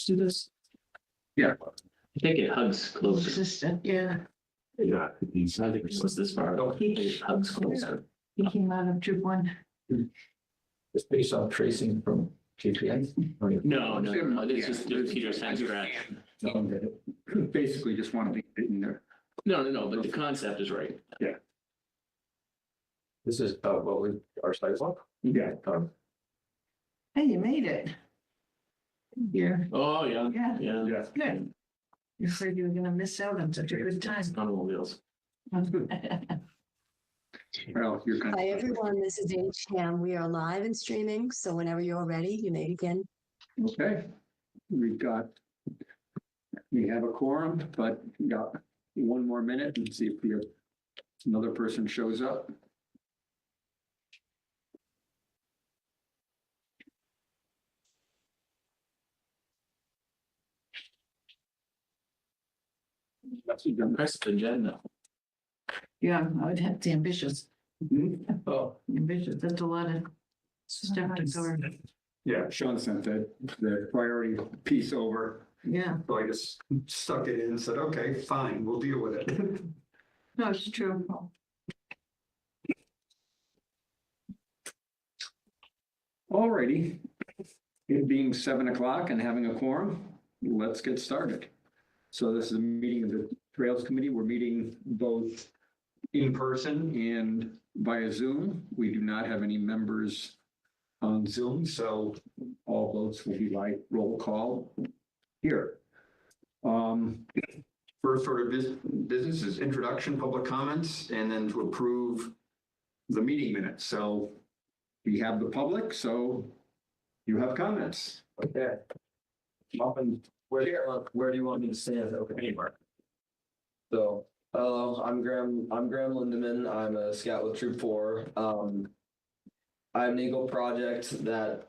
do this? Yeah. I think it hugs closer. Assistant, yeah. Yeah. I think it was this far. I think it hugs closer. He came out of Troop One. It's based on tracing from GPS. No, this is the Peter's hand scratch. Basically just want to be in there. No, but the concept is right. This is what we, our sidewalk. Yeah. Hey, you made it. Here, Oh, yeah, yeah, yeah. Yeah. good. You afraid you were gonna miss out on such a good time. Automobiles. Well, you're kind Hi, of. everyone. This is Amy Chan. We are live and streaming, so whenever you're ready, you may begin. Okay. We have a quorum, but we got one more minute and see if another person shows up. Impressive agenda. Yeah, I would have, it's ambitious, Oh, ambitious. That's a lot of stuff to cover. Yeah, Sean sent the priority piece over. Yeah, So I just stuck it in and said, okay, fine, we'll deal with it. no, it's true. All righty. It being 7:00 and having a quorum, let's get started. So this is a meeting of the Trails Committee. We're meeting both in person and via Zoom. We do not have any members on Zoom, so all votes will be by roll call here. First order of business is introduction, public comments, and then to approve the meeting minutes. So we have the public, so you have comments. okay. Muffin, where do you want me to stand? Okay, anywhere. So, hello, I'm Graham Lindeman. I'm a scout with Troop 4. I have an Eagle project idea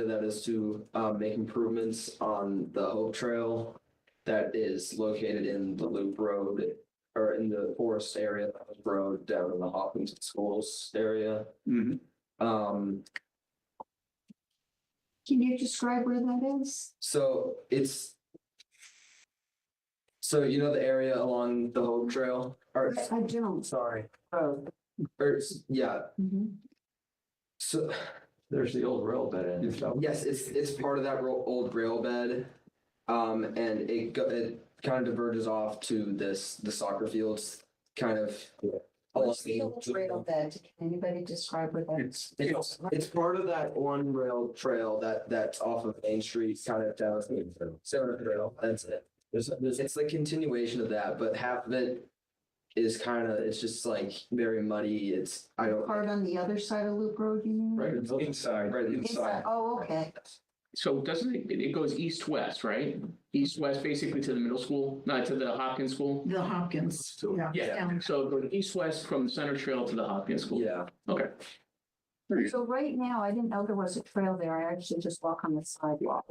that is to make improvements on the Hope Trail that is located in the Loop Road or in the forest area road down in the Hopkins Schools area. Mhm. Can you describe where that is? So you know the area along the Hope Trail? Or I don't. sorry. Oh. Or yeah. Mhm. So There's the old rail bed in. yes, it's part of that old rail bed. And it kind of diverges off to the soccer fields kind of. What's the old trail bed? Can anybody describe what that is? It's part of that one rail trail that's off of Main Street, kind of down Center Trail. That's it. It's the continuation of that, but half of it is kind of, it's just like very muddy. Part on the other side of Loop Road, you mean? Right Inside. right inside. Oh, okay. So doesn't it goes east-west, right? East-west, basically to the middle school, not to the Hopkins school? The Hopkins. Yeah. Down. So it goes east-west from the Center Trail to the Hopkins school? Yeah. Okay. So right now, I didn't know there was a trail there. I actually just walk on the sidewalk.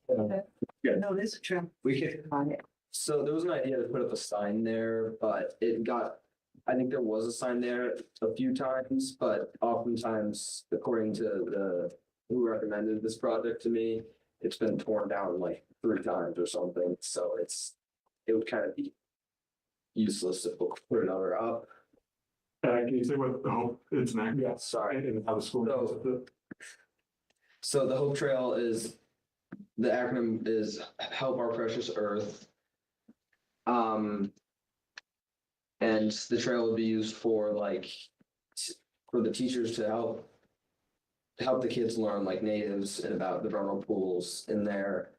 No, there's a trail. We could, On it. so there was an idea to put up a sign there, but I think there was a sign there a few times, but oftentimes, according to who recommended this project to me, it's been torn down like 3 times or something, so it would kind of be useless to put another up. Can you say what the Hope is next? Yeah, sorry. And how the school knows it? So the Hope Trail the acronym is Help Our Precious Earth. And the trail would be used for for the teachers to help the kids learn like natives and about the vernal pools in there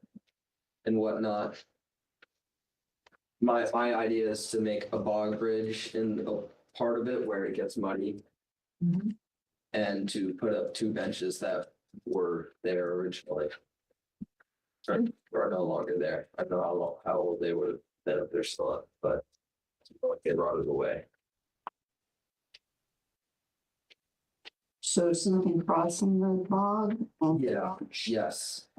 and whatnot. My idea is to make a bog bridge in a part of it where it gets muddy Mhm. and to put up 2 benches that were there originally. Or are no longer there. I don't know how old they would have been if they're still up, but they rotted away. So something crossing the bog? and- Yeah, yes.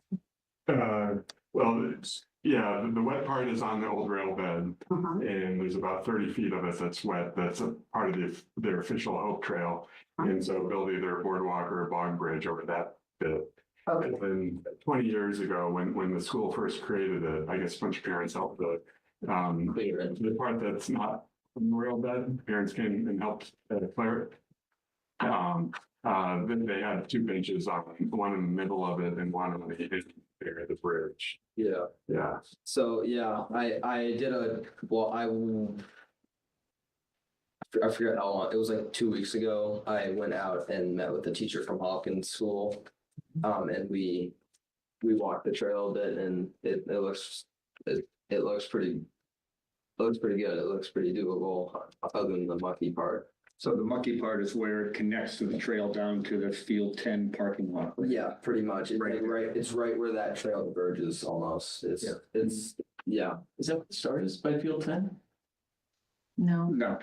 Well, the wet part is on the old rail bed, Uh-huh. and there's about 30 feet of it that's wet. That's a part of their official Hope Trail. And so build either a boardwalk or a bog bridge over that bit. Okay, And 20 years ago, when the school first created it, I guess a bunch of parents helped Clear it. the part that's not from the rail bed, parents came and helped clear it. Then they had two benches on, one in the middle of it and one on the end area of the bridge. Yeah. Yeah. So, yeah, I did I forget how long, it was like 2 weeks ago, I went out and met with a teacher from Hopkins School. And we walked the trail a bit and it looks pretty good. It looks pretty doable, other than the mucky part. So the mucky part is where it connects to the trail down to the Field 10 parking lot. Yeah, pretty much. It's Right. it's right where that trail diverges almost. It's, yeah. Is that what the start is by Field 10? No, No,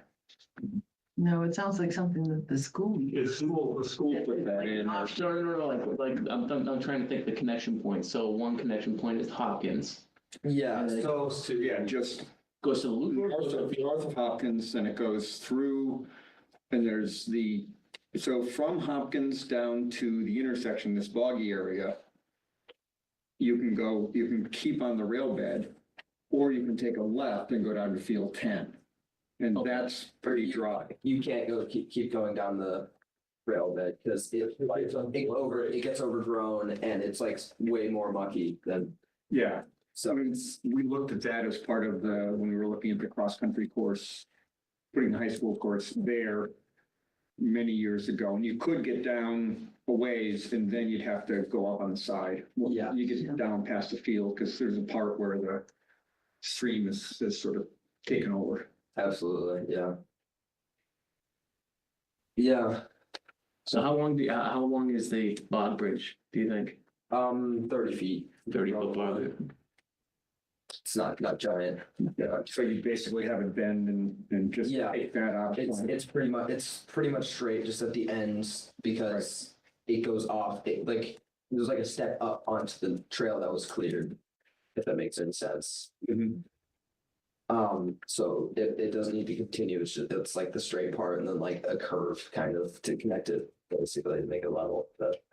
no, it sounds like something that the school. The school put that in. No, like, I'm trying to think the connection point. So one connection point is Hopkins, Yeah, And then it so, So yeah, just goes to the loop. north of Hopkins, then it goes through, and there's so from Hopkins down to the intersection, this boggy area, you can keep on the rail bed, or you can take a left and go down to Field 10. And Okay. that's pretty dry. you can't keep going down the rail bed because it gets overgrown and it's like way more mucky than, Yeah. so. I mean, we looked at that as part of when we were looking at the cross-country course, putting the high school course there many years ago, and you could get down a ways and then you'd have to go up on the side. Well, Yeah. You get down past the field because there's a part where the stream is sort of taken over. Absolutely, yeah. Yeah, So how long is the bog bridge, do you think? 30 feet. 30-foot bog? It's not giant. Yeah, so you basically have it bend and just Yeah. take that out. It's pretty much straight just at the ends because it goes off, there's like a step up onto the trail that was cleared, if that makes any sense. Mhm. So it doesn't need to continue, it's like the straight part and then like a curve kind of to connect it, basically to make it level, but.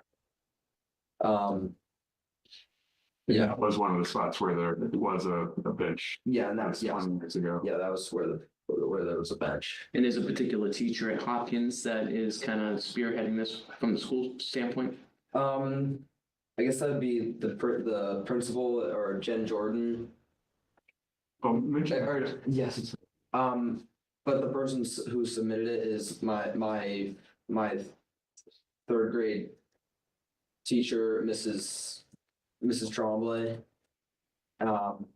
Yeah, That was one of the spots where there was a bench. yeah, and that was, yeah, 20 years ago. yeah, that was where there was a bench. And there's a particular teacher at Hopkins that is kind of spearheading this from the school standpoint? I guess that'd be the principal or Jen Jordan. Oh, mention Or, yes. But the person who submitted it is my third grade teacher, Mrs. Tremblay.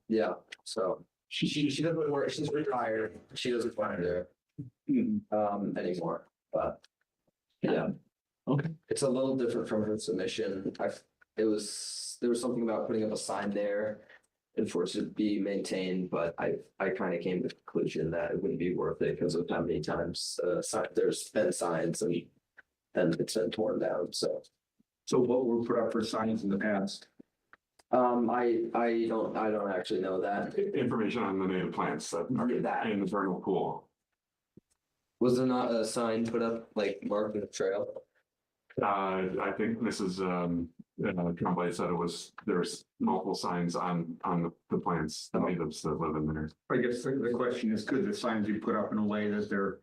Yeah, so she doesn't work, she's retired, she doesn't work there Mhm. anymore, but yeah. Okay. It's a little different from her submission. There was something about putting up a sign there and for it to be maintained, but I kind of came to the conclusion that it wouldn't be worth it because of how many times there's been signs and it's been torn down, so. So what were put up for signs in the past? I don't actually know that. information on the native plants that are That. in the vernal pool. Was there not a sign put up like marking the trail? I think Mrs. Tremblay said there's multiple signs on the plants, the natives that live in there. I guess the question is, could the signs be put up in a way that they're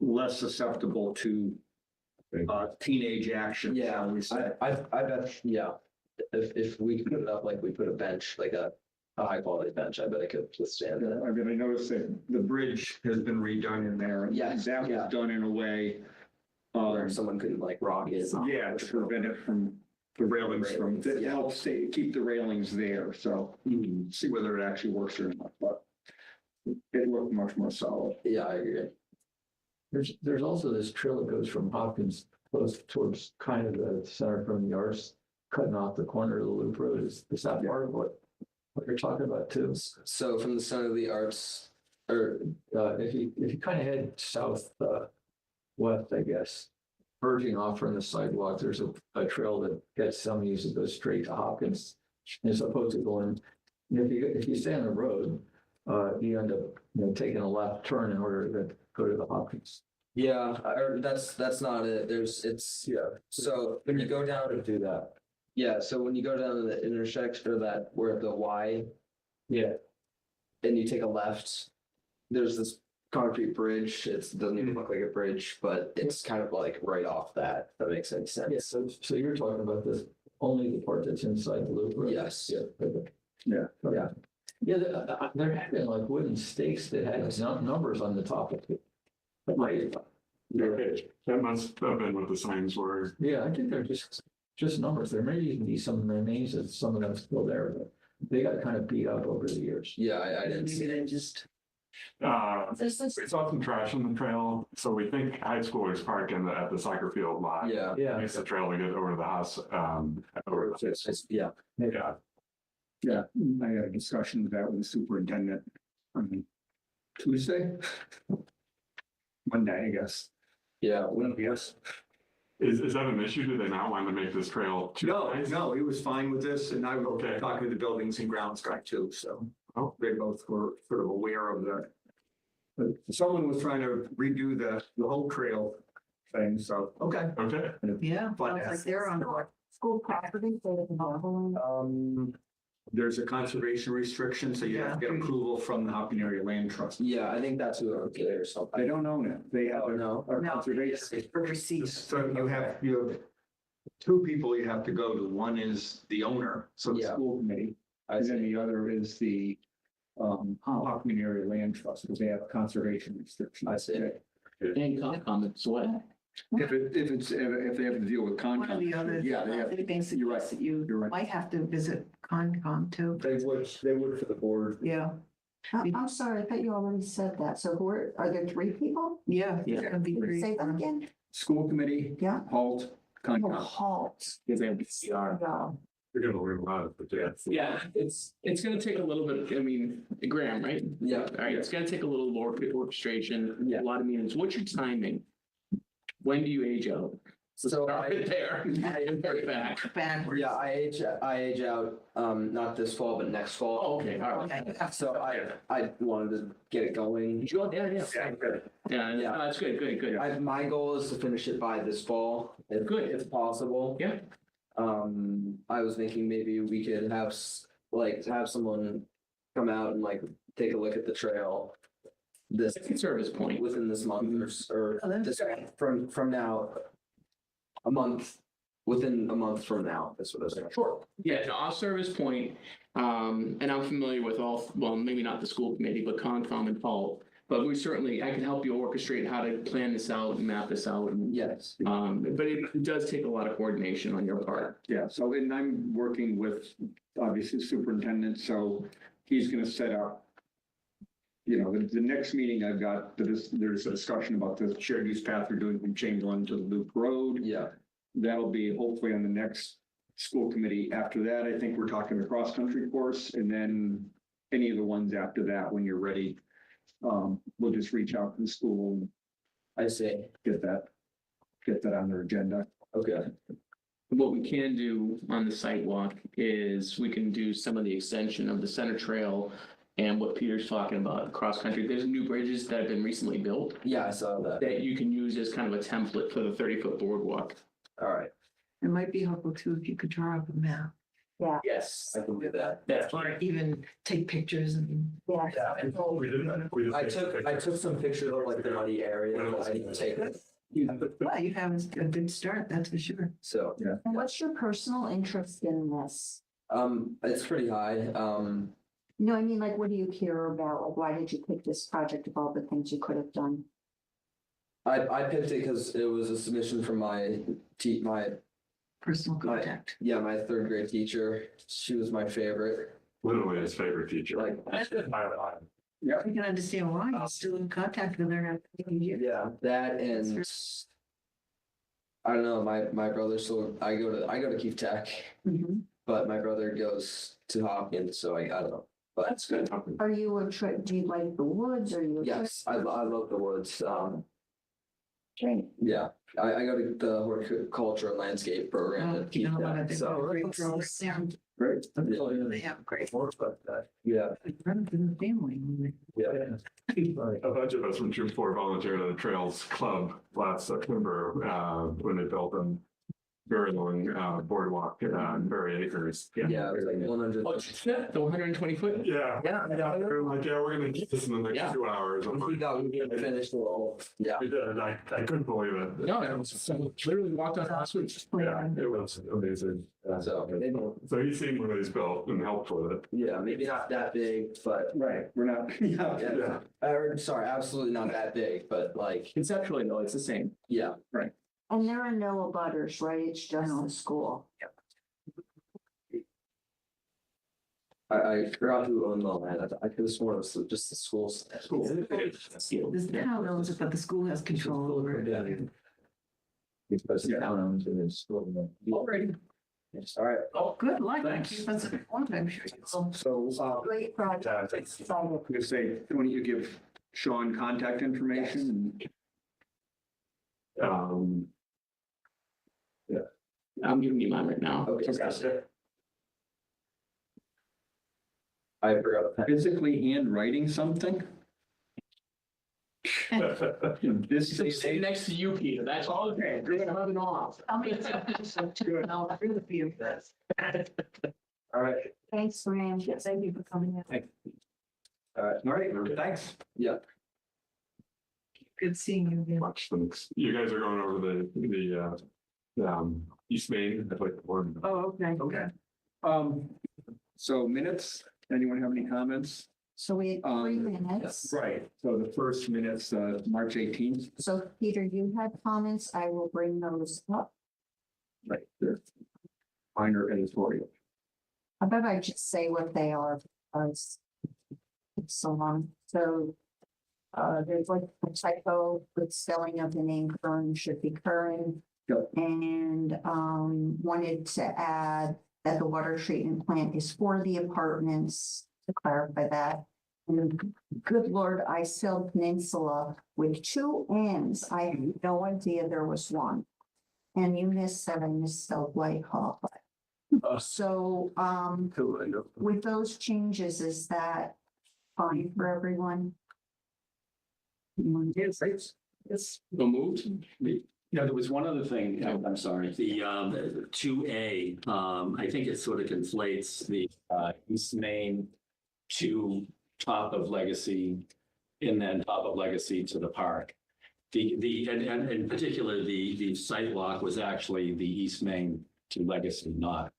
less susceptible to teenage action? Yeah, shall we say? I bet, yeah. If we put it up like we put a bench, like a high quality bench, I bet it could withstand that. I mean, I noticed that the bridge has been redone in there. And Yes, that yeah. was done in a way, Where someone couldn't like rock it. yeah, to prevent it from, the railings from, that Yeah. helps keep the railings there, so see whether it actually works or not, but it looked much more solid. Yeah, I agree. There's also this trail that goes from Hopkins close towards kind of the Center for the Arts, cutting off the corner of the loop road. Is that part of what you're talking about too? So from the Center of the Arts, or If you kind of head south, west, I guess, verging off from the sidewalk, there's a trail that gets some use that goes straight to Hopkins. And it's supposed to go in, and if you stay on the road, you end up, taking a left turn in order to go to the Hopkins. yeah, or that's not it. So when you go down To do that. Yeah, so when you go down to the intersection or that where the Y Yeah, and you take a left, there's this concrete bridge. It doesn't even look like a bridge, but it's kind of like right off that. If that makes any yeah, sense. so you're talking about this, only the part that's inside the loop, right? Yes. Yeah. Okay. Yeah. Yeah. Yeah, there have been like wooden stakes that had numbers on the top of it. Right. Okay, that must have been what the signs were. Yeah, I think they're just numbers. There may even be some remains of some of them still there, but they got kind of beat up over the years. Yeah, I didn't see Maybe it. they just, This is, It's often trash on the trail, so we think high schoolers park at the soccer field lot. Yeah. Yeah. Use the trail to get over to the house, over the. Yeah. Yeah, Yeah, I had a discussion with that with the superintendent on Tuesday. Monday, I guess. Yeah. Yes. is that an issue? Do they not want to make this trail too nice? No, he was fine with this, and I was Okay. talking to the buildings and grounds guy too, so. Oh. They both were sort of aware of that. But someone was trying to redo the whole trail thing, so, okay. Okay, yeah, But sounds like they're on board. school property, they live in Harlem. there's a conservation restriction, so you have to get approval from the Hopkins Area Land Trust. Yeah, I think that's who it or something. They don't own it, they have Oh, no. a No, conservation. it's for receipts. So you have two people you have to go to. One is the owner, so the Yeah. school committee, I and then see. the other is the Hockman Area Land Trust, because they have a conservation restriction. I see. And comments, what? If they have to deal with One of the Concom, other yeah, they have, things you're right. that you You're right. might have to visit Concom too. They would for the board. Yeah, I'm sorry, I thought you already said that. So are there three people? yeah. Yeah. It's gonna be pretty Say that fun. again? school committee, Yeah. halt, Oh, Concom. halt. Because they have PCR. No. you're gonna learn a lot, but yeah. Yeah, it's gonna take a little bit, I mean, Graham, right? Yeah. All right, it's gonna take a little more orchestration, Yeah. a lot of meetings. What's your timing? When do you age out? So Start I, it there. And work back. Backwards. yeah, I age out, not this fall, but next fall. Oh, okay, all right. Okay. So I wanted to get it going. Yeah, yeah. Yeah, Yeah. no, that's good, good. My goal is to finish it by this fall, Good. if possible. Yeah. I was thinking maybe we could have have someone come out and like take a look at the trail this Second service point. within this month or Oh, that's this great. from now, within a month from now, that's what I was saying. Sure. Yeah, no, off service point, and I'm familiar with all, well, maybe not the school committee, but Concom and Paul. But we certainly, I can help you orchestrate how to plan this out and map this out. And, Yes, but it does take a lot of coordination on your part. Yeah, so and I'm working with, obviously, superintendent, so he's gonna set up, you know, the next meeting I've got, there's a discussion about the shared use path we're doing from Chamberlain to the Loop Road. yeah, That'll be hopefully on the next school committee. After that, I think we're talking the cross-country course, and then any of the ones after that, when you're ready, we'll just reach out to the school and I see. get that on their agenda. Okay, What we can do on the sidewalk is we can do some of the extension of the center trail and what Peter's talking about, cross country. There's new bridges that have been recently built yeah, I saw that. that you can use as kind of a template for the 30-foot boardwalk. All right, It might be helpful too if you could draw up a map Yes. I can do that. That's or even take pictures and. Yeah. We did. I took some pictures of like the muddy area, but I didn't take it, Well, you have a good start, that's for sure. so, And what's your personal interest in this? it's pretty high, No, I mean, like, what do you care about? Like, why did you pick this project of all the things you could have done? I picked it because it was a submission from my Personal contact. my third grade teacher. She was my favorite. Literally his favorite teacher. Like, I can understand why you're still in contact with her after years. yeah, that and I don't know, my brother, so I go to Keefe Tech, Mhm. but my brother goes to Hopkins, so I don't know. But That's good. Are you do you like the woods? Are you? yes, I love the woods. Great. Yeah, I go to the horticulture and landscape program at You Keefe know what, Tech, they've got so. great drawers there. Great. They have great. Yeah, Run for the family. yeah. A bunch of us from Troop 4 volunteered at the Trails Club last September, when they built them. very long, boardwalk, Berry Acres. Yeah, it was like 100. Oh, it's that, the 120 foot? Yeah. Yeah, They're like, yeah, we're gonna do this in the Yeah. next 2 hours. I'm we like, got, we finished the whole, yeah. we did, I couldn't believe it. No, it was, so literally walked on last week. Yeah, it was amazing. So, maybe, So he's seen one of these built and helped with it. yeah, maybe not that big, but, Right, we're not, yeah. yeah. Sorry, absolutely not that big, but like, Conceptually, though, it's the same. yeah. And there are no abutters, right? It's just the school. I forgot who owned the land. I could have sworn it was just the schools. This town owns it, but the school has control over it. Because the town owns it, it's still. Already. All right. Oh, good luck. Thanks. That's one I'm sure you'll. So, Great project. I'm gonna say, why don't you give Sean contact information? Um, I'm giving you mine right now. Okay. I forgot. And physically handwriting something? This Sit sit next to you, Peter. That's all. Okay. You're gonna have it off. I'll make it. No, I really feel this. All right. Thanks, Fran. Thank you for coming in. All right, thanks. Good seeing you again. Watch them. You guys are going over the East Main, I'd like to warn. Oh, okay. Okay. So minutes, anyone have any comments? So we had 3 minutes. Right, so the first minutes, March 18th. So Peter, you had comments. I will bring those up. Right. There. Minor editorial. How about I just say what they are? Because it's so long. So there's like a typo with spelling of the name Curran should be Curran. Yep. And wanted to add that the water treatment plant is for the apartments, to clarify that. And good Lord, I spelled peninsula with 2 N's. I had no idea there was one. And you said I misspelled Whitehall. So with those changes, is that fine for everyone? Yes. So moved. No, there was one other thing, I'm sorry, the 2A, I think it sort of conflates the East Main to top of Legacy and then top of Legacy to the park. And in particular, the sidewalk was actually the East Main to Legacy, not,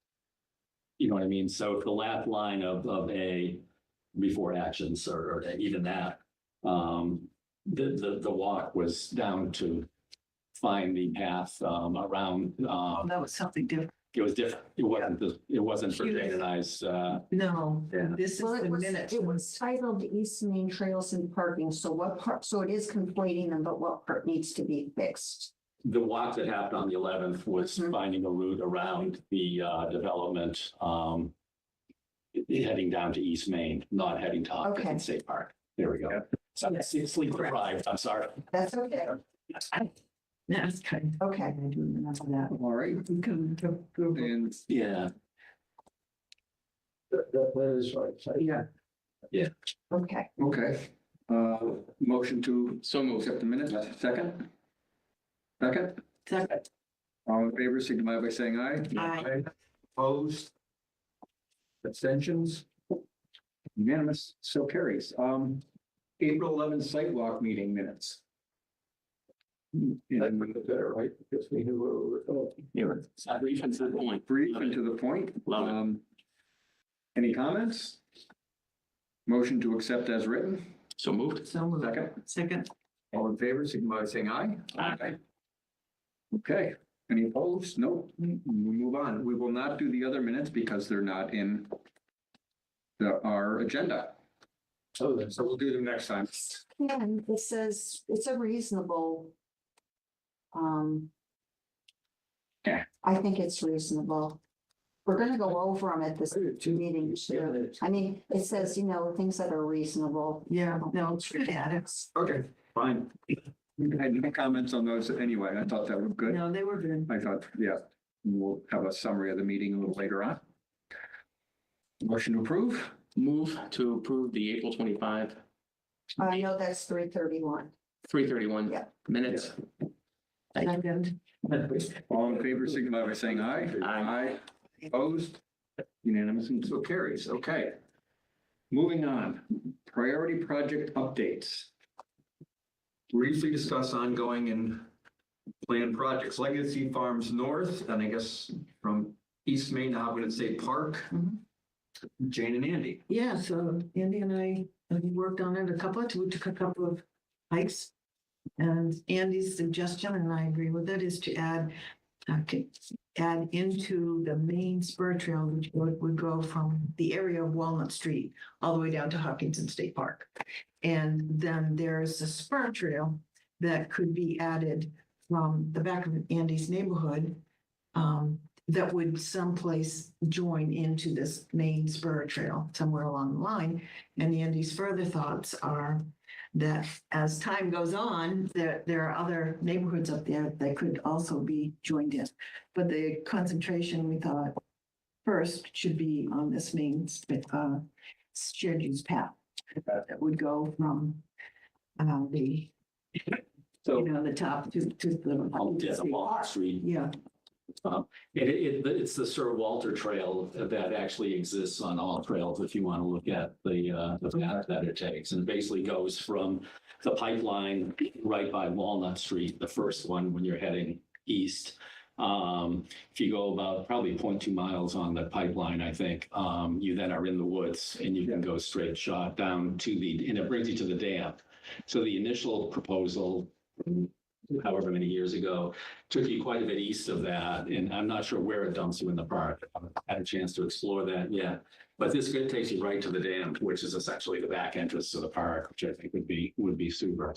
you know what I mean? So the last line of A before actions or even that, the walk was down to find the path around. That was something different. It was different. It wasn't for Jane and I's. No, this is Well, the minutes. it was titled East Main Trails and Parking. So what part, so it is conflating them, but what part needs to be fixed? The walk that happened on the 11th was Mhm. finding a route around the development, heading down to East Main, not heading to Hopkins Okay. State Park. There we go. So I'm sleep deprived. I'm sorry. That's okay. That's kind Okay. I do remember that. All right, We can go. and Yeah. That is right. Yeah. Okay. okay. Motion to So moved. accept the minutes, second? Second? Second. All in favor, signify by saying aye. Aye. Opposed? Abstentions? Unanimous, so carries. April 11th sidewalk meeting minutes. That would be better, right? Because we knew where we were going. Yeah. Brief and to the point. Brief and to the point. Love it. Any comments? Motion to accept as written, So moved. So moved. second. Second. All in favor, signify by saying aye. Aye. Okay, any opposed? Nope. We move on. We will not do the other minutes because they're not in our agenda. Oh, then, So we'll do them next time. And it says it's a reasonable. Yeah. I think it's reasonable. We're gonna go over them at this meeting too. I mean, it says, things that are reasonable. Yeah, no, it's good at it. Okay, fine. I had no comments on those anyway. I thought that was good. No, they were good. I thought, yeah, we'll have a summary of the meeting a little later on. Motion to approve? Move to approve the April 25, I know that's 331. 331 Yeah. minutes. Second. All in favor, signify by saying aye. Aye. Opposed? Unanimous and so carries. Okay. Moving on, priority project updates. Briefly discuss ongoing and planned projects, Legacy Farms North, and I guess from East Main to Hopkins State Park. Mhm. Jane and Andy. Yeah, so Andy and I worked on it we took a couple of hikes. And Andy's suggestion, and I agree with it, is to add into the main spur trail, which would go from the area of Walnut Street all the way down to Hopkinton State Park. And then there's a spur trail that could be added from the back of Andy's neighborhood that would someplace join into this main spur trail somewhere along the line. And Andy's further thoughts are that as time goes on, there are other neighborhoods up there that could also be joined in. But the concentration, we thought, first should be on this main shared use path that would go from the, the top to the. Walnut Street. Yeah, It's the Sir Walter Trail that actually exists on all trails, if you want to look at the path that it takes. And it basically goes from the pipeline right by Walnut Street, the first one when you're heading east. If you go about probably 0.2 miles on the pipeline, I think, you then are in the woods and you can go straight shot down to and it brings you to the dam. So the initial proposal, however many years ago, took you quite a bit east of that, and I'm not sure where it dumps you in the park. I haven't had a chance to explore that yet, but this takes you right to the dam, which is essentially the back entrance to the park, which I think would be super.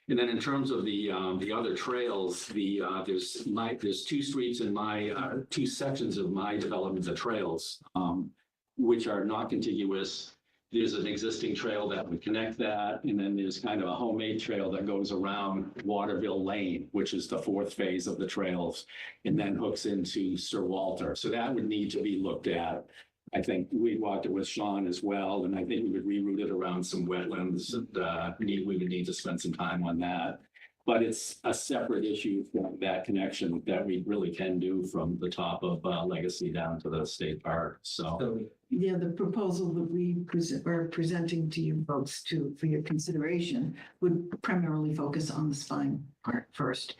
And then in terms of the other trails, there's two streets in my two sections of my development of trails, which are not contiguous. There's an existing trail that would connect that, and then there's kind of a homemade trail that goes around Waterville Lane, which is the fourth phase of the trails, and then hooks into Sir Walter. So that would need to be looked at. I think we walked it with Sean as well, and I think we would reroute it around some wetlands, and we would need to spend some time on that. But it's a separate issue from that connection that we really can do from the top of Legacy down to the state park. So yeah, the proposal that we are presenting to you folks for your consideration would primarily focus on the spine part first.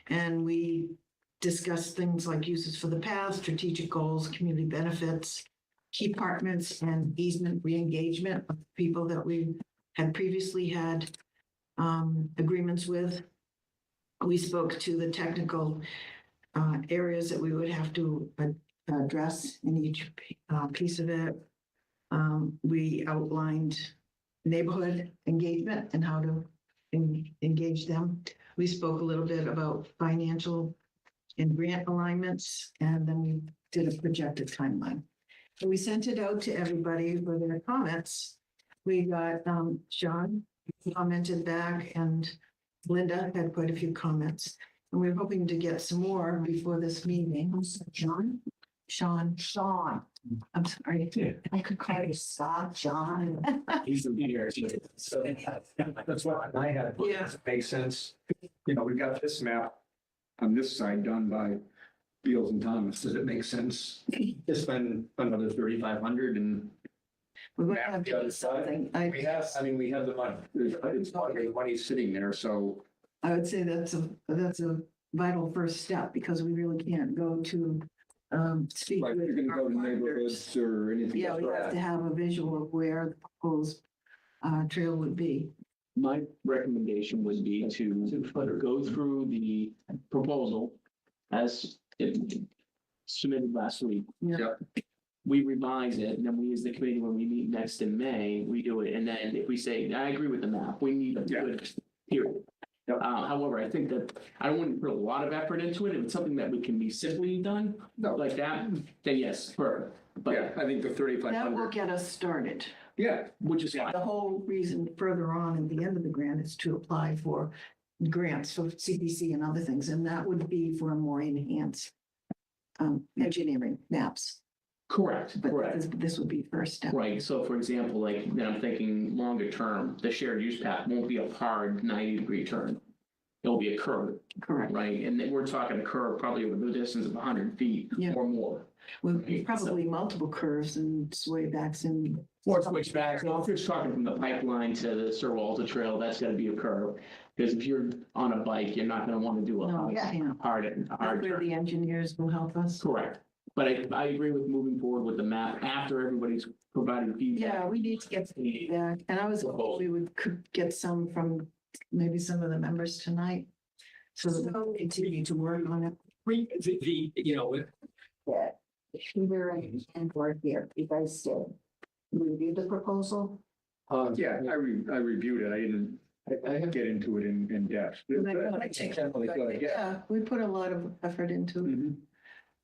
And we discussed things like uses for the path, strategic goals, community benefits, key partners, and easement re-engagement of people that we had previously had agreements with. We spoke to the technical areas that we would have to address in each piece of it. We outlined neighborhood engagement and how to engage them. We spoke a little bit about financial and grant alignments, and then we did a projected timeline. So we sent it out to everybody with their comments. We got Sean commented back, and Linda had quite a few comments. And we're hoping to get some more before this meeting. John? Sean. I'm sorry. I could call you John. He's in here. So that's what I had. Yeah. Does it make sense? We've got this map on this side done by Beals and Thomas. Does it make sense to spend another 3,500 and We're going to map have the to other do side? something. We have the money. It's money sitting there, so. I would say that's a vital first step, because we really can't go to speak Like, with you're gonna our go to partners. neighborhoods or anything. Yeah, else we like have that. to have a visual of where the proposed trail would be. My recommendation would be to go through the proposal as it submitted last week. Yep. We revise it, and then we, as the committee, when we meet next in May, we do it. And then if we say, I agree with the map, we need to do it, period. Yep. However, I think that I don't want to put a lot of effort into it. If it's something that we can be simply done No, like that, then yes, perfect. yeah, But, I think the That will 3,500. get us started. Yeah, which is fine. The whole reason further on at the end of the grant is to apply for grants for CPC and other things, and that would be for a more enhanced engineering maps. Correct, But correct. this would be first step. Right, so for example, like, then I'm thinking longer term, the shared use path won't be a hard 90-degree turn. it'll be a curve, Correct. right? And then we're talking a curve probably over the distance of 100 feet Yeah. or more. With Right, probably multiple curves and sway-backs and. Or switchbacks, now if you're talking from the pipeline to the Sir Walter Trail, that's gotta be a curve. Because if you're on a bike, you're not gonna wanna do a No, hard, yeah. hard, That's hard where turn. the engineers will help us. Correct. But I agree with moving forward with the map after everybody's provided feedback. Yeah, we need to get some feedback, and I was hoping we could get some from maybe some of the members tonight. So that we can continue to work on it. Yeah. Peter and Board here, you guys did review the proposal? Yeah, I reviewed it. I didn't get into it in depth. Generally good, yeah. Yeah, we put a lot of effort into it. Mhm.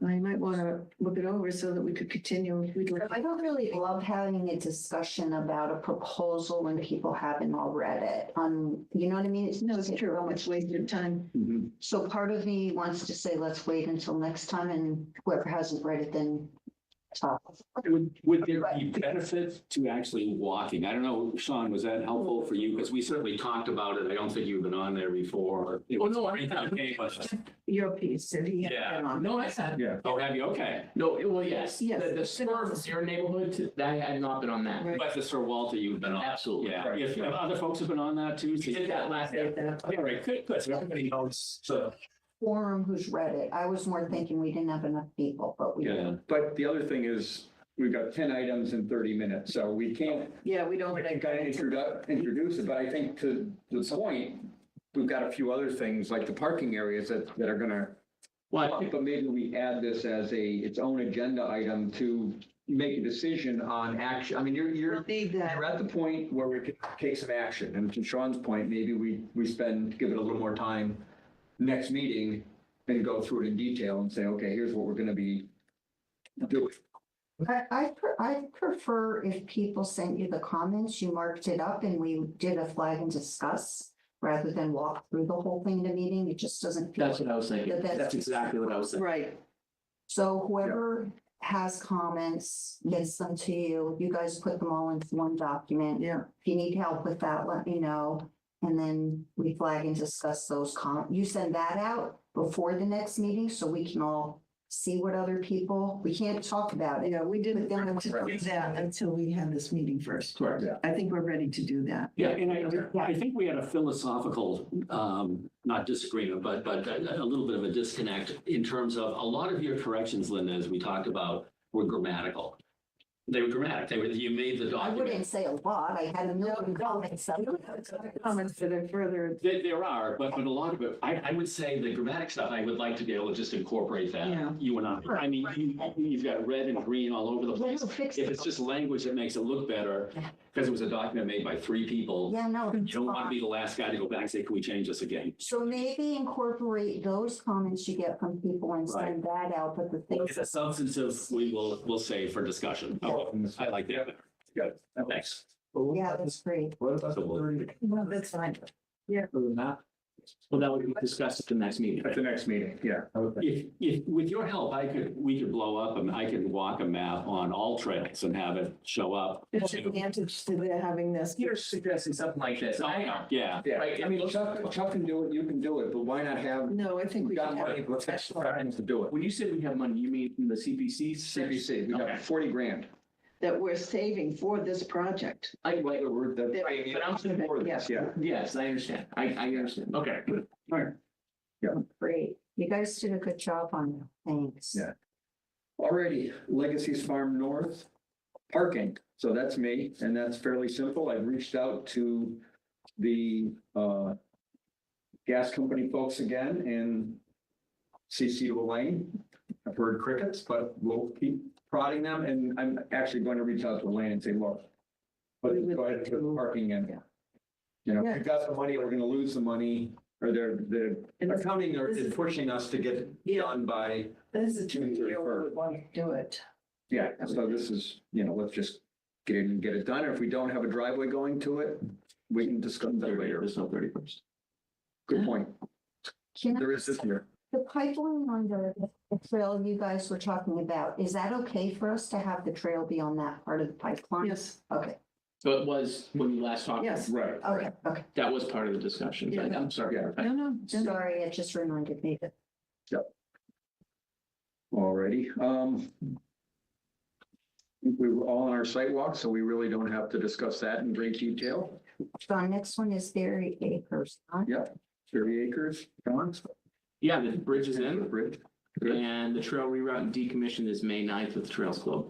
I might want to look it over so that we could continue. We'd like- I don't really love having a discussion about a proposal when people haven't all read it. You know what I mean? No, it's true. How much wasted time? Mhm. So part of me wants to say, let's wait until next time, and whoever hasn't read it, then Would there be benefit to actually walking? I don't know, Sean, was that helpful for you? Because we certainly talked about it. I don't think you've been on there before. It Oh, was no, I great, haven't. okay, but- Your piece that he had Yeah. on. No, I said, Yeah. Oh, have you? Okay. no, well, yes, Yes. the spur, your neighborhood, I had not been on that. Right. But the Sir Walter, you've been on. Absolutely. Yeah, Right. if other folks have been on that too. We did that last day. All right, good, good. So everybody knows. So, forum who's read it. I was more thinking we didn't have enough people, but we. yeah. But the other thing is, we've got 10 items in 30 minutes, so we can't Yeah, we don't. kind of introduce it, but I think to the point, we've got a few other things like the parking areas that are gonna, Well, I think- but maybe we add this as its own agenda item to make a decision on action. I mean, We'll you're need that. at the point where we can take some action. And to Sean's point, maybe we give it a little more time next meeting and go through it in detail and say, okay, here's what we're gonna be doing. I prefer if people sent you the comments, you marked it up and we did a flag and discuss rather than walk through the whole thing in a meeting. It just doesn't feel. That's what I was thinking. That's- That's exactly what I was thinking. Right. So whoever has comments, gets them to you. You guys put them all into one document. Yeah. If you need help with that, let me know. And then we flag and discuss those you send that out before the next meeting so we can all see what other people, we can't talk about it. Yeah, we didn't But then want to do that until we had this meeting first. Correct. Yeah. I think we're ready to do that. Yeah, and I think we had a philosophical, not disagreement, but a little bit of a disconnect in terms of a lot of your corrections, Linda, as we talked about, were grammatical. They were grammatic. You made the I document. wouldn't say a lot. I had a million comments. Comments that are further. There are, but a lot of it, I would say the grammatic stuff, I would like to be able to just incorporate that. Yeah. You and I mean, you've got red and green all over the place. Yeah, fix If it. it's just language that makes it look better, because it was a document made by 3 people, Yeah, no. you it's don't want to fine. be the last guy to go back and say, can we change this again? So maybe incorporate those comments you get from people and send that out, but the things. It's a substantive, we'll say for discussion. Yeah. I like that. Got it. Thanks. Yeah, that's great. What about So the we'll- 30 No, that's fine. for the map? Well, that would be discussed at the next meeting. At the next meeting, yeah. Okay. If, with your help, we could blow up and I could walk a map on all trails and have it show up. It's an advantage to their having this. You're suggesting something like this. Yeah, Yeah, Right, I mean, Chuck can do it, you can do it, but why not have, No, I think we we got can money, have. let's have friends to do it. When you say we have money, you mean from the CPC? CPC, we Okay. got 40 grand. That we're saving for this project. I, like, That- but I'm saying For this, yeah. yes, I understand. I understand. Okay, good. Great. You guys did a good job on that. Thanks. Yeah. Alrighty, Legacy's Farm North, parking. So that's me, and that's fairly simple. I've reached out to the gas company folks again and CC Elaine. I've heard crickets, but we'll keep prodding them, and I'm actually going to reach out to Elaine and say, look, but go ahead and put the parking in. Yeah. You know, Yeah. we've got the money, we're gonna lose the money, or the accounting is pushing us to get it Yeah. done by. This is June true. We 31st. would want to do it. Yeah, so this is, let's just get in and get it done. If we don't have a driveway going to it, we can discuss that later. There's no 31st. Good point. Can I There is this here. The pipeline on the trail you guys were talking about, is that okay for us to have the trail be on that part of the pipeline? Yes. Okay, So it was when we last talked. Yes. Right. Okay, okay. That was part of the discussion. Yeah. I'm sorry. Yeah. No, no. Sorry, it just reminded me that. Alrighty, we were all on our site walk, so we really don't have to discuss that in great detail. John, next one is Berry Acres. huh? Yeah, 30 acres, John? Yeah, the bridge is in Bridge. Good. and the trail reroute and decommission is May 9th with the Trails Club.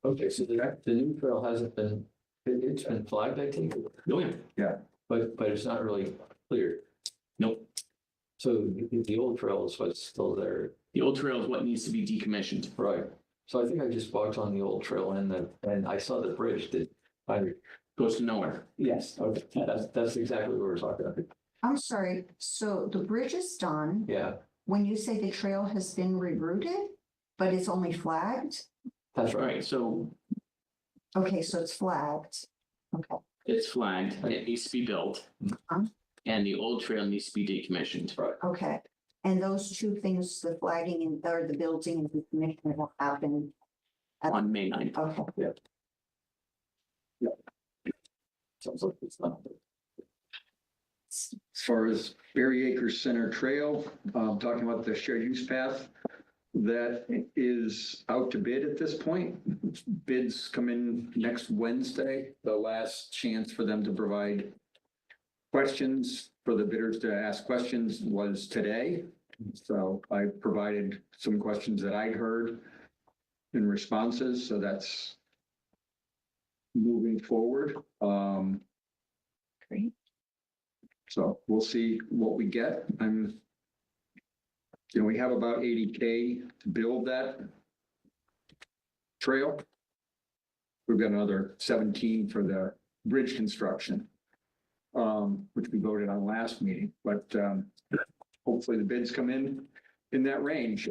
Okay, so the new trail hasn't been, it's been flagged, I think, Oh, yeah. but it's not really cleared. Nope. So the old trail is what's still there, The old trail is what needs to be decommissioned. right? So I think I just walked on the old trail and I saw the bridge that Goes to nowhere. yes, okay, that's exactly what we're talking about. I'm sorry, so the bridge is done. Yeah, When you say the trail has been rerouted, but it's only flagged? that's All right. right, so Okay, so it's flagged. Okay, it's flagged, it needs to be built. And the old trail needs to be decommissioned. okay. And those two things, the flagging and, or the building and the commission will happen. On May 9th. Okay, Sounds like it's not. As far as Berry Acres Center Trail, talking about the shared use path, that is out to bid at this point. Bids come in next Wednesday, the last chance for them to provide questions, for the bidders to ask questions was today. So I provided some questions that I'd heard in responses, so that's moving forward. great. So we'll see what we get. We have about 80K to build that trail. We've got another 17 for the bridge construction, which we voted on last meeting, but hopefully the bids come in that range.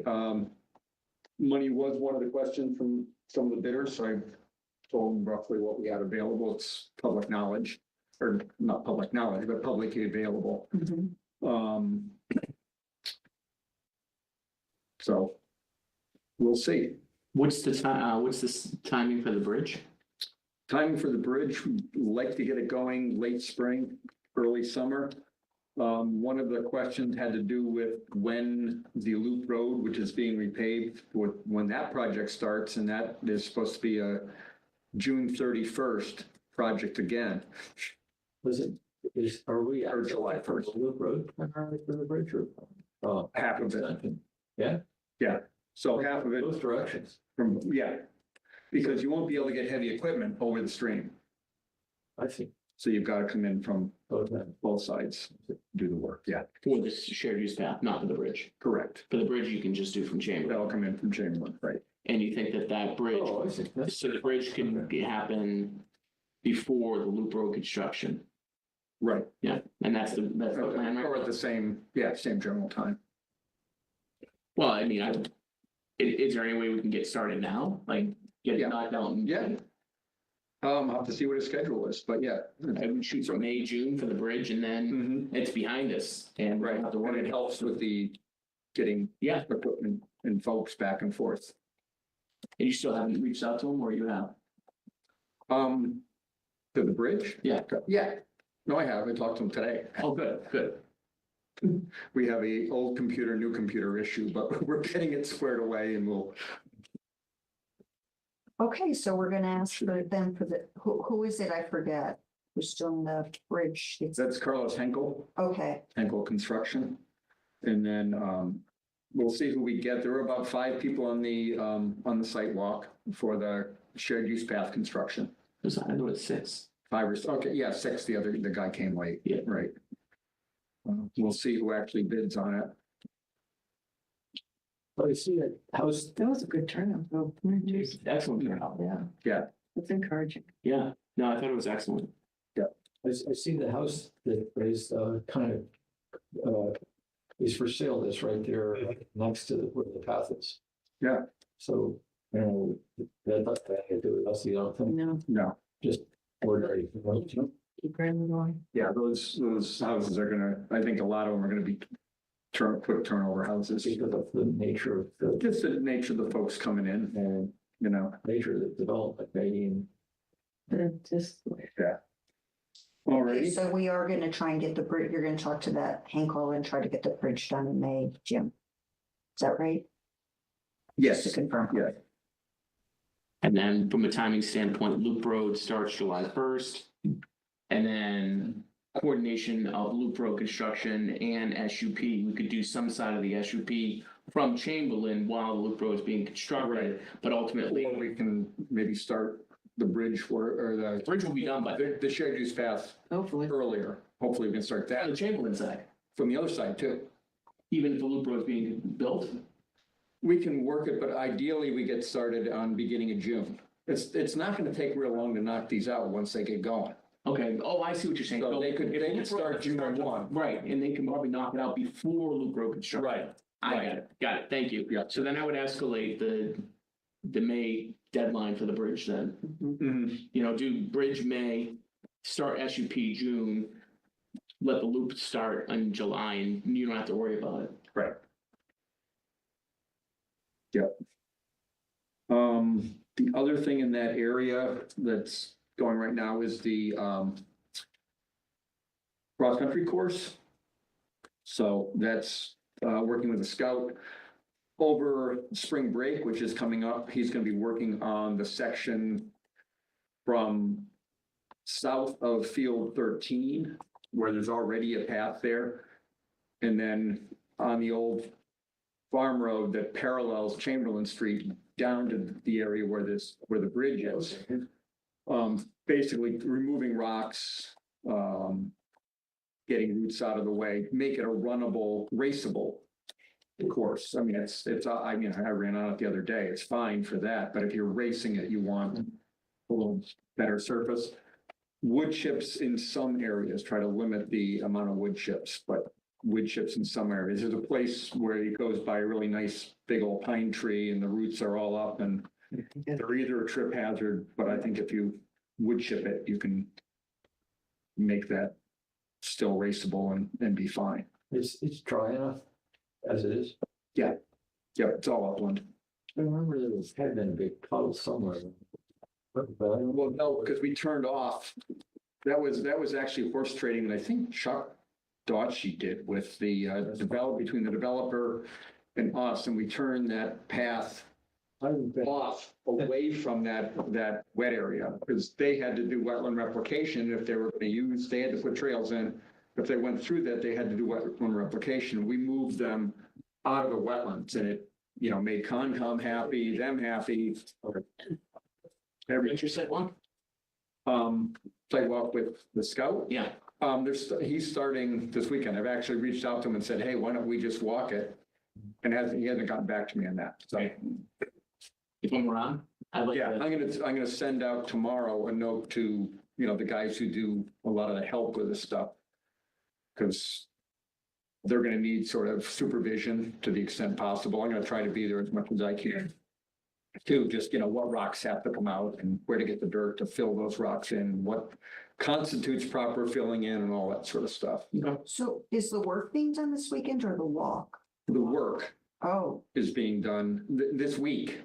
Money was one of the questions from some of the bidders, so I told them roughly what we had available. It's public knowledge, or not public knowledge, but publicly available. Mhm. So we'll see. What's the time, what's the timing for the bridge? Timing for the bridge, we'd like to get it going late spring, early summer. One of the questions had to do with when the Loop Road, which is being repaved, when that project starts, and that is supposed to be a June 31st project again. Are we? Or July 1st. Loop Road primarily for the bridge or? Half of it. Extension? Yeah, Yeah, so half of it both directions. from, yeah, because you won't be able to get heavy equipment over the stream. I see. So you've got to come in from Both ends. both sides to do the work. Yeah, For the shared use path, not for the bridge. correct. For the bridge, you can just do from Chamberlain. That'll come in from Chamberlain, right? And you think that bridge, Oh, I see. That's- so the bridge can happen before the loop road construction. Right. Yeah, and that's the plan, Or right? at the same general time. Well, I mean, is there any way we can get started now? Like, get Yeah. it knocked out? and- Yeah. I'll have to see what his schedule is, but yeah. I would shoot for May, June for the bridge and then Mhm. it's behind us and we Right, don't have to and worry. it helps with the getting Yeah, equipment and folks back and forth. and you still haven't reached out to them or you have? To the bridge? Yeah. Yeah. No, I have. I talked to him today. Oh, good. We have a old computer, new computer issue, but we're getting it squared away and we'll, Okay, so we're gonna ask for them for the, who is it? I forget. Who's doing the bridge? It's, that's Carlos Henkel. okay, Henkel Construction. And then we'll see who we get. There were about 5 people on the site walk for the shared use path construction. I know it's 6. 5 or, okay, yeah, 6, the guy came late. Yeah. Right. We'll see who actually bids on it. But I see that house, That was a good turnout, though. Excellent turnout. Yeah, that's encouraging. Yeah, no, I thought it was excellent. I see the house that is kind of is for sale, that's right there next to where the path is. Yeah. So, you know, that nothing to do with us, you don't think, No, No. just ordinary. keep grinding going. Yeah, those houses are gonna, I think a lot of them are gonna be quick turnover houses. Because of the nature of the, Just the nature of the folks coming in. and you know, nature of the development, maybe. Just. all righty. So we are gonna try and get the bridge, you're gonna talk to that Henkel and try to get the bridge done in May, Jim. Is that right? Just to Yes, confirm. yeah. And then from a timing standpoint, Loop Road starts July 1st. And then coordination of Loop Road construction and SUP. We could do some side of the SUP from Chamberlain while the Loop Road is being constructed, but ultimately, Or we can maybe start the bridge or the bridge will be done by the shared use path Hopefully. earlier. Hopefully we can start on the that Chamberlain side, from the other side too. even if the Loop Road is being built. We can work it, but ideally we get started on beginning of June. It's not gonna take real long to knock these out once they get going. Okay, oh, I see what you're saying. So they could if Loop Road start June construction- 1. Right, and they can probably knock it out before Loop Road construction. Right, I right. got it, thank you. Yeah. So then I would escalate the May deadline for the bridge then. Mhm. You know, do bridge May, start SUP June, let the loop start in July and you don't have to worry about it. Right. Yep. The other thing in that area that's going right now is the, cross-country course. So that's, working with a scout. Over spring break, which is coming up, he's gonna be working on the section from south of field 13, where there's already a path there. And then on the old farm road that parallels Chamberlain Street down to the area where the bridge is. Basically removing rocks, getting roots out of the way, make it a runnable, raceable course. I mean, I ran on it the other day. It's fine for that, but if you're racing it, you want a little better surface. Wood chips in some areas, try to limit the amount of wood chips, but wood chips in some areas. There's a place where it goes by a really nice big old pine tree and the roots are all up and they're either a trip hazard, but I think if you wood chip it, you can make that still raceable and be fine. It's dry enough as it is. Yep, it's all upland. I remember there had been a big puddle somewhere. Well, no, because we turned off. That was actually horse trading, and I think Chuck Dotchie did with the between the developer and us, and we turned that path off away from that wet area, because they had to do wetland replication if they were going to use, they had to put trails in. If they went through that, they had to do wetland replication. We moved them out of the wetlands, and it, made Concom happy, them happy. Interested one? Sidewalk with the scout. Yeah. He's starting this weekend. I've actually reached out to him and said, hey, why don't we just walk it? And he hasn't gotten back to me on that. So, If I'm around, I'd like yeah, to. I'm gonna send out tomorrow a note to, the guys who do a lot of the help with this stuff. Because they're gonna need sort of supervision to the extent possible. I'm gonna try to be there as much as I can. To just, what rocks have to come out and where to get the dirt to fill those rocks in, what constitutes proper filling in and all that sort of stuff. So is the work being done this weekend or the walk? The work Oh, is being done this week,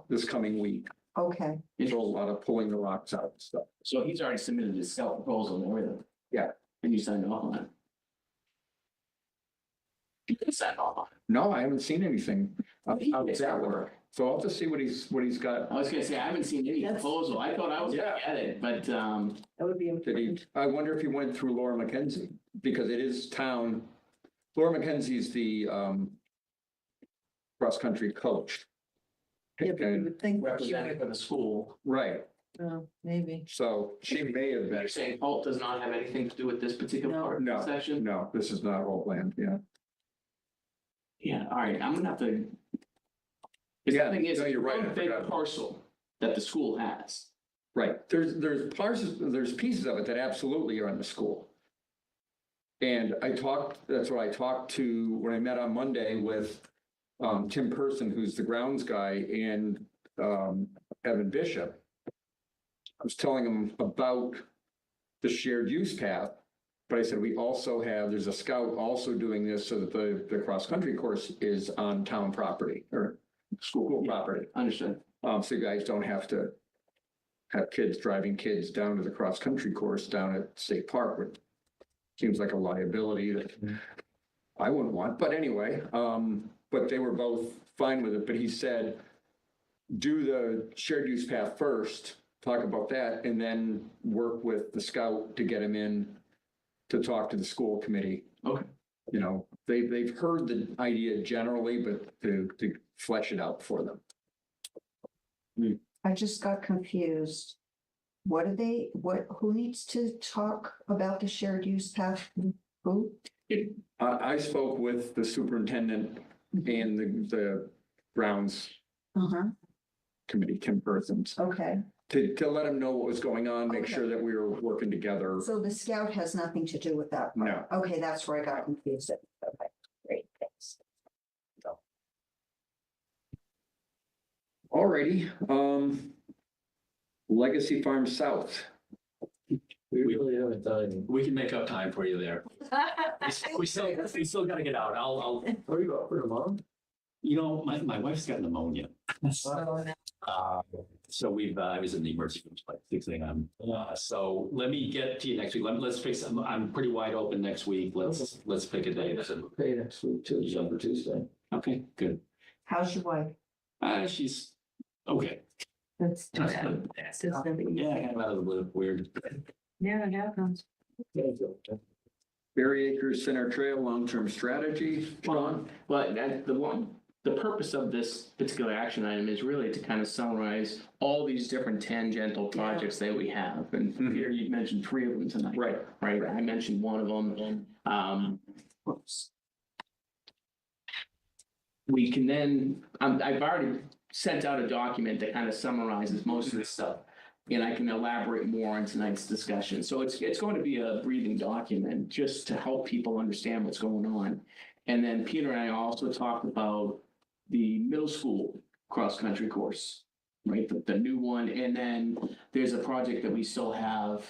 this coming week. okay. So a lot of pulling the rocks out and stuff. So he's already submitted his scout proposal and everything. Yeah. And you signed off on it. You can sign off on it. No, I haven't seen anything He out did. that work. So I'll have to see what he's got. I was gonna say, I haven't seen any That's- proposal. I thought I was gonna get it, but, That would be Did he, important. I wonder if he went through Laura McKenzie, because it is town. Laura McKenzie's the cross-country coach. Yeah, but you And- would think. that you representing for the school. Right, would- Oh, maybe. so she may have been. You're saying Holt does not have anything to do with this particular No. part of the No. session? No, this is not old land, yeah. Yeah, all right, I'm gonna have to. The Yeah, thing is, no, you're right, I one big forgot. parcel that the school has. Right, there's parts, there's pieces of it that absolutely are in the school. And that's what I talked to when I met on Monday with Tim Person, who's the grounds guy, and Evan Bishop. I was telling him about the shared use path, but I said, there's a scout also doing this so that the cross-country course is on town property or school property. Understood. So you guys don't have to have kids driving kids down to the cross-country course down at State Park, which seems like a liability that I wouldn't want, but anyway, but they were both fine with it, but he said, do the shared use path first, talk about that, and then work with the scout to get him in to talk to the school committee. Okay. You know, they've heard the idea generally, but to flesh it out for them. I just got confused. Who needs to talk about the shared use path? Who? I spoke with the superintendent and the grounds Uh-huh, committee, Kim Persons, okay. to let him know what was going on, make Okay. sure that we were working together. So the scout has nothing to do with that? part. Okay, that's where I got confused. Okay, great, thanks. Alrighty, Legacy Farm South. We really haven't done. We can make up time for you there. We still gotta get out. I'll, Are you up for tomorrow? you know, my wife's got pneumonia. So I was in the emergency room like 6 a.m. So let me get to you next week. Let's fix, I'm pretty wide open next week. Let's pick a day. Okay, next week, Tuesday, for Tuesday. Okay, good. How's your wife? She's okay. That's too That's bad. good. Yeah, kind of out of the blue, weird. Yeah, it happens. Berry Acres Center Trail Long-Term Strategy, Sean? But the purpose of this particular action item is really to kind of summarize all these different tangential projects that we have. And Peter, you mentioned 3 of them tonight. Right. Right, I mentioned one of them. We can then, I've already sent out a document that kind of summarizes most of this stuff. And I can elaborate more on tonight's discussion. So it's going to be a breathing document just to help people understand what's going on. And then Peter and I also talked about the middle school cross-country course, right? The new one. And then there's a project that we still have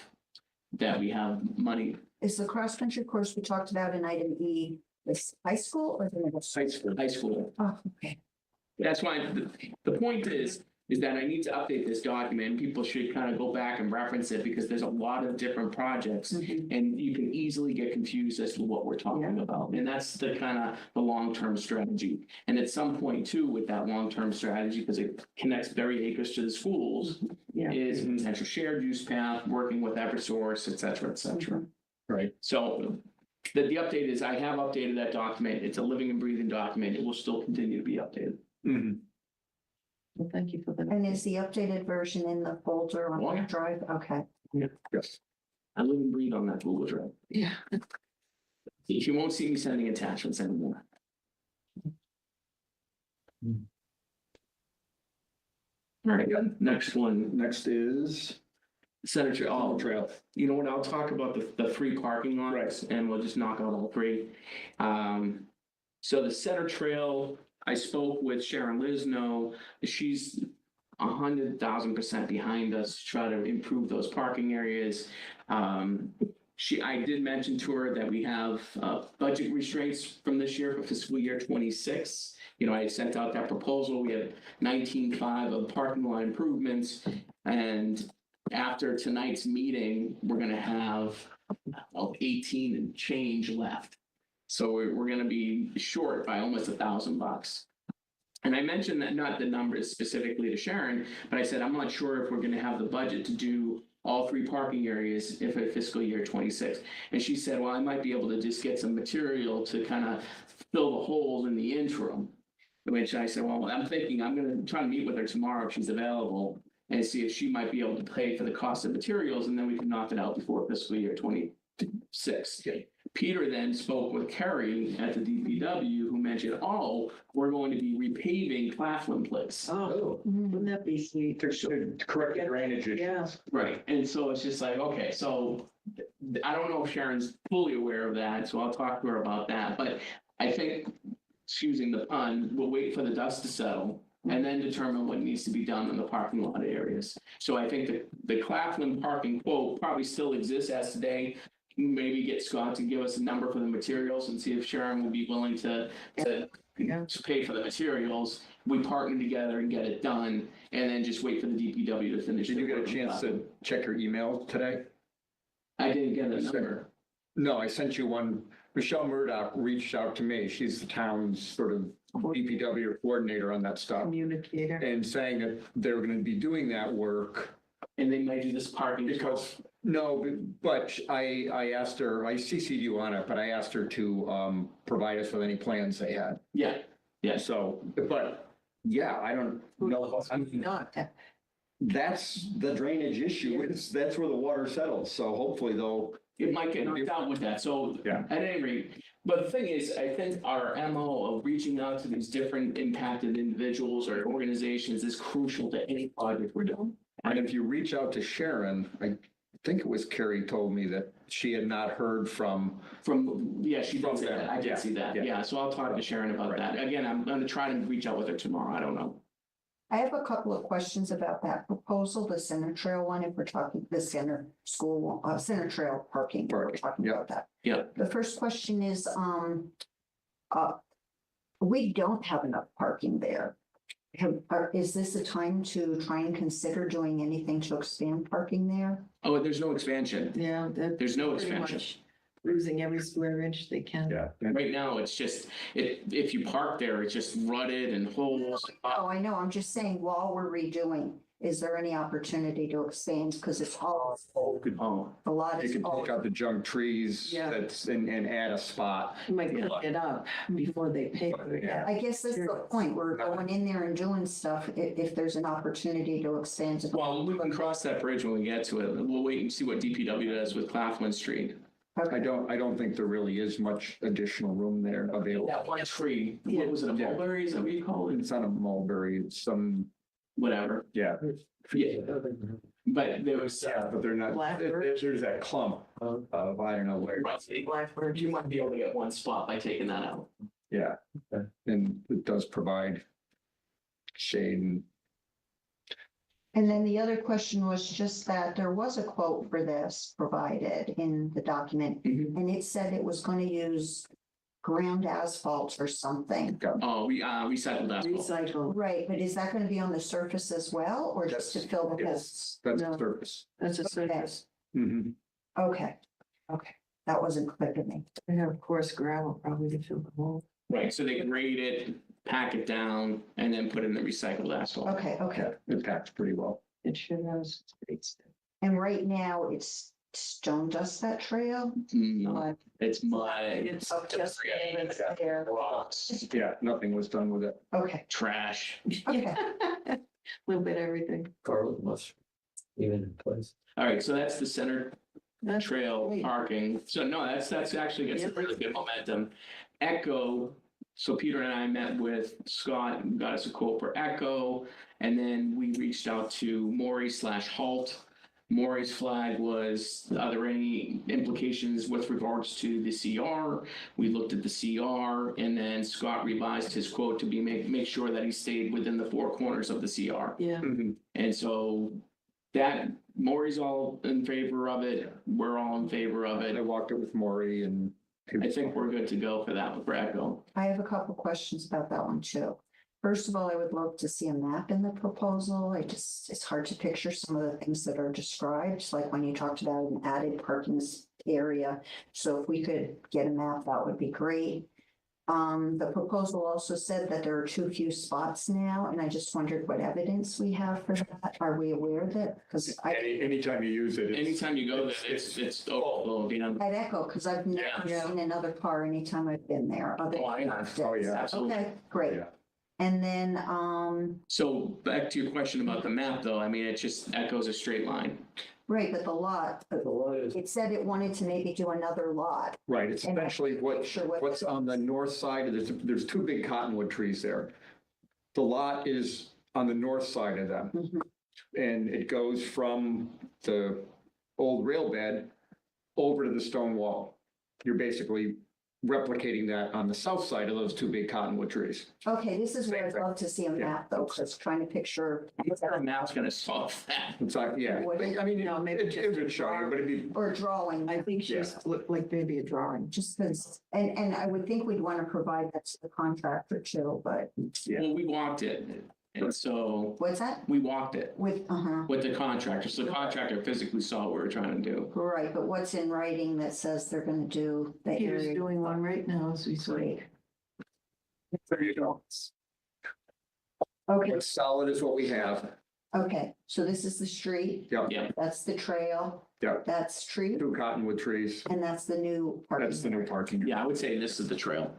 that we have money. Is the cross-country course we talked about in item E, this high school or the middle school? High school. Oh, okay. That's why the point is that I need to update this document. People should kind of go back and reference it because there's a lot of different projects Mhm. and you can easily get confused as to what we're talking about. And that's the kind of the long-term strategy. And at some point too, with that long-term strategy, because it connects Berry Acres to the schools, Yeah. is potential shared use path, working with Eversource, et cetera, et cetera. Right. So the update is I have updated that document. It's a living and breathing document. It will still continue to be updated. Mhm. Well, thank you for that. And is the updated version in the folder on Oh, the yeah. drive? Okay. Yes. I live and breathe on that Google Drive. Yeah. You won't see me sending attachments anymore. All right, next one, Next is Senator, Trail. You know what, I'll talk about the 3 parking lots and we'll just knock out all 3. So the Center Trail, I spoke with Sharon Lisno. She's 100,000% behind us to try to improve those parking areas. I did mention to her that we have budget restraints from this year for fiscal year 26. You know, I sent out that proposal. We have 19.5 of parking lot improvements. And after tonight's meeting, we're going to have 18 and change left. So we're going to be short by almost $1,000. And I mentioned that not the numbers specifically to Sharon, but I said, I'm not sure if we're going to have the budget to do all 3 parking areas if it's fiscal year 26. And she said, well, I might be able to just get some material to kind of fill the holes in the interim. Which I said, well, I'm thinking I'm going to try to meet with her tomorrow if she's available and see if she might be able to pay for the cost of materials, and then we can knock it out before fiscal year 26. Okay. Peter then spoke with Kerry at the DPW, who mentioned, oh, we're going to be repaving Claflin Place. Oh, wouldn't that be sweet? to correct the drainage issues. Yeah. Right, and so it's just like, okay, so I don't know if Sharon's fully aware of that, so I'll talk to her about that, but I think, excusing the pun, we'll wait for the dust to settle and then determine what needs to be done in the parking lot areas. So I think that the Claflin parking quote probably still exists as today. Maybe get Scott to give us a number for the materials and see if Sharon would be willing to Yeah. pay for the materials, we partner together and get it done, and then just wait for the DPW to finish. Did the you get a work on chance the to check your email today? I didn't get a number. No, I sent you one. Michelle Murdoch reached out to me. She's the town's sort of DPW coordinator on that stuff. Communicator. And saying that they're going to be doing that work And they might do this parking. because, no, but I asked her, I CC'd you on it, but I asked her to provide us with any plans they had. Yeah, yes. So, but yeah, I don't know. I mean, Not. that's the drainage issue. That's where the water settles. So hopefully they'll. It might get knocked out with that, so Yeah. at any rate, but the thing is, I think our MO of reaching out to these different impacted individuals or organizations is crucial to any project we're doing. And if you reach out to Sharon, I think it was Carrie told me that she had not heard from. From, yeah, she From did say them, that, I yeah, did see that, yeah. yeah, so I'll talk to Sharon about that. Again, I'm gonna try to reach out with her tomorrow, I don't know. I have a couple of questions about that proposal, the Center Trail one, if we're talking the center school, Center Trail parking, if we're Parking, talking yeah. about that. Yeah. The first question is, we don't have enough parking there. Is this a time to try and consider doing anything to expand parking there? Oh, there's no expansion, Yeah, they're there's no pretty expansion. much losing every square inch they can. Right now, it's just, if you park there, it's just rutted and holes. Oh, I know, I'm just saying, while we're redoing, is there any opportunity to expand? Because it's all, Oh, a lot You is can all. take out the junk trees Yeah. that's and add a spot. You might clean it up before they pay for it. Yeah. I guess that's the point, we're going in there and doing stuff, if there's an opportunity to expand. it. well, we can cross that bridge when we get to it, we'll wait and see what DPW does with Claflin Street. I don't think there really is much additional room there available. That one tree, Yeah. what was it, a Yeah. mulberry, is that what you call it? It's not a mulberry, it's some, Whatever, yeah. yeah, but there was, But they're not, Blackbird? there's that clump of, I don't know where. Blackbird. you might be able to get one spot by taking that out. Yeah, and it does provide shade and. And then the other question was just that there was a quote for this provided in the document, and it said it was going to use ground asphalt or something. Oh, we recycled asphalt. Recycle. Right, but is that going to be on the surface as well, or just to fill the holes? That's No. the surface. That's a surface. Mhm. Okay, that wasn't clear to me. And of course gravel probably to fill the hole. Right, so they grade it, pack it down, and then put in the recycled asphalt. Okay, Yeah, it packs pretty well. It should have. It's great stuff. and right now it's stone dust that trail? No, it's mud, It's just It's there. rocks, Yeah, nothing was done with it. Okay, trash. okay. Little bit of everything. Garlic must even in place. All right, so that's the center That's trail great. parking. So no, that's actually got some really good momentum. Echo, so Peter and I met with Scott and got us a quote for Echo. And then we reached out to Maury/Halt. Maury's flag was, are there any implications with regards to the CR? We looked at the CR and then Scott revised his quote to make sure that he stayed within the four corners of the CR. Yeah. Mhm. And so that, Maury's all in favor of it. We're all in favor of I it. walked it with Maury and. I think we're good to go for that with Echo. I have a couple questions about that one too. First of all, I would love to see a map in the proposal. It's hard to picture some of the things that are described, like when you talked about an added parking area. So if we could get a map, that would be great. The proposal also said that there are too few spots now, and I just wondered what evidence we have for that. Are we aware of it? Because Anytime you use it. it's- Anytime you go there, it's overflow, you know. I'd echo, because I've never Yeah. seen another car anytime I've been there. other Oh, I know. Oh, yeah. Absolutely. Okay, great. Yeah. And then, So back to your question about the map though, I mean, it just echoes a straight line. right, but the lot, it said it wanted to maybe do another lot. Right, it's And I- essentially what's on the north side, there's two big cottonwood trees there. The lot is on the north side of them. Mhm. And it goes from the old rail bed over to the stone wall. You're basically replicating that on the south side of those two big cottonwood trees. Okay, this is where Same I'd thing. love to see a Yeah. map though, because trying to picture. Our map's gonna solve that. It's like, yeah, I mean, No, maybe it just would show you, but it'd be, Or drawing. I think she's looked like maybe a drawing. Just because, and I would think we'd want to provide that to the contractor too, but Yeah. Well, we walked it, and so what's that? we walked it With, with the contractor, so the contractor physically saw what we were trying to do. right, but what's in writing that says they're gonna do the Peter's area? doing one right now as we speak. there you go. Okay, What's solid is what we have. okay, so this is the street, Yep. Yeah. that's the trail. Yep. That's street, Two cottonwood trees. and that's the new parking. That's the new parking. Yeah, I would say this is the trail.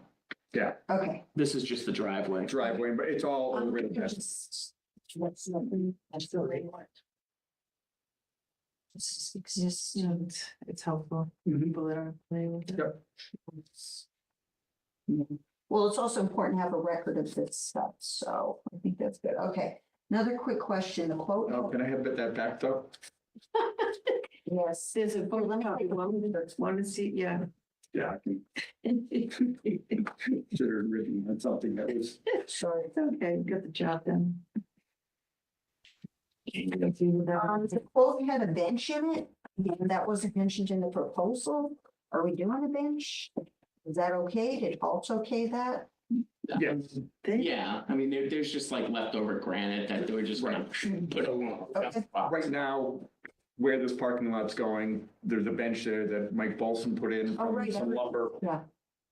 Okay. This is just the driveway. Driveway, but it's all over the place. What's the, that's the right one. This exists. You know, it's helpful for Mhm. people that aren't playing with it. Yep. Well, it's also important to have a record of this stuff, so I think that's good. Okay, another quick question, the quote. Oh, can I have that back though? Yes. There's a Well, let me take a look. want to see, yeah. Yeah. I can consider it written on something that was. Sorry. It's okay, got the job done. The quote had a bench in it, and that wasn't mentioned in the proposal. Are we doing a bench? Is that okay? Did Halts okay that? Yes. Yeah, I mean, there's just like leftover granite that they were just gonna put along. Okay. Right now, where this parking lot's going, there's a bench there that Mike Bolson put in Oh, from right. some lumber. Yeah.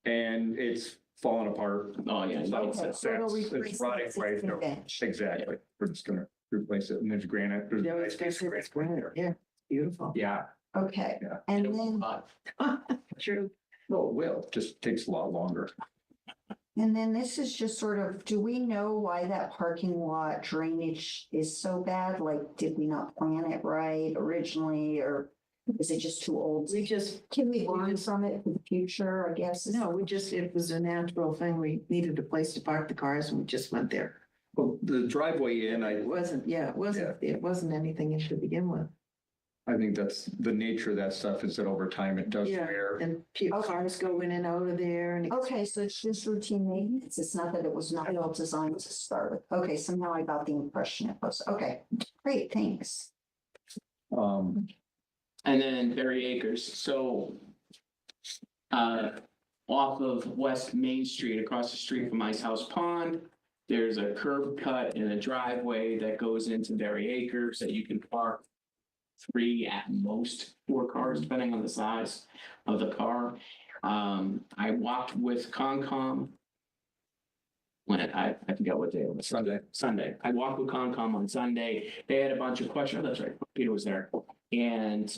And it's falling apart. Oh, yeah. So Okay, so it'll it's replace the rotting away. existing So- bench. Exactly. We're just gonna replace it and there's granite. There's a Yeah, nice it's piece of granite, granite right there. yeah, beautiful. Yeah, Okay, Yeah. and then, True. well, it will, just takes a lot longer. and then this is just sort of, do we know why that parking lot drainage is so bad? Like, did we not plan it right originally, or is it just too old? We just, Can we learn from it for the future, I guess? is- no, it was a natural thing. We needed a place to park the cars and we just went there. Well, the driveway in, It wasn't, it wasn't anything you should begin with. I think that's the nature of that stuff is that over time it does Yeah, wear. and Okay. cars go in and out of there and. Okay, so it's just routine maintenance. It's not that it was not well designed to start with. Okay, somehow I got the impression it was. Okay, great, thanks. Um, And then Berry Acres, so off of West Main Street, across the street from Ice House Pond, there's a curb cut and a driveway that goes into Berry Acres that you can park 3 at most 4 cars, depending on the size of the car. I walked with Concom. When I forget what day it was. Sunday. I walked with Concom on Sunday. They had a bunch of questions. Oh, that's right. Peter was there. And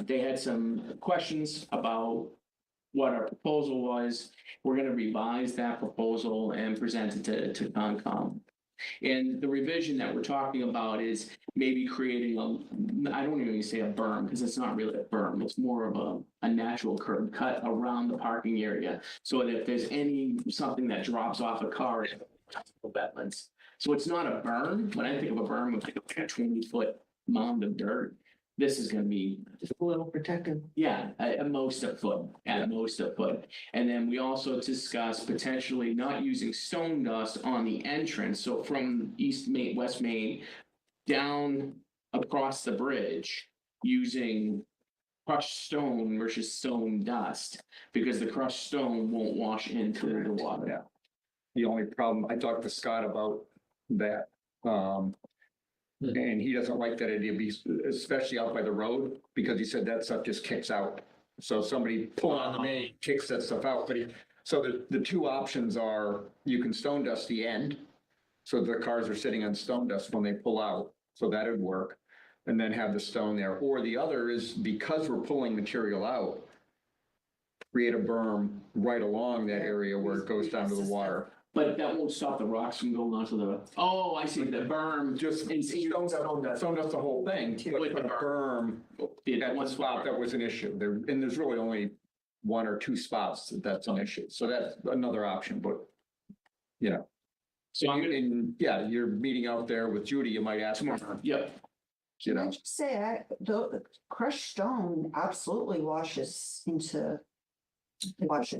they had some questions about what our proposal was. We're gonna revise that proposal and present it to Concom. And the revision that we're talking about is maybe creating I don't even say a berm, because it's not really a berm. It's more of a natural curb cut around the parking area. So that if there's something that drops off a car, it's wetlands. So it's not a berm. When I think of a berm, I think of like a 20-foot mound of dirt. This is gonna be, Just a little protected. yeah, at most a foot, at most a foot. And then we also discussed potentially not using stone dust on the entrance. So from East Main, West Main, down across the bridge, using crushed stone versus stone dust, because the crushed stone won't wash into the water. Yeah. The only problem, I talked to Scott about that. And he doesn't like that idea, especially out by the road, because he said that stuff just kicks out. So somebody pulling on the main kicks that stuff out, but so the two options are you can stone dust the end. So the cars are sitting on stone dust when they pull out, so that would work. And then have the stone there, or the other is because we're pulling material out. Create a berm right along that area where it goes down to the water. But that won't stop the rocks from going onto the, oh, I see, the berm. Just stone dust the whole thing, With but the a berm at one spot, that was an issue. There, and there's really only 1 or 2 spots that's an issue. So that's another option, but, you know. So I'm gonna, And yeah, you're meeting out there with Judy, you might ask her, tomorrow, yep. you Can I know. just say, the crushed stone absolutely washes.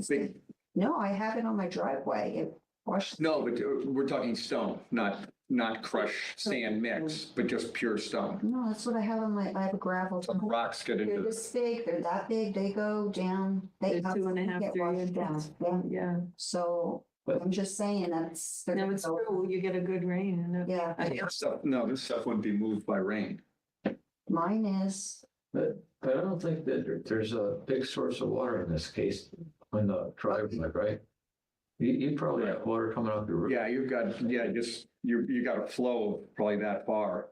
Big- No, I have it on my driveway. It washed. No, but we're talking stone, not crushed sand mix, but just pure stone. No, that's what I have on my, I have a gravel. So the rocks get They're into, this big, they're that big, they go down. They They're 2.5, get 3 washed down. inches. Yeah. Yeah, So But- I'm just saying that's. they're no, gonna it's go- true, you get a good rain and it. Yeah, this stuff wouldn't be moved by rain. mine is. But I don't think that there's a big source of water in this case on the driveway, right? You probably have water coming off your roof. Yeah, just, you got a flow probably that far.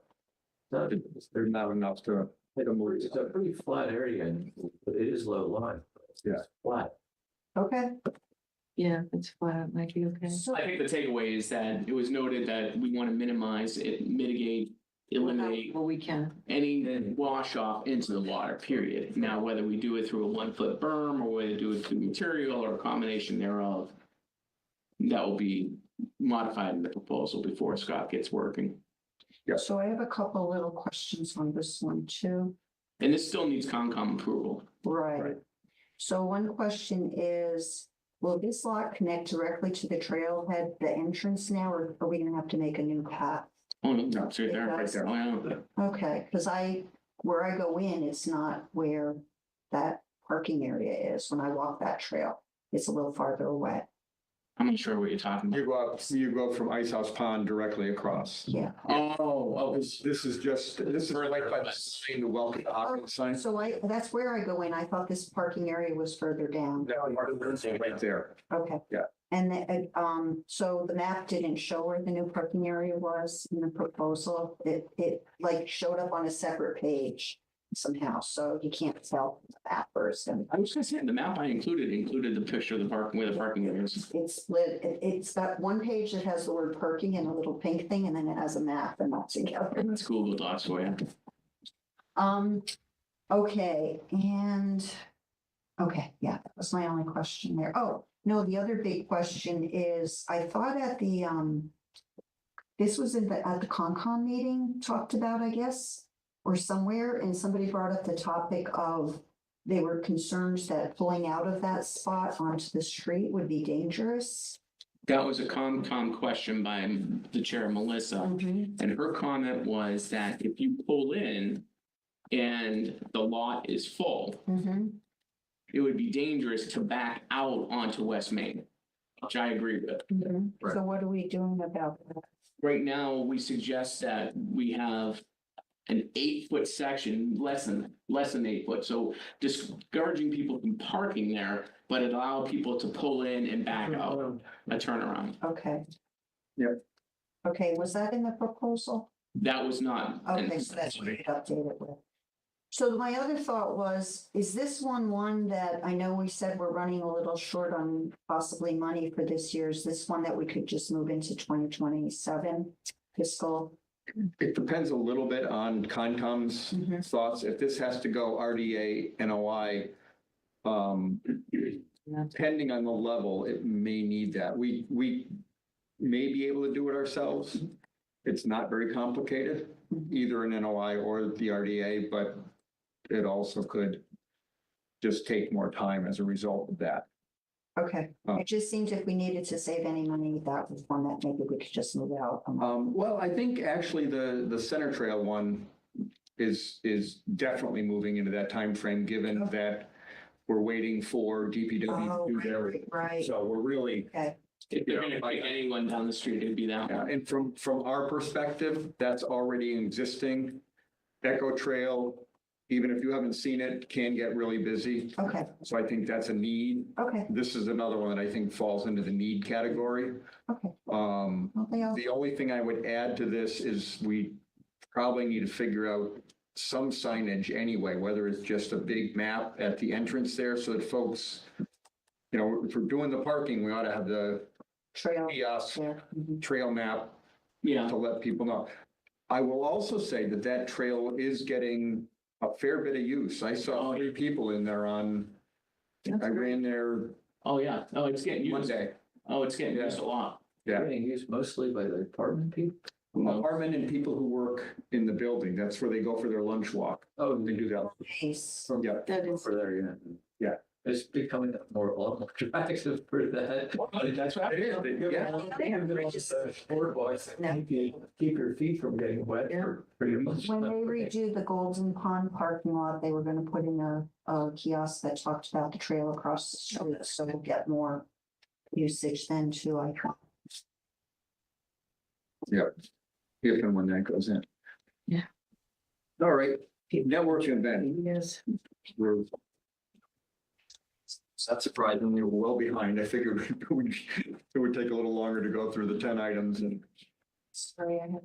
Not- There's not enough to move. It's a pretty flat area and it is low lying. Yeah. It's Flat. Okay. Yeah, it's flat, it might be okay. So I think the takeaway is that it was noted that we want to minimize it, mitigate, eliminate Well, we can. any wash off into the water, period. Now, whether we do it through a 1 foot berm or whether we do it through material or a combination thereof, that will be modified in the proposal before Scott gets working. So I have a couple little questions on this one too. And this still needs Concom approval. Right. So one question is, will this lot connect directly to the trailhead, the entrance now, or are we gonna have to make a new path? Oh, no, it's right there, right there. Oh, yeah. Okay, because where I go in, it's not where that parking area is. When I walk that trail, it's a little farther away. I'm not sure what you're talking about. You go from Ice House Pond directly across. Yeah. Oh, This is like by the sign, the welcome to Hawkins sign. So that's where I go in. I thought this parking area was further down. Right there. Okay. Yeah. And so the map didn't show where the new parking area was in the proposal. It like showed up on a separate page somehow, so you can't tell from the map first. And I was gonna say, the map I included the picture of the parking, where the parking is. it's split, it's got one page that has the word parking and a little pink thing, and then it has a map and not together. That's Google Docs for you. Okay, yeah, that was my only question there. Oh, no, the other big question is, I thought at the, this was at the Concom meeting talked about, I guess, or somewhere, and somebody brought up the topic of they were concerned that pulling out of that spot onto the street would be dangerous. That was a Concom question by the chair, Melissa. Mhm. And her comment was that if you pull in and the lot is full, Mhm. it would be dangerous to back out onto West Main, which I agree with. Mhm. Right. So what are we doing about that? Right now, we suggest that we have an 8 foot section, less than 8 foot. So discouraging people from parking there, but allow people to pull in and back out, a turnaround. Okay. Yeah. Okay, was that in the proposal? That was not. Okay, so that's what you update it with. So my other thought was, is this one that I know we said we're running a little short on possibly money for this year? Is this one that we could just move into 2027 fiscal? It depends a little bit on Concom's Mhm. thoughts. If this has to go RDA, NOI, depending on the level, it may need that. We may be able to do it ourselves. It's not very complicated, either an NOI or the RDA, but it also could just take more time as a result of that. Okay, it just seems if we needed to save any money, that was one that maybe we could just move out. Well, I think actually the Center Trail one is definitely moving into that time frame, given that we're waiting for DPW Oh, to do their. right. So we're really, Okay, If they're gonna pick anyone down the street, it'd be that one. and from our perspective, that's already existing. Echo Trail, even if you haven't seen it, can get really busy. okay, So I think that's a need. okay, This is another one that I think falls into the need category. okay. Um, Well, they all- The only thing I would add to this is we probably need to figure out some signage anyway, whether it's just a big map at the entrance there so that folks, you know, if we're doing the parking, we ought to have the Trail. kiosk there. Mhm. trail map Yeah, to let people know. I will also say that that trail is getting a fair bit of use. I saw 3 people in there I ran there oh, yeah, oh, it's getting used. Monday. Oh, it's getting used a lot. Yeah. Getting used mostly by the apartment people. Apartment and people who work in the building. That's where they go for their lunch walk. Oh, They do that. Nice. Yeah. That is, over there, yeah. It's becoming a lot more attractive for that. That's what it is. Yeah. Keep your feet from getting wet for pretty much. When they redo the Golden Pond parking lot, they were gonna put in a kiosk that talked about the trail across the street, so we'll get more usage then too, I think. Yep. If and when that goes in. Yeah. All right, networking event. Yes. We're not surprisingly, we're well behind. I figured it would take a little longer to go through the 10 items and. Sorry, I have.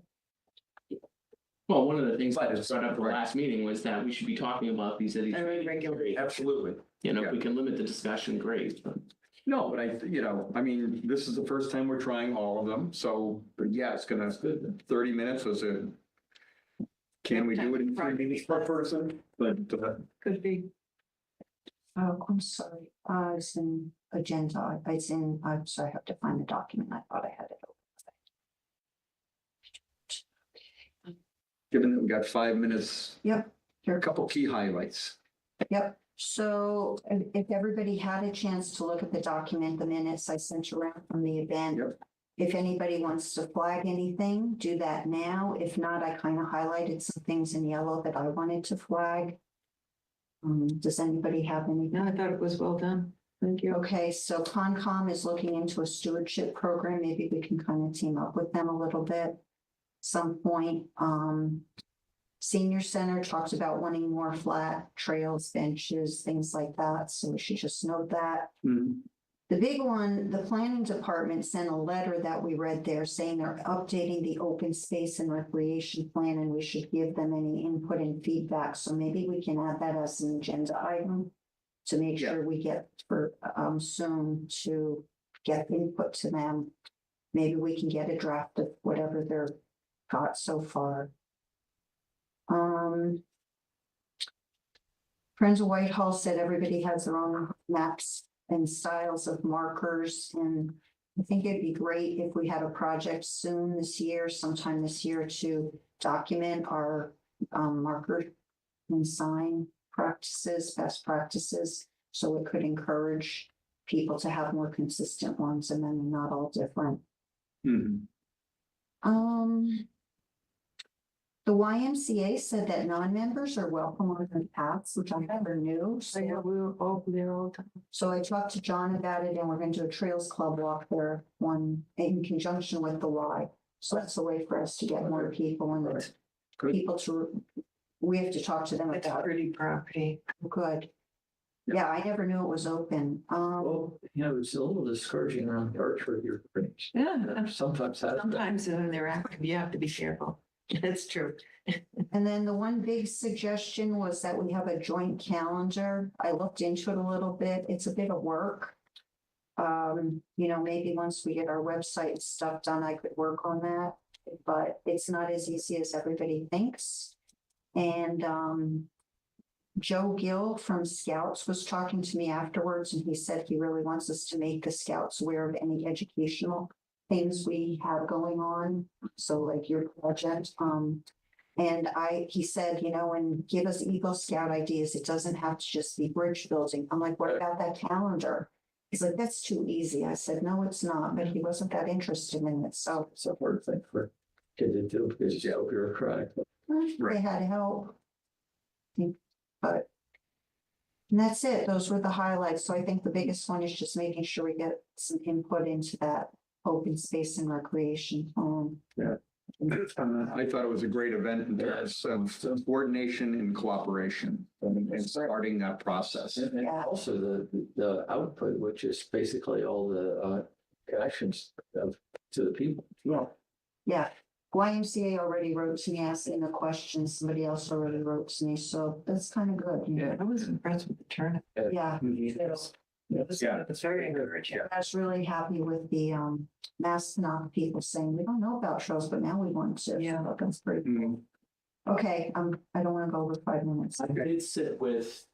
Well, one of the things that But was brought up at the last meeting was that we should be talking about these at these. Regularly. Absolutely. You know, if we can limit the discussion, great. But No, but I mean, this is the first time we're trying all of them, so, but yeah, it's gonna, 30 minutes was a. Can we do it in 3 minutes per person? But, Could be. Oh, I'm sorry, it's in agenda, I'm sorry, I have to find the document, I thought I had it open. given that we got 5 minutes, Yep, here are a couple key highlights. yep, so if everybody had a chance to look at the document, the minutes I sent around from the event. Yep. If anybody wants to flag anything, do that now, if not, I kind of highlighted some things in yellow that I wanted to flag. Does anybody have anything? No, I thought it was well done. Thank you. Okay, so Concom is looking into a stewardship program. Maybe we can kind of team up with them a little bit. Some point, Senior Center talks about wanting more flat trails, benches, things like that. So we should just note that. The big one, the planning department sent a letter that we read there saying they're updating the open space and recreation plan and we should give them any input and feedback. So maybe we can add that as an agenda item to make sure we get for soon to get input to them. Maybe we can get a draft of whatever they're got so far. Friends of Whitehall said everybody has their own maps and styles of markers, and I think it'd be great if we had a project soon this year, sometime this year, to document our marker and sign practices, best practices, so it could encourage people to have more consistent ones and then not all different. The YMCA said that non-members are welcome on the paths, which I never knew. So yeah, we were all there all the time. So I talked to John about it and we're going to do a Trails Club walk there one in conjunction with the Y. So that's a way for us to get more people and Good. people to, we have to talk to them It's about it. pretty property. Good. Yeah, I never knew it was open. Well, it's a little discouraging around the arch with your things. Yeah, Sometimes has that. sometimes when they're active, you have to be careful. That's true. And then the one big suggestion was that we have a joint calendar. I looked into it a little bit. It's a bit of work. Maybe once we get our website stuff done, I could work on that, but it's not as easy as everybody thinks. And Joe Gill from Scouts was talking to me afterwards, and he said he really wants us to make the Scouts aware of any educational things we have going on. So like your project, he said, and give us Eagle Scout ideas. It doesn't have to just be bridge building. I'm like, what about that calendar? He's like, that's too easy. I said, no, it's not, but he wasn't that interested in it. So It's a hard thing for kids to do because it's so bureaucratic. they had help. But and that's it. Those were the highlights. So I think the biggest one is just making sure we get some input into that open space and recreation plan. I thought it was a great event in terms of coordination and cooperation and starting that process. And Yeah. also the output, which is basically all the connections to the people. Yeah, YMCA already wrote to me asking a question. Somebody else already wrote to me, so that's kind of good. I was impressed with the turnout. Yeah, Yeah. It's very encouraging. I was really happy with the Maspinock people saying, we don't know about trails, but now we want to. Yeah. So that's pretty cool. Okay, I don't want to go over 5 minutes. I did sit with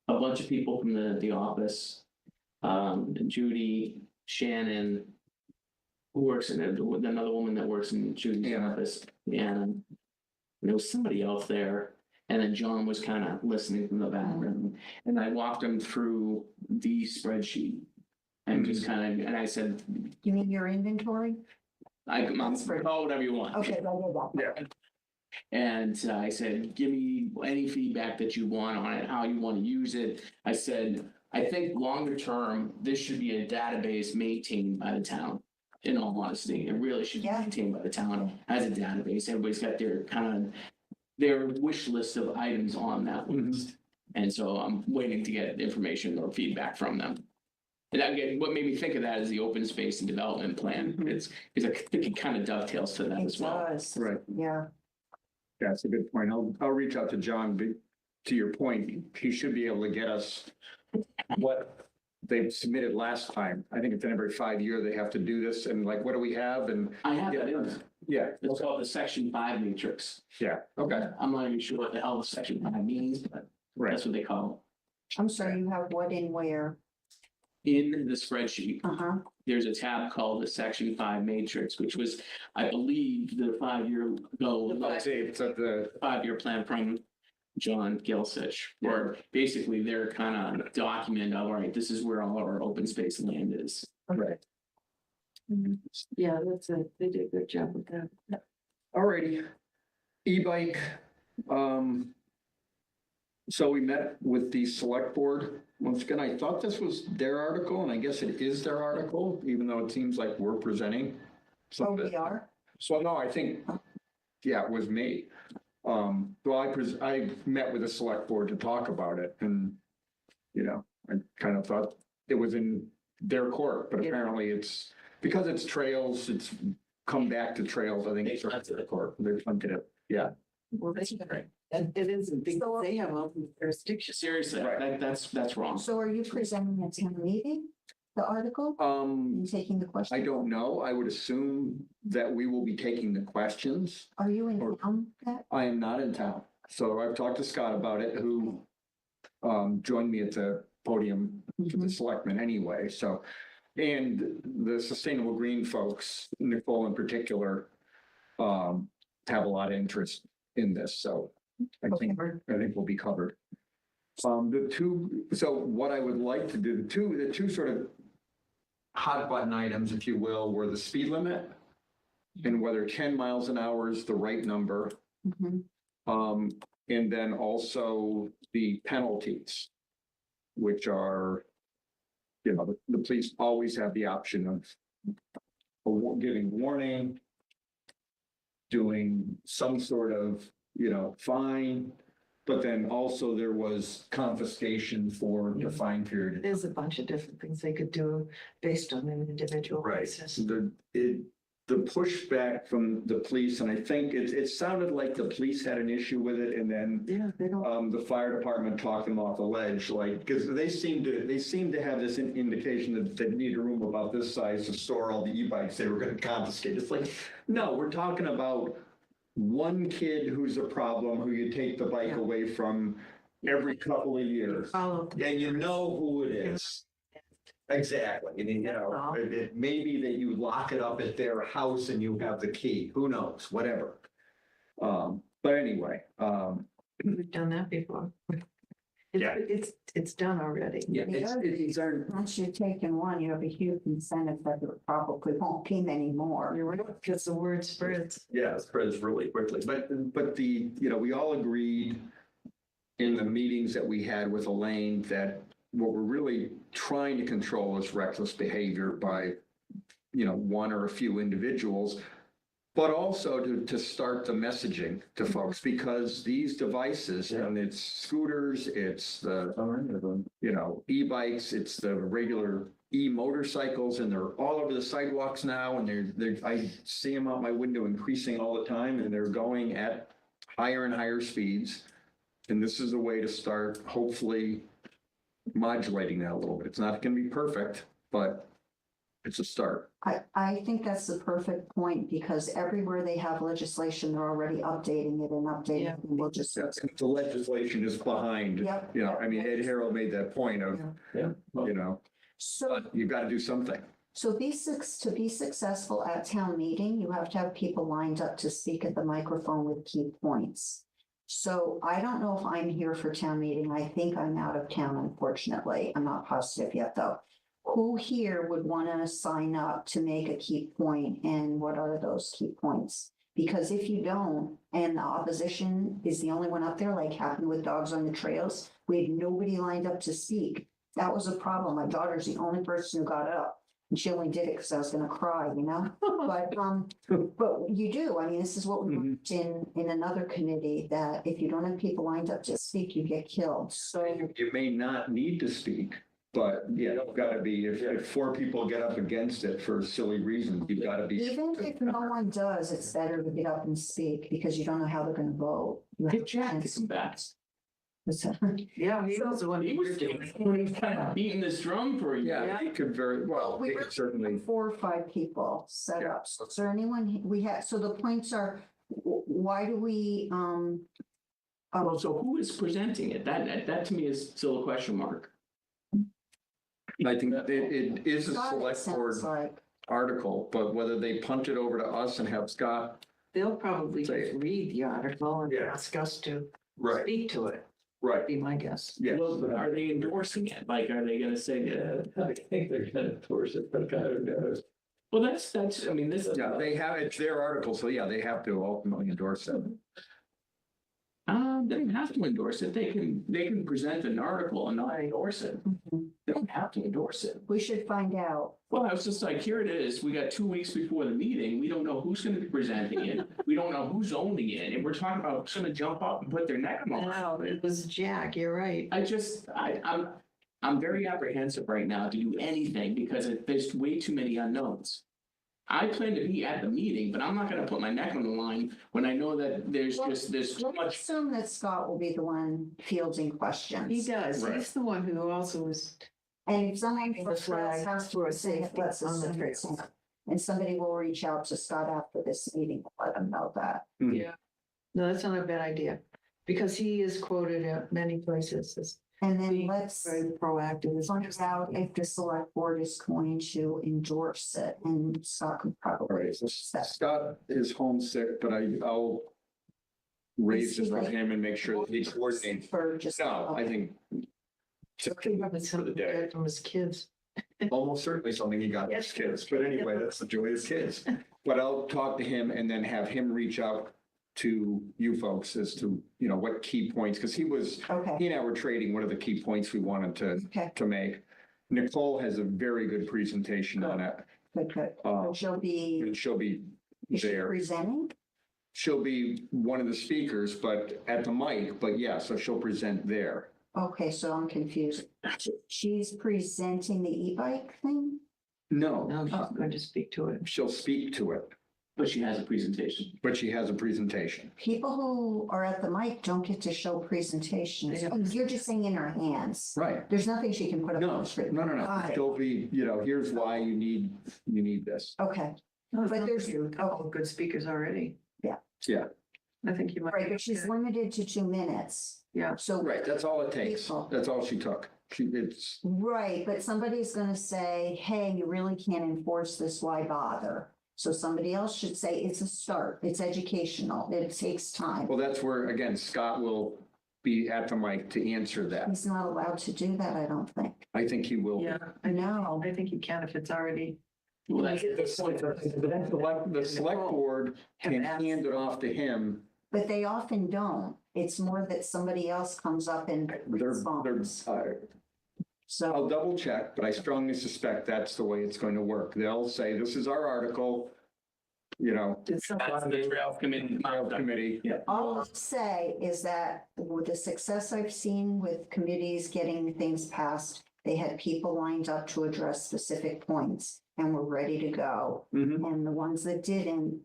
a bunch of people from the office, Judy, Shannon, who works in it, with another woman that works in Judy's Yeah. office, and there was somebody else there. And then John was kind of listening from the background, and I walked him through the spreadsheet. And just kind of, and I said, You mean your inventory? I'm call whatever you want. Okay, Yeah. And I said, give me any feedback that you want on it, how you want to use it. I said, I think longer term, this should be a database maintained by the town. In all honesty, it really should be Yeah. maintained by the town as a database. Everybody's got their kind of, their wish list of items on that list. And so I'm waiting to get information or feedback from them. And again, what made me think of that is the open space and development plan. It's, because I think it kind of dovetails to that It as well. does. Right. Yeah. That's a good point. I'll reach out to John, but to your point, he should be able to get us what they submitted last time. I think it's in every 5 year they have to do this, and like, what do we have? And I have that in there. yeah, It's called the Section 5 matrix. yeah, okay, I'm not even sure what the hell the Section 5 means, but right. that's what they call I'm sorry, you have what and where? it. In the spreadsheet, Uh-huh. there's a tab called the Section 5 matrix, which was, I believe, the 5-year goal, It's at the, 5-year plan from John Gilsich, where basically they're kind of document, all right, this is where all our open space land is. right. Yeah, that's it. They did a good job with that. Alrighty. E-bike. So we met with the select board. Once again, I thought this was their article, and I guess it is their article, even though it seems like we're presenting. So some of it. we are. So no, I think, yeah, it was me. So I met with the select board to talk about it, and, you know, I kind of thought it was in their court, but Yeah. apparently it's, because it's trails, it's come back to trails, I think. They punted it. They punted it, yeah. Well, and it isn't because they have open jurisdiction. Seriously, Right. that's wrong. So are you presenting at town meeting, the article? You taking the question? I don't know. I would assume that we will be taking the questions. Are you in or- town that? I am not in town. So I've talked to Scott about it, who joined me at the podium for the selectmen anyway, so. And the Sustainable Green folks, Nicole in particular, have a lot of interest in this, so I think we'll be covered. So what I would like to do, the two sort of hot button items, if you will, were the speed limit and whether 10 miles an hour is the right number. Mhm. And then also the penalties, which are, you know, the police always have the option of giving warning, doing some sort of, you know, fine, but then also there was confiscation for the fine period. There's a bunch of different things they could do based on an individual basis. The pushback from the police, and I think it sounded like the police had an issue with it, and then Yeah, they don't. the fire department talked them off the ledge, like, because they seem to have this indication that they need a room about this size to store all the e-bikes they were gonna confiscate. It's like, no, we're talking about one kid who's a problem, who you take the bike Yeah. away from every couple of years. Follow. And you know who it is. Exactly. And you know, it may be that you lock it up at their house and you have the key. Who knows? Whatever. But anyway, We've done that before. Yeah. It's done already. yeah, these aren't. Once you've taken one, you have a huge incentive that there probably won't be many more. You're right, because the word spreads. Yeah, it spreads really quickly, but the, you know, we all agreed in the meetings that we had with Elaine that what we're really trying to control is reckless behavior by, you know, one or a few individuals, but also to start the messaging to folks, because these devices, and it's scooters, it's the, you know, e-bikes, it's the regular e-motorcycles, and they're all over the sidewalks now, and I see them out my window increasing all the time, and they're going at higher and higher speeds. And this is a way to start, hopefully, modulating that a little bit. It's not going to be perfect, but it's a start. I think that's the perfect point, because everywhere they have legislation, they're already updating it and updating Yeah. it. And we'll just. The legislation is behind, Yep. you know, I mean, Ed Harrell made that point of, Yeah. you know, So, you've got to do something. to be successful at town meeting, you have to have people lined up to speak at the microphone with key points. So I don't know if I'm here for town meeting. I think I'm out of town, unfortunately. I'm not positive yet, though. Who here would want to sign up to make a key point, and what are those key points? Because if you don't, and the opposition is the only one up there, like happened with Dogs on the Trails, we had nobody lined up to speak. That was a problem. My daughter's the only person who got up. And she only did it because I was gonna cry, you know? But you do. I mean, this is what we worked in another committee, that if you don't have people lined up to speak, you get killed. So, You may not need to speak, but yeah, you've got to be, if four people get up against it for silly reasons, you've got to be. even if no one does, it's better to get up and speak because you don't know how they're gonna vote. You have Get Jack to chance- come back. Yeah, he was the one. He was kind of beating this drum for a year. Yeah, he could very, well, We he were could certainly. 4 or 5 people set Yeah. up. So is there anyone we have, so the points are, why do we, Well, so who is presenting it? That to me is still a question mark. I think it is a Scott, it select board sounds like, article, but whether they punt it over to us and have Scott. They'll probably Say- just read the article and Yeah. ask us to Right, speak to it, right, be my guess. yeah. Well, but are they endorsing it? Like, are they gonna say, I think they're gonna enforce it, but I don't know. well, that's, I mean, this. Yeah, they have, it's their article, so yeah, they have to ultimately endorse it. They don't have to endorse it. They can present an article and not endorse it. mhm. They don't have to endorse it. We should find out. Well, I was just like, here it is. We got 2 weeks before the meeting. We don't know who's gonna be presenting it. We don't know who's owning it. And we're talking about who's gonna jump up and put their neck on the line. No, it was Jack, you're right. I'm very apprehensive right now to do anything because there's way too many unknowns. I plan to be at the meeting, but I'm not gonna put my neck on the line when I know that there's too Let's much. assume that Scott will be the one fielding questions. He does. Right. He's the one who also was, And if someone The from flag Trails has for to say, safety let's on the assume it's trails. him. And somebody will reach out to Scott after this meeting, let him know that. no, that's not a bad idea. Because he is quoted at many places as And then being let's very proactive. find out if the select board is going to endorse it, and Scott could All probably. right, so Scott is homesick, but I'll raise this with him and make sure that he coordinates. For just. No, I think Probably something he got from his kids. almost certainly something he got from his kids, but anyway, that's the joy of kids. But I'll talk to him and then have him reach out to you folks as to, you know, what key points, because Okay, he and I were trading, what are the key points we wanted okay, to make. Nicole has a very good presentation on it. good. Uh, She'll be, and she'll be is she there. presenting? She'll be one of the speakers, but at the mic, but yeah, so she'll present there. Okay, so I'm confused. She's presenting the e-bike thing? No, No, she's going to speak to it. she'll speak to it, But she has a presentation. but she has a presentation. People who are at the mic don't get to show presentations. Yeah. Oh, you're just saying in her hands. Right. There's nothing she can put up No, on the screen. no, no, no. Got it. She'll be, you know, here's why you need this. Okay, No, But there's- a couple of good speakers already. Yeah. Yeah. I think you might. right, but she's limited to 2 minutes. Yeah. So. Right, that's all it takes. People. That's all she took. It's, Right, but somebody's gonna say, hey, you really can't enforce this, why bother? So somebody else should say, it's a start, it's educational, it takes time. well, that's where, again, Scott will be at the mic to answer that. He's not allowed to do that, I don't think. I think he will. Yeah, No. I think you can if it's already. Well, that's, The select board can hand it off to him. But they often don't. It's more that somebody else comes up and They're, responds. I'll So, double check, but I strongly suspect that's the way it's going to work. They'll say, this is our article, you know, It's that's the trail committee. Trail committee. Yeah. all I'll say is that with the success I've seen with committees getting things passed, they had people lined up to address specific points and were ready to go. Mhm. And the ones that didn't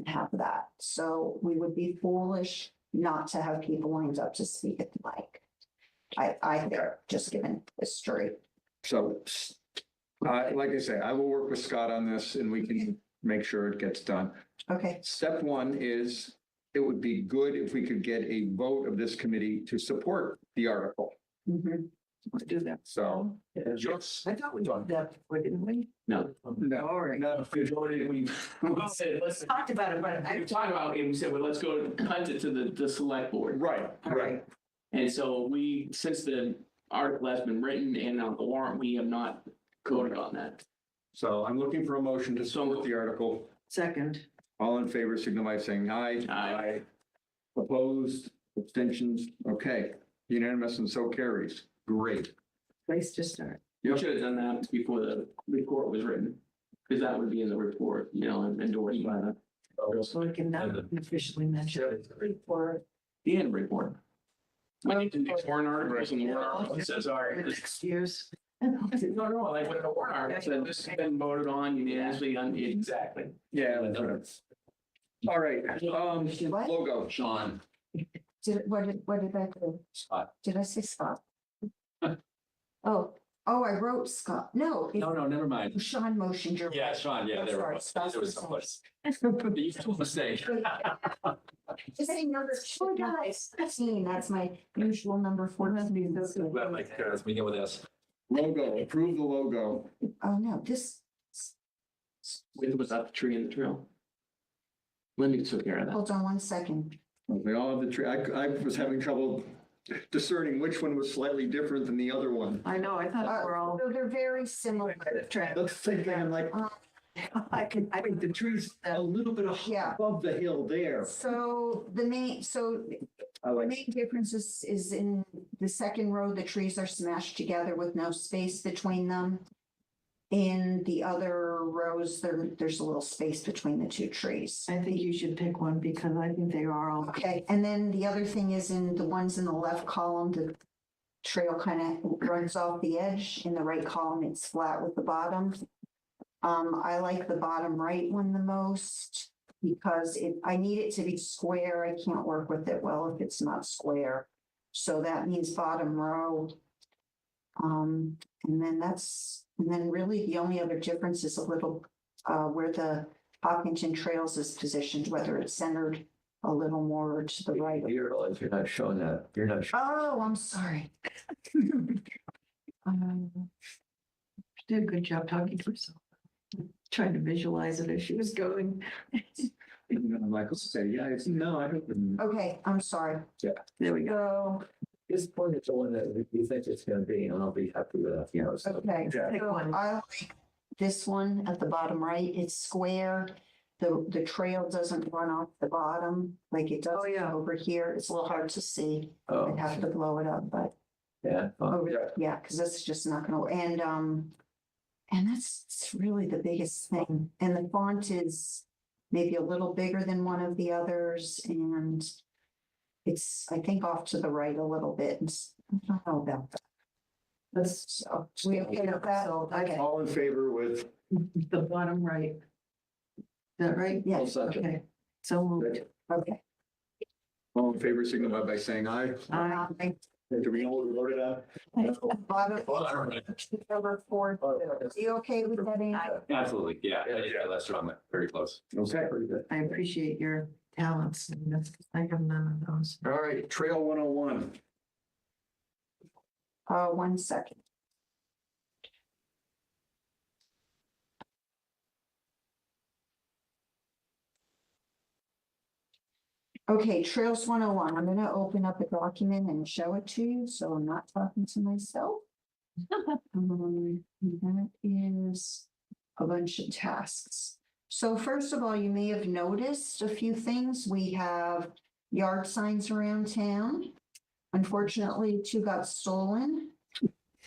have that. So we would be foolish not to have people lined up to speak at the mic. I think, just given history. So, like I say, I will work with Scott on this and we can make sure it gets done. Okay, Step one is, it would be good if we could get a vote of this committee to support the article. mhm. We'll do that. So. Yes. I thought we did that before, didn't we? No. No, All right. no, We said, let's Talked about it, but we talked about it, and we said, well, let's go punt it to the select board. right, right. And so we, since the article has been written and on the warrant, we have not voted on that. So I'm looking for a motion to support the article. Second. All in favor, signify by saying aye. Aye. Opposed, abstentions, okay, unanimous and so carries. Great. Place to start. We should have done that before the report was written, because that would be in the report, you know, and endorsed by the, So we can now officially mention. Report. the end report. I need to next warrant articles and the warrant article says, all right, this Next year's. No, like when the warrant article said this has been voted on unanimously, exactly. Yeah. that's right. All right, What? logo. Sean, What did I do? Scott. Did I say Scott? Oh, I wrote Scott. No. it- No, never mind. Sean motioned your. Yeah, Sean, yeah, there Sorry, was, Scott there was was- someplace. You made a mistake. Just say number 14, that's my usual number 14. Well, like, let's begin with this. Logo, approve the logo. Oh, no, this, Without the tree and the trail. Lindy took care of that. hold on one second. We all have the tree, I was having trouble discerning which one was slightly different than the other one. I know, I thought we're all. So they're very similar. Track. That's the same thing, I'm like, I think the tree's a little bit Yeah. above the hill there. So the main difference is in the second row, the trees are smashed together with no space between them. In the other rows, there's a little space between the two trees. I think you should pick one because I think they are all. Okay, and then the other thing is in the ones in the left column, the trail kind of runs off the edge. In the right column, it's flat with the bottom. I like the bottom right one the most because I need it to be square. I can't work with it well if it's not square. So that means bottom row. And then really the only other difference is a little where the Hopkinton Trails is positioned, whether it's centered a little more to the right. You realize you're not showing that, you're not. Oh, I'm sorry. Did a good job talking to herself. Trying to visualize it as she was going. Michael say, yeah, no, I don't. Okay, I'm sorry. There we go. So, This point is the one that you think it's gonna be, and I'll be happy with that, you know, so. okay, Pick so one. I like this one at the bottom right. It's square. The trail doesn't run off the bottom like it does Oh, yeah. over here. It's a little hard to see. Oh, I'd have to blow it up, but yeah. over, yeah, because that's just not gonna, and that's really the biggest thing. And the font is maybe a little bigger than one of the others, and it's, I think, off to the right a little bit. I don't know about that. So, we okay with that? Okay, All in favor with, The bottom right. Is that right? yeah, Okay. So moved. okay. all in favor signify by saying aye. Do we know what we voted on? Bottom, number 4. Are you okay with that, Andy? Absolutely, yeah, that's wrong, very close. Okay. I appreciate your talents. And that's, I have none of those. All right, Trail 101. 1 second. Okay, Trails 101. I'm gonna open up a document and show it to you, so I'm not talking to myself. That is a bunch of tasks. So first of all, you may have noticed a few things. We have yard signs around town. Unfortunately, 2 got stolen.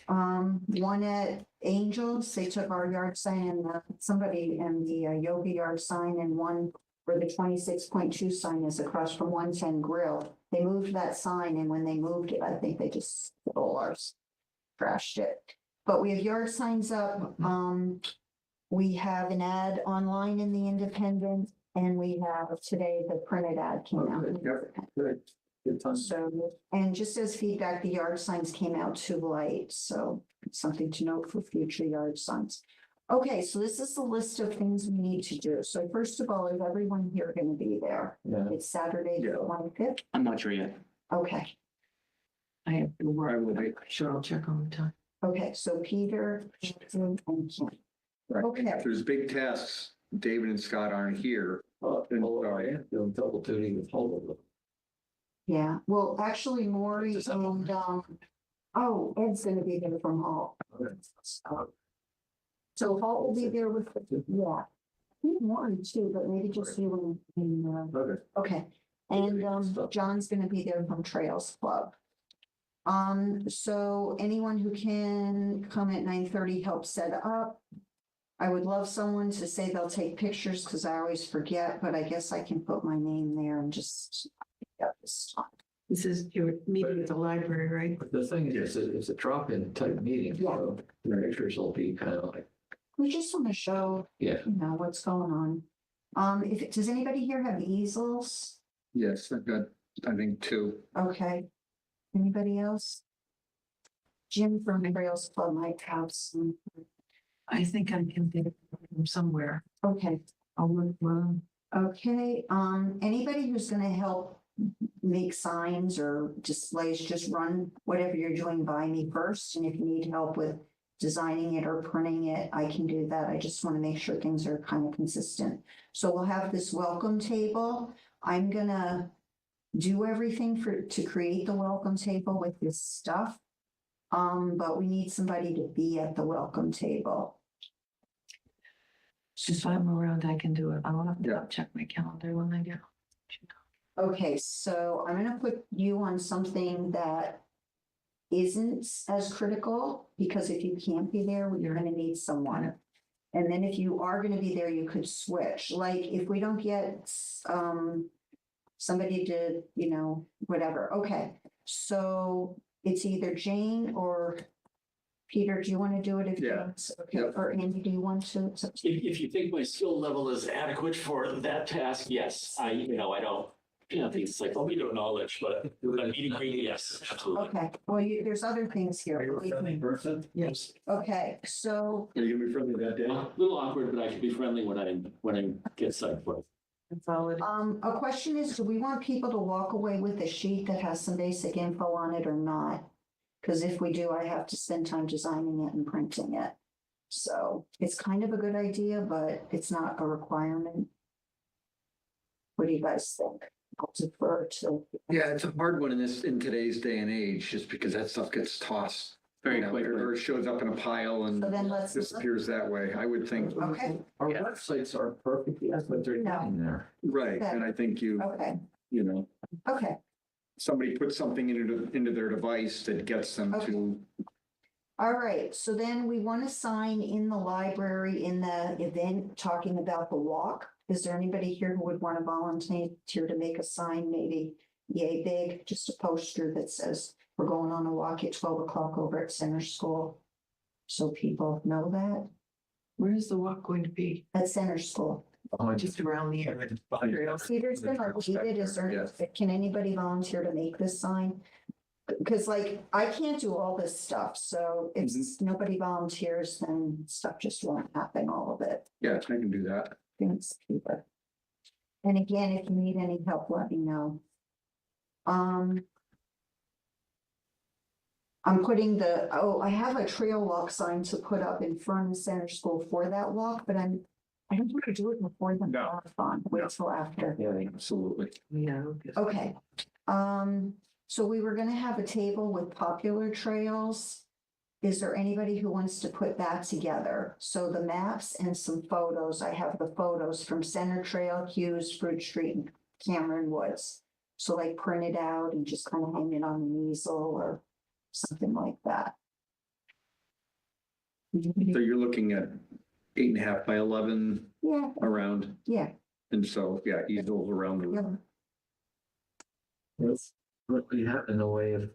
One at Angels, they took our yard sign and somebody and the yoga yard sign, and one where the 26.2 sign is across from 110 Grill. They moved that sign, and when they moved it, I think they just stole ours, trashed it. But we have yard signs up. We have an ad online in the Independent, and we have today the printed ad came out. in the Independent. Good, good time. So, and just as feedback, the yard signs came out too late, so it's something to note for future yard signs. Okay, so this is the list of things we need to do. So first of all, is everyone here going to be there? Yeah. It's Saturday, the Yeah. 25th? I'm not sure yet. Okay, I have to work. I will be. Sure, I'll check on the time. Okay, so Peter, Anthony, and Kim. Right. Okay. If there's big tasks, David and Scott aren't here. Doing double duty with all of them. Yeah, well, actually, Maury Does that- and, oh, Ed's gonna be there from Hall. So Hall will be there with, yeah. I think Maury too, but maybe just you and, Okay. okay. And, John's gonna be there from Trails Club. So anyone who can come at 9:30, help set up. I would love someone to say they'll take pictures, because I always forget, but I guess I can put my name there and just. get this done. This is your meeting at the library, right? But the thing is, it's a drop-in type meeting, so the pictures will be kind of like, We just want to show, yeah. you know, what's going on. Does anybody here have easels? Yes, I've got, I think, 2. Okay. Anybody else? Jim from Trails Club might have some. I think I can get it from somewhere. Okay, I'll look, okay. Anybody who's gonna help make signs or displays, just run whatever you're doing by me first. And if you need help with designing it or printing it, I can do that. I just want to make sure things are kind of consistent. So we'll have this welcome table. I'm gonna do everything to create the welcome table with this stuff. But we need somebody to be at the welcome table. if I'm around, I can do it. I'll have Yeah. to check my calendar when I get home. Okay, so I'm gonna put you on something that isn't as critical, because if you can't be there, you're gonna need someone. And then if you are gonna be there, you could switch, like if we don't get somebody to, you know, whatever, okay. So it's either Jane or Peter, do you want to do it if you Yeah. want? Okay, Yep. or Andy, do you want to? If you think my skill level is adequate for that task, yes, I don't, think it's like, we don't knowledge, but meeting green, yes, absolutely. Okay, well, there's other things here. believe me. person? Yes. Okay, so Are you gonna be friendly that day? A little awkward, but I can be friendly when I get signed for it. That's all it is. A question is, do we want people to walk away with a sheet that has some basic info on it or not? Because if we do, I have to spend time designing it and printing it. So it's kind of a good idea, but it's not a requirement. What do you guys think? I'll defer to. Yeah, it's a hard one in today's day and age, just because that stuff gets tossed. Very you know, quickly. Or it shows up in a pile and So then let's. disappears that way. I would think, Okay, Our websites are perfect, yes, but they're No. in there. right, and I think you know, okay. somebody puts something into their device that gets them to, All right, so then we want to sign in the library in the event talking about the walk. Is there anybody here who would want to volunteer to make a sign, maybe yay big, just a poster that says we're going on a walk at 12 o'clock over at Center School? So people know that Where is the walk going to be? at Center School. Just around the area. Peter's gonna lead it. Is there, Yes. can anybody volunteer to make this sign? Because like, I can't do all this stuff, so if nobody volunteers, then stuff just won't happen, all of it. yeah, I can do that. Thanks, Peter. And again, if you need any help, let me know. I'm putting I have a trail walk sign to put up in front of Center School for that walk, but I don't want to do it before the No. marathon. Wait till after. Yeah, absolutely. Yeah. Okay, so we were gonna have a table with popular trails. Is there anybody who wants to put that together? So the maps and some photos, I have the photos from Center Trail, Hughes, Fruit Street, and Cameron Woods. So like print it out and just kind of hang it on an easel or something like that. So you're looking at 8.5 by 11 Yeah, around, yeah, and so, yeah, easels around the yeah. room. That's what we have in the way of,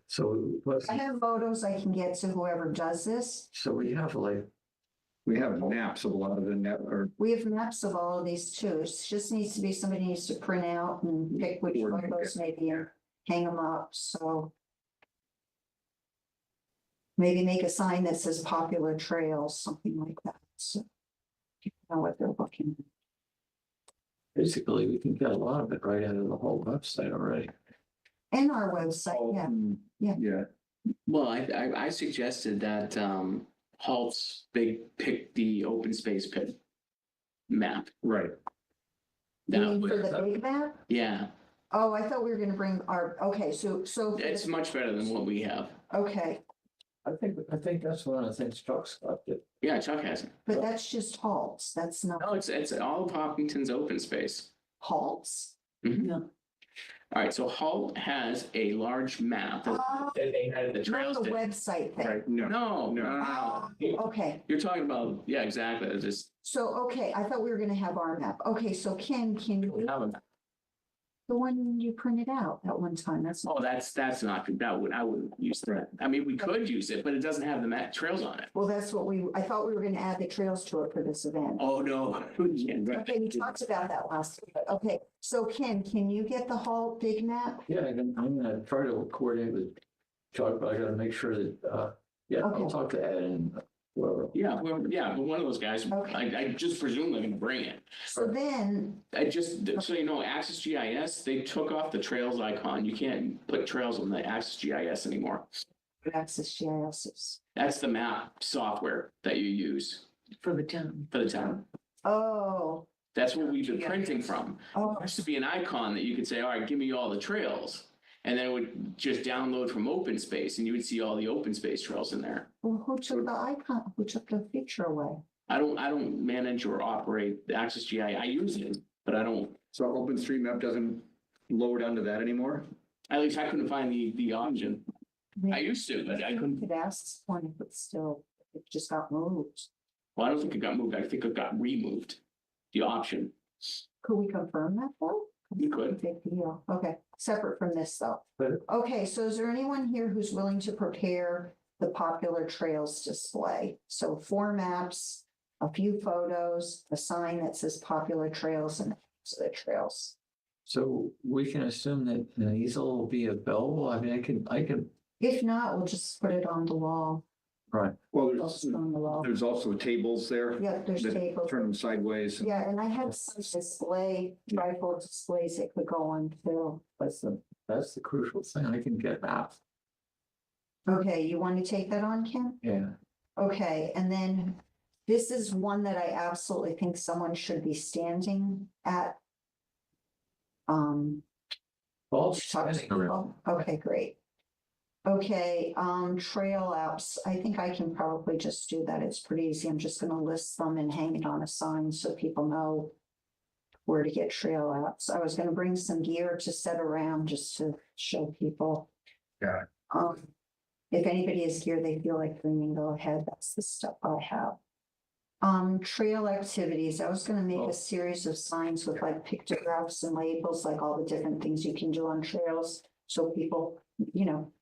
I have photos I can get to whoever does this. so we have like, We have maps of a lot of the net, or We have maps of all of these too. It just needs to be, somebody needs to print out and pick which Or- photos maybe and hang them up, so. Maybe make a sign that says popular trails, something like that, so. People know what they're looking. basically, we can get a lot of it right out of the whole website already. And our website, oh, yeah, mm, Yeah. yeah, Well, I suggested that, Halt's pick the open space pit map. Right. You That mean would, for the big map? yeah, Oh, I thought we were gonna bring our, okay, so, it's much better than what we have. okay, I think that's one of the things Chuck's got it. Yeah, Chuck has it. but that's just halts. That's not No, it's all of Hopkinton's open space. halts. All right, so Halt has a large map that Oh, they had the not trails. the did. website thing. Right, no. No. Okay, You're talking about, yeah, exactly. It's just, so, okay, I thought we were gonna have our map. Okay, so Ken, can you, have a- the one you printed out at one time, that's, oh, that's not, I wouldn't use that. I mean, we could use it, but it doesn't have the trails on it. well, that's what I thought we were gonna add the trails to it for this event. Oh, no. Okay, we talked about that last week. Okay, so Ken, can you get the halt big map? Yeah, I'm gonna try to coordinate with Chuck, but I gotta make sure that, yeah, I'll Okay. talk to Ed and whoever. Yeah, well, yeah, but one of those guys, Okay. I just presume they're gonna bring it. So then, So you know, Access GIS, they took off the trails icon. You can't put trails on the Access GIS anymore. Access GISs. That's the map software that you use For the town. for the town. Oh, That's what we've been printing from. oh, There used to be an icon that you could say, all right, give me all the trails. And then it would just download from open space and you would see all the open space trails in there. well, who took the icon, who took the feature away? I don't manage or operate the Access GIS. I use it, but I don't, So OpenStreetMap doesn't load onto that anymore? at least I couldn't find the option. I used to, but I couldn't. Could ask one if it's still, it just got moved. Well, I don't think it got moved. I think it got removed. The option. Could we confirm that though? You could. Big deal. Okay, separate from this though. But- Okay, so is there anyone here who's willing to prepare the popular trails display? So 4 maps, a few photos, a sign that says popular trails and the trails. So we can assume that the easel will be available. I mean, I can, If not, we'll just put it on the wall. right. Well, Post it on the wall. there's also tables there. Yeah, there's that tables. Turn them sideways. Yeah, and I had some trifle displays that could go on too. That's the crucial thing. I can get that. Okay, you want to take that on, Ken? Yeah. Okay, and then this is one that I absolutely think someone should be standing at. Well, Talk to standing around. people. Okay, great. Okay, trail apps. I think I can probably just do that. It's pretty easy. I'm just gonna list them and hang it on a sign so people know where to get trail apps. I was gonna bring some gear to set around just to show people. Yeah. If anybody has gear they feel like bringing, go ahead. That's the stuff I have. Trail activities. I was gonna make Oh. a series of signs with like pictographs and labels, like all the different things you can do on trails. So people,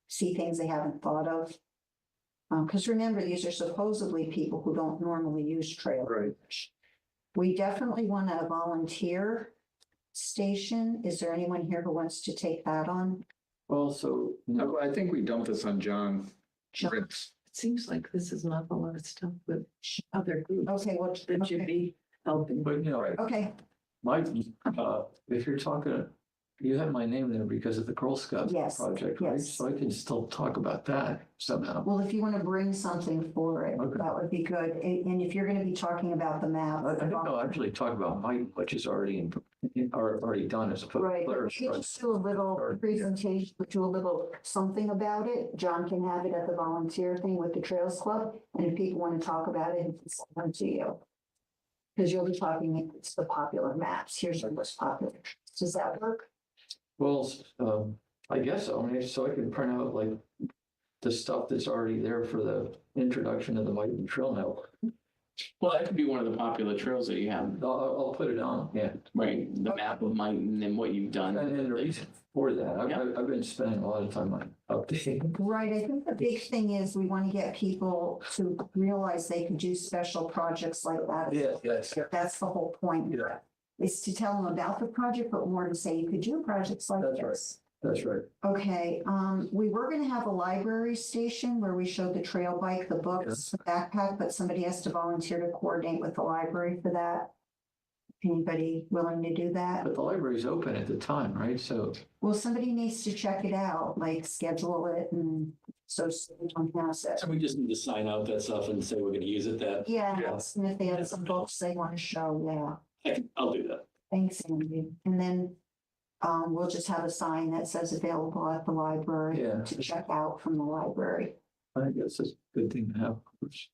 see things they haven't thought of. Because remember, these are supposedly people who don't normally use trail. Right. We definitely want a volunteer station. Is there anyone here who wants to take that on? Well, so, no, I think we dumped this on John John? Ritz. It seems like this is not a lot of stuff with other groups Okay, well, that should okay. be helping. but Okay, Mike, if you're talking, you have my name there because of the Girl Scout Yes, project, right? yes. So I can still talk about that somehow. well, if you want to bring something for it, Okay. that would be good. And if you're going to be talking about the map. I think I'll actually talk about Mike, which is already already done as a. Right, but we just do a little presentation, do a little something about it. John can have it at the volunteer thing with the Trails Club, and if people want to talk about it, it's on to you. Because you'll be talking, it's the popular maps, here's the most popular. Does that work? Well, I guess so. I mean, so I can print out like the stuff that's already there for the introduction of the Mike Trail Network. Well, that could be one of the popular trails that you have, I'll put it on, yeah. right? The map of Mighton and what you've done. And the reason for that, Yeah. I've been spending a lot of time on updating. Right, I think the big thing is we want to get people to realize they can do special projects like that. Yeah, yes. That's the whole point. Yeah. Is to tell them about the project, but more to say you could do projects like That's right. this. That's right. Okay, we were gonna have a library station where we showed the trail bike, the books, the backpack, but somebody has to volunteer to coordinate with the library for that. Anybody willing to do that? But the library's open at the time, right? So Well, somebody needs to check it out, like schedule it and so someone has it. So we just need to sign out that stuff and say we're gonna use it that, Yeah, and if they have some books they want to show, yeah. I'll do that. Thanks, Andy. And then we'll just have a sign that says available at the library Yeah. to check out from the library. I guess it's a good thing to have. Of course.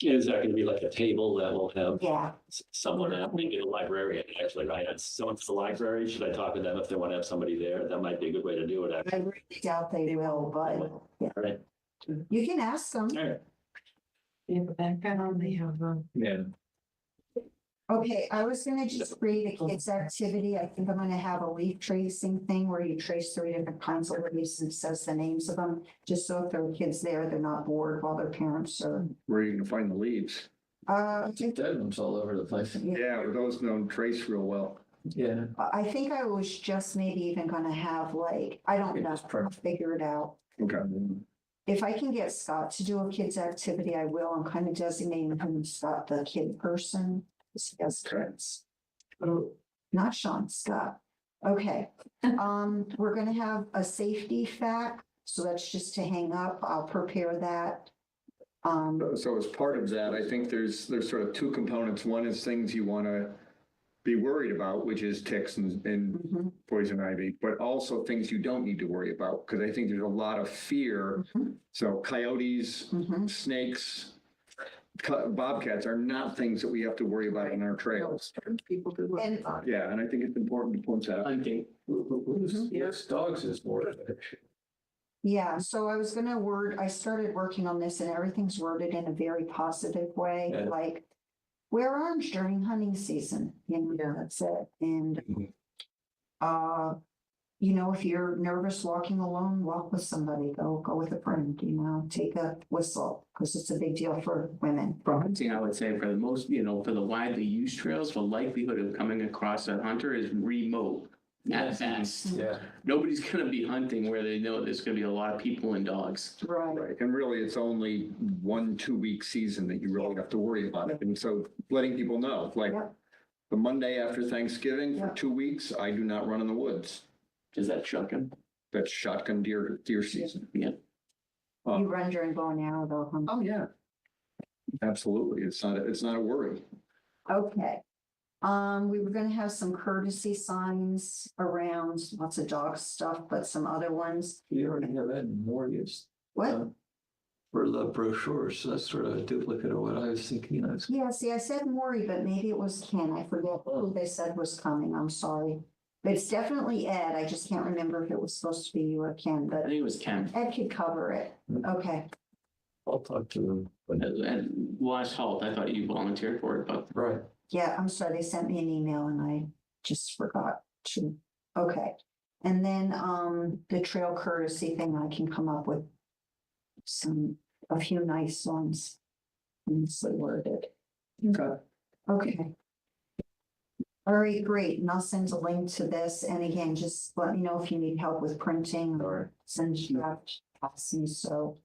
Is that gonna be like a table that will have Yeah, someone at, maybe a librarian, actually, right? It's someone from the library. Should I talk to them if they want to have somebody there? That might be a good way to do it, I actually. really doubt they will, but All right. you can ask them. All right. They have a background, they have, Yeah. Okay, I was gonna just create a kids activity. I think I'm gonna have a leaf tracing thing where you trace 3 different kinds of leaves and says the names of them. Just so if there are kids there, they're not bored while their parents are, Where you can find the leaves. Dead ones all over the place. Yeah, but those don't trace real well. Yeah. I think I was just maybe even gonna have like, I don't know, It's perfect. I'll figure it out. Okay. If I can get Scott to do a kids activity, I will. I'm kind of designating him Scott, the kid person. 'Cause he has kids. Not Sean, Scott. Okay, we're gonna have a safety fact, so that's just to hang up. I'll prepare that. So as part of that, I think there's sort of 2 components. One is things you want to be worried about, which is ticks and Mhm, poison ivy, but also things you don't need to worry about, because I think there's a lot of fear. mhm, So coyotes, mhm. snakes, bobcats are not things that we have to worry about in our trails. people do. And- Yeah, and I think it's important to point that out. Hunting. Yes, dogs is more of an issue. Yeah, so I started working on this and everything's worded in a very positive way, Yeah. like wear orange during hunting season, Yeah. that's it. And Mhm. if you're nervous walking alone, walk with somebody, go with a friend, take a whistle, because it's a big deal for women. For hunting, I would say for the most, for the widely used trails, the likelihood of coming across a hunter is remote at best. Yeah. Nobody's gonna be hunting where they know there's gonna be a lot of people and dogs. Right. Right, and really, it's only 1-2 week season that you really have to worry about it. And so letting people know, like Yep. the Monday after Thanksgiving for Yep. 2 weeks, I do not run in the woods. Is that shotgun? That's shotgun deer season. Yeah. You run during bow and arrow though, huh? Oh, yeah. Absolutely. It's not a worry. Okay. We were gonna have some courtesy signs around, lots of dog stuff, but some other ones. You already have that in Morgan's. What? For the brochures, so that's sort of a duplicate of what I was thinking of. Yeah, see, I said Maury, but maybe it was Ken. I forget who they said was coming. I'm sorry. But it's definitely Ed. I just can't remember if it was supposed to be you or Ken, I but think it was Ken. Ed could cover it. Okay. I'll talk to them. At last halt, I thought you volunteered for it, but Right. Yeah, I'm sorry. They sent me an email and I just forgot to. Okay. And then the trail courtesy thing, I can come up with a few nice ones. Nicely worded. Okay. Okay. All right, great. And I'll send a link to this. And again, just let me know if you need help with printing or send draft copies. So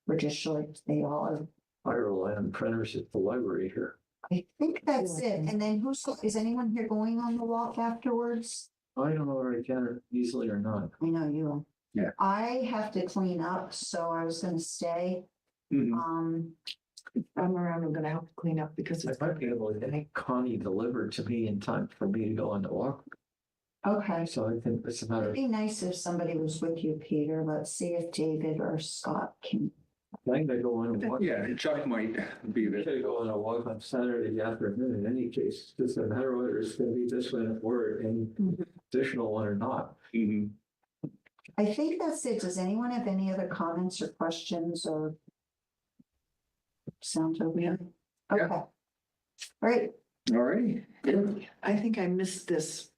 we're just short. They are. I rely on printers at the library here. I think that's it. And then is anyone here going on the walk afterwards? I don't know if I can easily or not. I know you are. Yeah. I have to clean up, so I was gonna stay. Mhm. I'm around, I'm gonna have to clean up because I it's. might be able to get Connie delivered to me in time for me to go on the walk. Okay. So I think it's a matter It'd of, be nice if somebody was with you, Peter. Let's see if David or Scott can. I'm gonna go on a walk. Yeah, Chuck might be I'm there. gonna go on a walk on Saturday afternoon in any case. It's no matter whether it's gonna be this one or an additional one or not. Mhm. I think that's it. Does anyone have any other comments or questions or? Sounds okay? Yeah. Okay. All right, All right. I think I missed this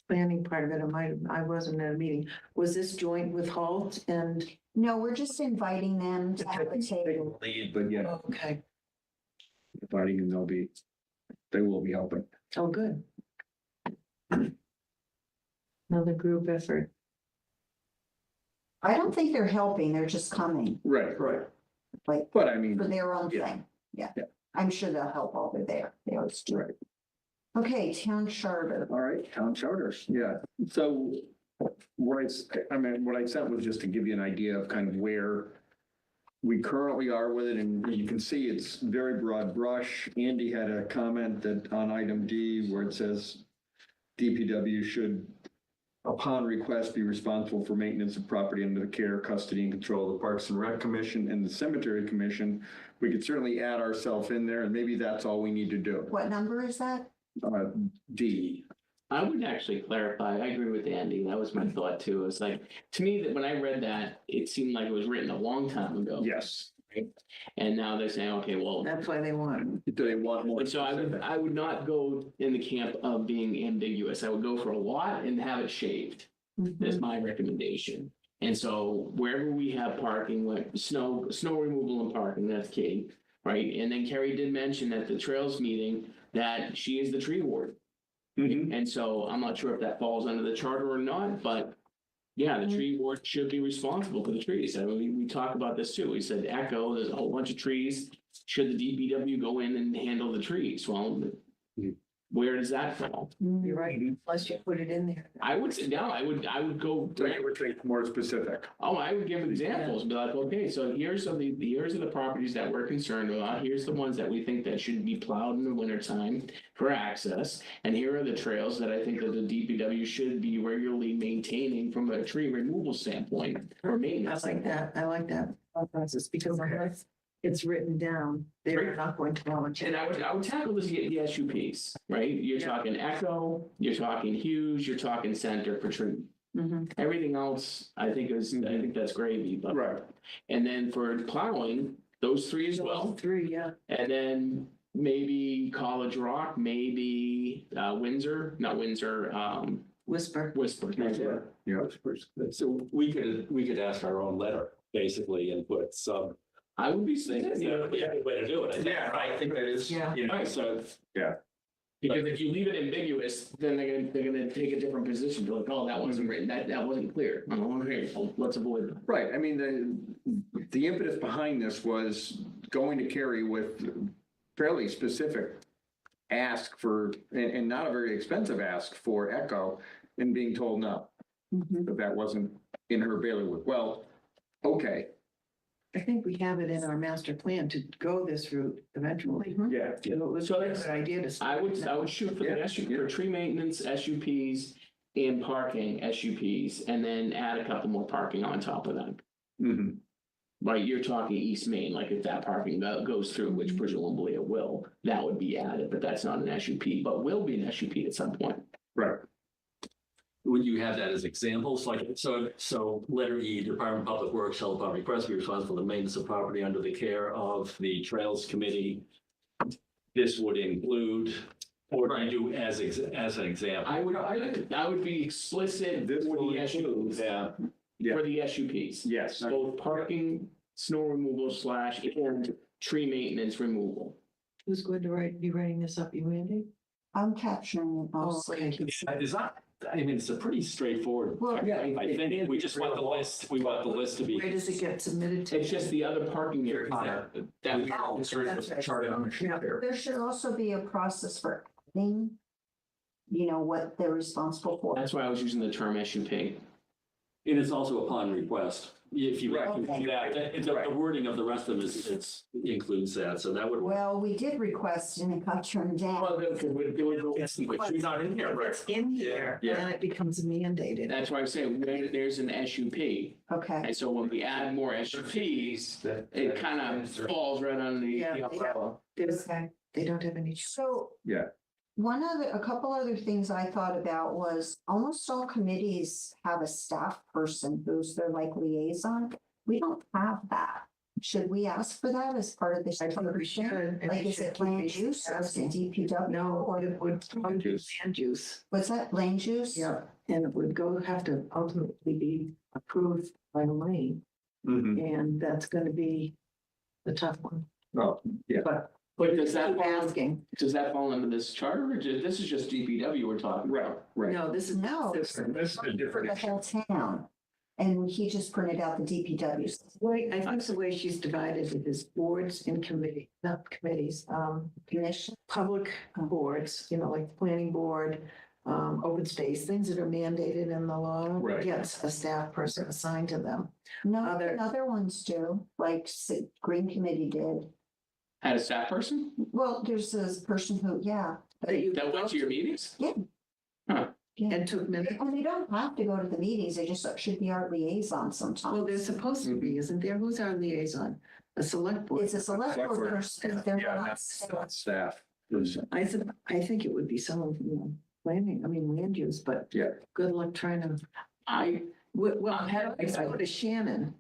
planning part of it. I wasn't at a meeting. Was this joint with Halt and? no, we're just inviting them to have a table. Lead, but yeah, Okay, inviting and they will be helping. oh, good. Another group effort. I don't think they're helping, they're just coming, Right. Right. like, But I mean, for their own Yeah. thing. Yeah. Yeah. I'm sure they'll help over there. They always do. Right. Okay, town charter. All right, town charters, yeah. So what what I sent was just to give you an idea of kind of where we currently are with it, and you can see it's very broad brush. Andy had a comment that on item D where it says DPW should, upon request, be responsible for maintenance of property under the care, custody, and control of the Parks and Rec Commission and the Cemetery Commission. We could certainly add ourselves in there, and maybe that's all we need to do. What number is that? D. I would actually clarify, I agree with Andy, that was my thought too, it's like, to me, that when I read that, it seemed like it was written a long time ago. Yes. And now they're saying, okay, well, That's why they want it. Do they want more? and so I would not go in the camp of being ambiguous, I would go for a lot and have it shaved. That's my recommendation. And so wherever we have parking, like snow removal and parking, that's key, right? And then Carrie did mention at the trails meeting that she is the tree ward. Mhm. And so I'm not sure if that falls under the charter or not, but yeah, the tree ward should be responsible for the trees. I mean, we talk about this too. We said Echo, there's a whole bunch of trees. Should the DPW go in and handle the trees? Well, where does that fall? You're right, unless you put it in there. I would say, no, I would go. So you would think more specific. Oh, I would give examples, be like, okay, so here's the properties that we're concerned about, here's the ones that we think that should be plowed in the wintertime for access. And here are the trails that I think that the DPW should be regularly maintaining from a tree removal standpoint or I maintenance. like that, I like that thought process, because unless it's written down, they're not going to volunteer. And I would tackle this, the SUPs, right? You're Yeah. talking Echo, you're talking Hughes, you're talking Center for tree. Mhm. Everything else, I think that's gravy, but. Right. And then for plowing, those three as well. Three, yeah. And then maybe College Rock, maybe Windsor, not Windsor, Whisper. Whisper. Yeah. So we could ask our own letter, basically, and put some I would be things, saying, you know, yeah, way to do it, I think. Yeah, I think that is. Yeah. You know, so. because if you leave it ambiguous, then they're gonna take a different position, be like, oh, that wasn't written, that wasn't clear. Oh, okay, well, let's avoid that. Right, I mean, the impetus behind this was going to Kerry with fairly specific ask for, and not a very expensive ask for Echo, and being told no, that wasn't in her bailiwick. Well, okay, I think we have it in our master plan to go this route eventually. yeah. So it was So a that's- good idea to. I would shoot for the for tree maintenance, SUPs, and parking, SUPs, and then add a couple more parking on top of that. Mhm. Right, you're talking East Main, like if that parking goes through, which presumably it will, that would be added, but that's not an SUP, but will be an SUP at some point. Right, Would you have that as examples, like, so letter E, Department of Public Works shall upon request be responsible for the maintenance of property under the care of the Trails Committee. This would include, or do you do as an example? I would be explicit This for will the SUPs, Yeah, for the SUPs. yes. Both parking, snow removal / and tree maintenance removal. Who's going to be writing this up, you, Andy? I'm capturing it mostly. okay. it's not, I mean, it's a pretty straightforward. Well, Yeah, I think we just want the list, we want the list to be. Where does it get submitted to? It's just the other parking areas that we Oh, that's right. Chart ownership there. There should also be a process for adding, what they're responsible for. that's why I was using the term SUP. And it's also upon request. If you Right. can do that, the wording of the rest of it includes that, so that would. Well, we did request and it got turned down. Well, she's not in here, right? It's in here, Yeah. and it becomes mandated. That's why I'm saying when there's an SUP, Okay, and so when we add more SUPs, it kind of falls right under the Yeah. umbrella. okay. They don't have any. So. Yeah. A couple other things I thought about was almost all committees have a staff person who's their liaison. We don't have that. Should we ask for that as part of this? I think we should. and Like, we is should it keep land use or is it DPW? No, or it would probably be land use. what's that, land use? Yeah, and it would have to ultimately be approved by Elaine, Mhm. and that's gonna be the tough one. Oh, yeah. But does that Keep fall, asking. does that fall under this charter, or this is just DPW we're talking Right, about? right. No, this is. No. This is a For different the issue. whole town. And he just printed out the DPWs. Wait, I think the way she's divided it is boards and committee, not committees, Commission. public boards, you know, like the planning board, open space, things that are mandated in the law. Right. Gets a staff person assigned to them. No, Other- other ones do, like Green Committee did. Had a staff person Well, there's this person who, yeah. That you that went to your meetings? Yeah. Huh. Yeah. and took minutes. And they don't have to go to the meetings, they just should be our liaison sometimes. Well, they're supposed to be, isn't there? Who's our liaison? A select board. It's a select Select board board. person, they're Yeah, not. that's not staff. I think it would be someone from planning, I mean, land use, but. Yeah. Good luck trying to, well, I spoke to Shannon.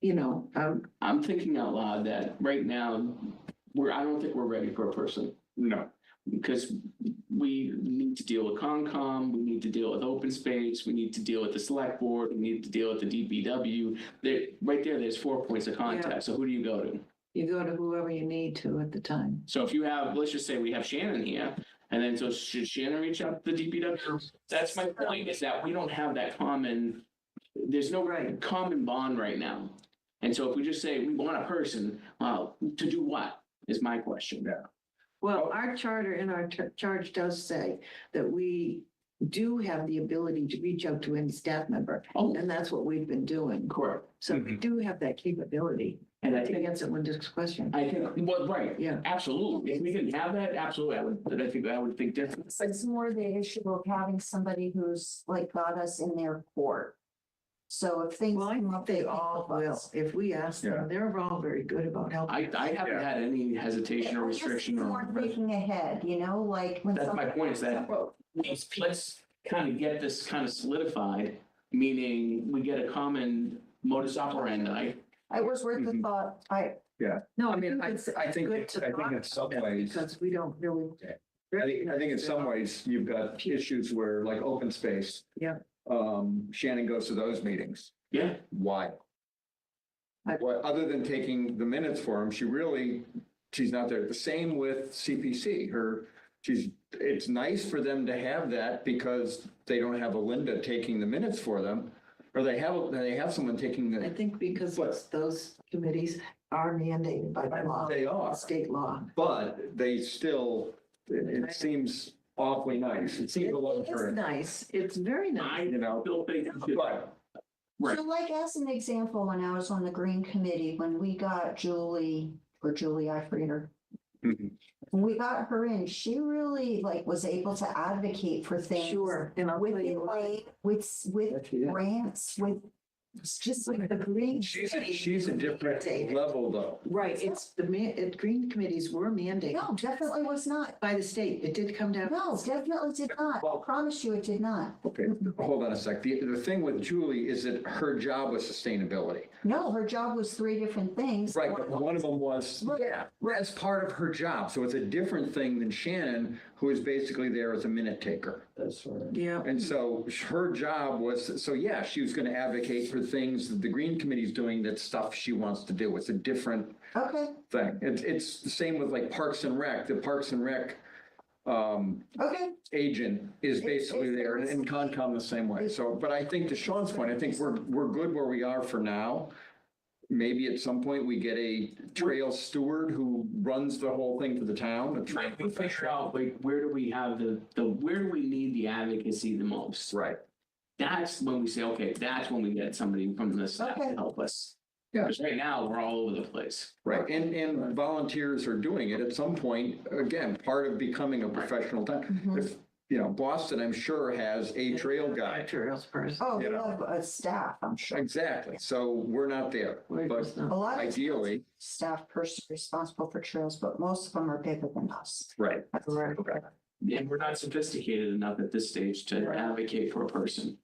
You know, I'm thinking out loud that right now, I don't think we're ready for a person. No. Because we need to deal with Concom, we need to deal with open space, we need to deal with the select board, we need to deal with the DPW. Right there, there's 4 points of contact, so who do you go to? you go to whoever you need to at the time. So if you have, let's just say we have Shannon here, and then so should Shannon reach out to the DPW? That's my point, is that we don't have that common, there's no common bond right now. And so if we just say we want a person, to do what, is my question. Yeah. Well, our charter and our charge does say that we do have the ability to reach out to any staff member, Oh, and that's what we've been doing. correct. So we do have that capability. And I To think, answer Linda's question. I think, well, right, Yeah. absolutely. If we didn't have that, absolutely, I would think different. It's more the issue of having somebody who's like got us in their court. So if things Well, I come think up. they can all help will. us. If we ask Yeah. them, they're all very good about helping. I haven't Yeah. had any hesitation or We're just restriction more or. thinking ahead, you know, like when. That's my somebody- point, is that let's kind of get this kind of solidified, meaning we get a common modus operandi. It was worth the Mhm. thought, No, I mean, it's I think good to in talk some about it ways, because we don't really. I think in some ways, you've got issues where like open space. Yeah. Shannon goes to those meetings. Yeah, Why? I- What, other than taking the minutes for him, she's not there. The same with CPC. It's nice for them to have that because they don't have a Linda taking the minutes for them. Or they have someone taking I the, think because But- those committees are mandated by the law, they are, state law. but they still, it seems awfully nice. It seems a little It's for, nice. It's very nice. you know, still think, but Right. so like as an example, when I was on the Green Committee, when we got Julie, I forget her. Mhm. When we got her in, she really like was able to advocate for things. Sure, and I'll tell With you why. like, with grants, with, it's just like the Green. she's Committee a different Mandated. level though. Right, it's green committees were mandated No, definitely was not. by the state. It did come down. No, definitely did not. I promise you it did not. Okay, hold on a sec. The thing with Julie is that her job was sustainability. No, her job was 3 different things. Right, but one of them was, yeah, as part of her job. So it's a different thing than Shannon, who is basically there as a minute taker. That's right. Yeah. And so her job was, so yeah, she was going to advocate for things that the Green Committee's doing, that stuff she wants to do. It's a different Okay, thing. It's the same with like Parks and Rec. The Parks and Rec okay. agent is basically there, and Concom the same way. So, but I think to Sean's point, I think we're good where we are for now. Maybe at some point we get a trail steward who runs the whole thing for the town. a trail Right, we figure out, like, where do we have where do we need the advocacy the most? Right. That's when we say, okay, that's when we get somebody from the staff to Okay. help us. Yeah. Because right now, we're all over the place. Right, and volunteers are doing it at some point, again, part of becoming a professional town. Mhm. If, you know, Boston, I'm sure, has a trail guide. Trails person. Oh, You we know. have a staff, I'm sure. Exactly, so we're not there, We're but just not- A lot of ideally, staff person responsible for trails, but most of them are bigger than us. right. Correct. And we're not sophisticated enough at this stage to Right. advocate for a person.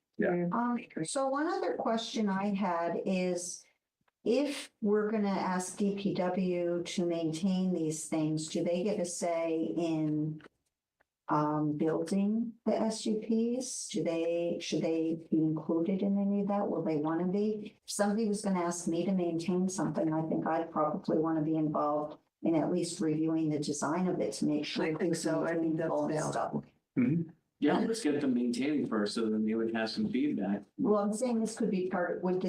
So one other question I had is, if we're gonna ask DPW to maintain these things, do they get a say in building the SUPs? Should they be included in any of that? Will they want to be? If somebody was gonna ask me to maintain something, I think I'd probably want to be involved in at least reviewing the design of it to make sure. I think so. I think that's all valid. stuff. Yeah, let's get them maintaining first, so then they would have some feedback. Well, I'm saying this could be part, would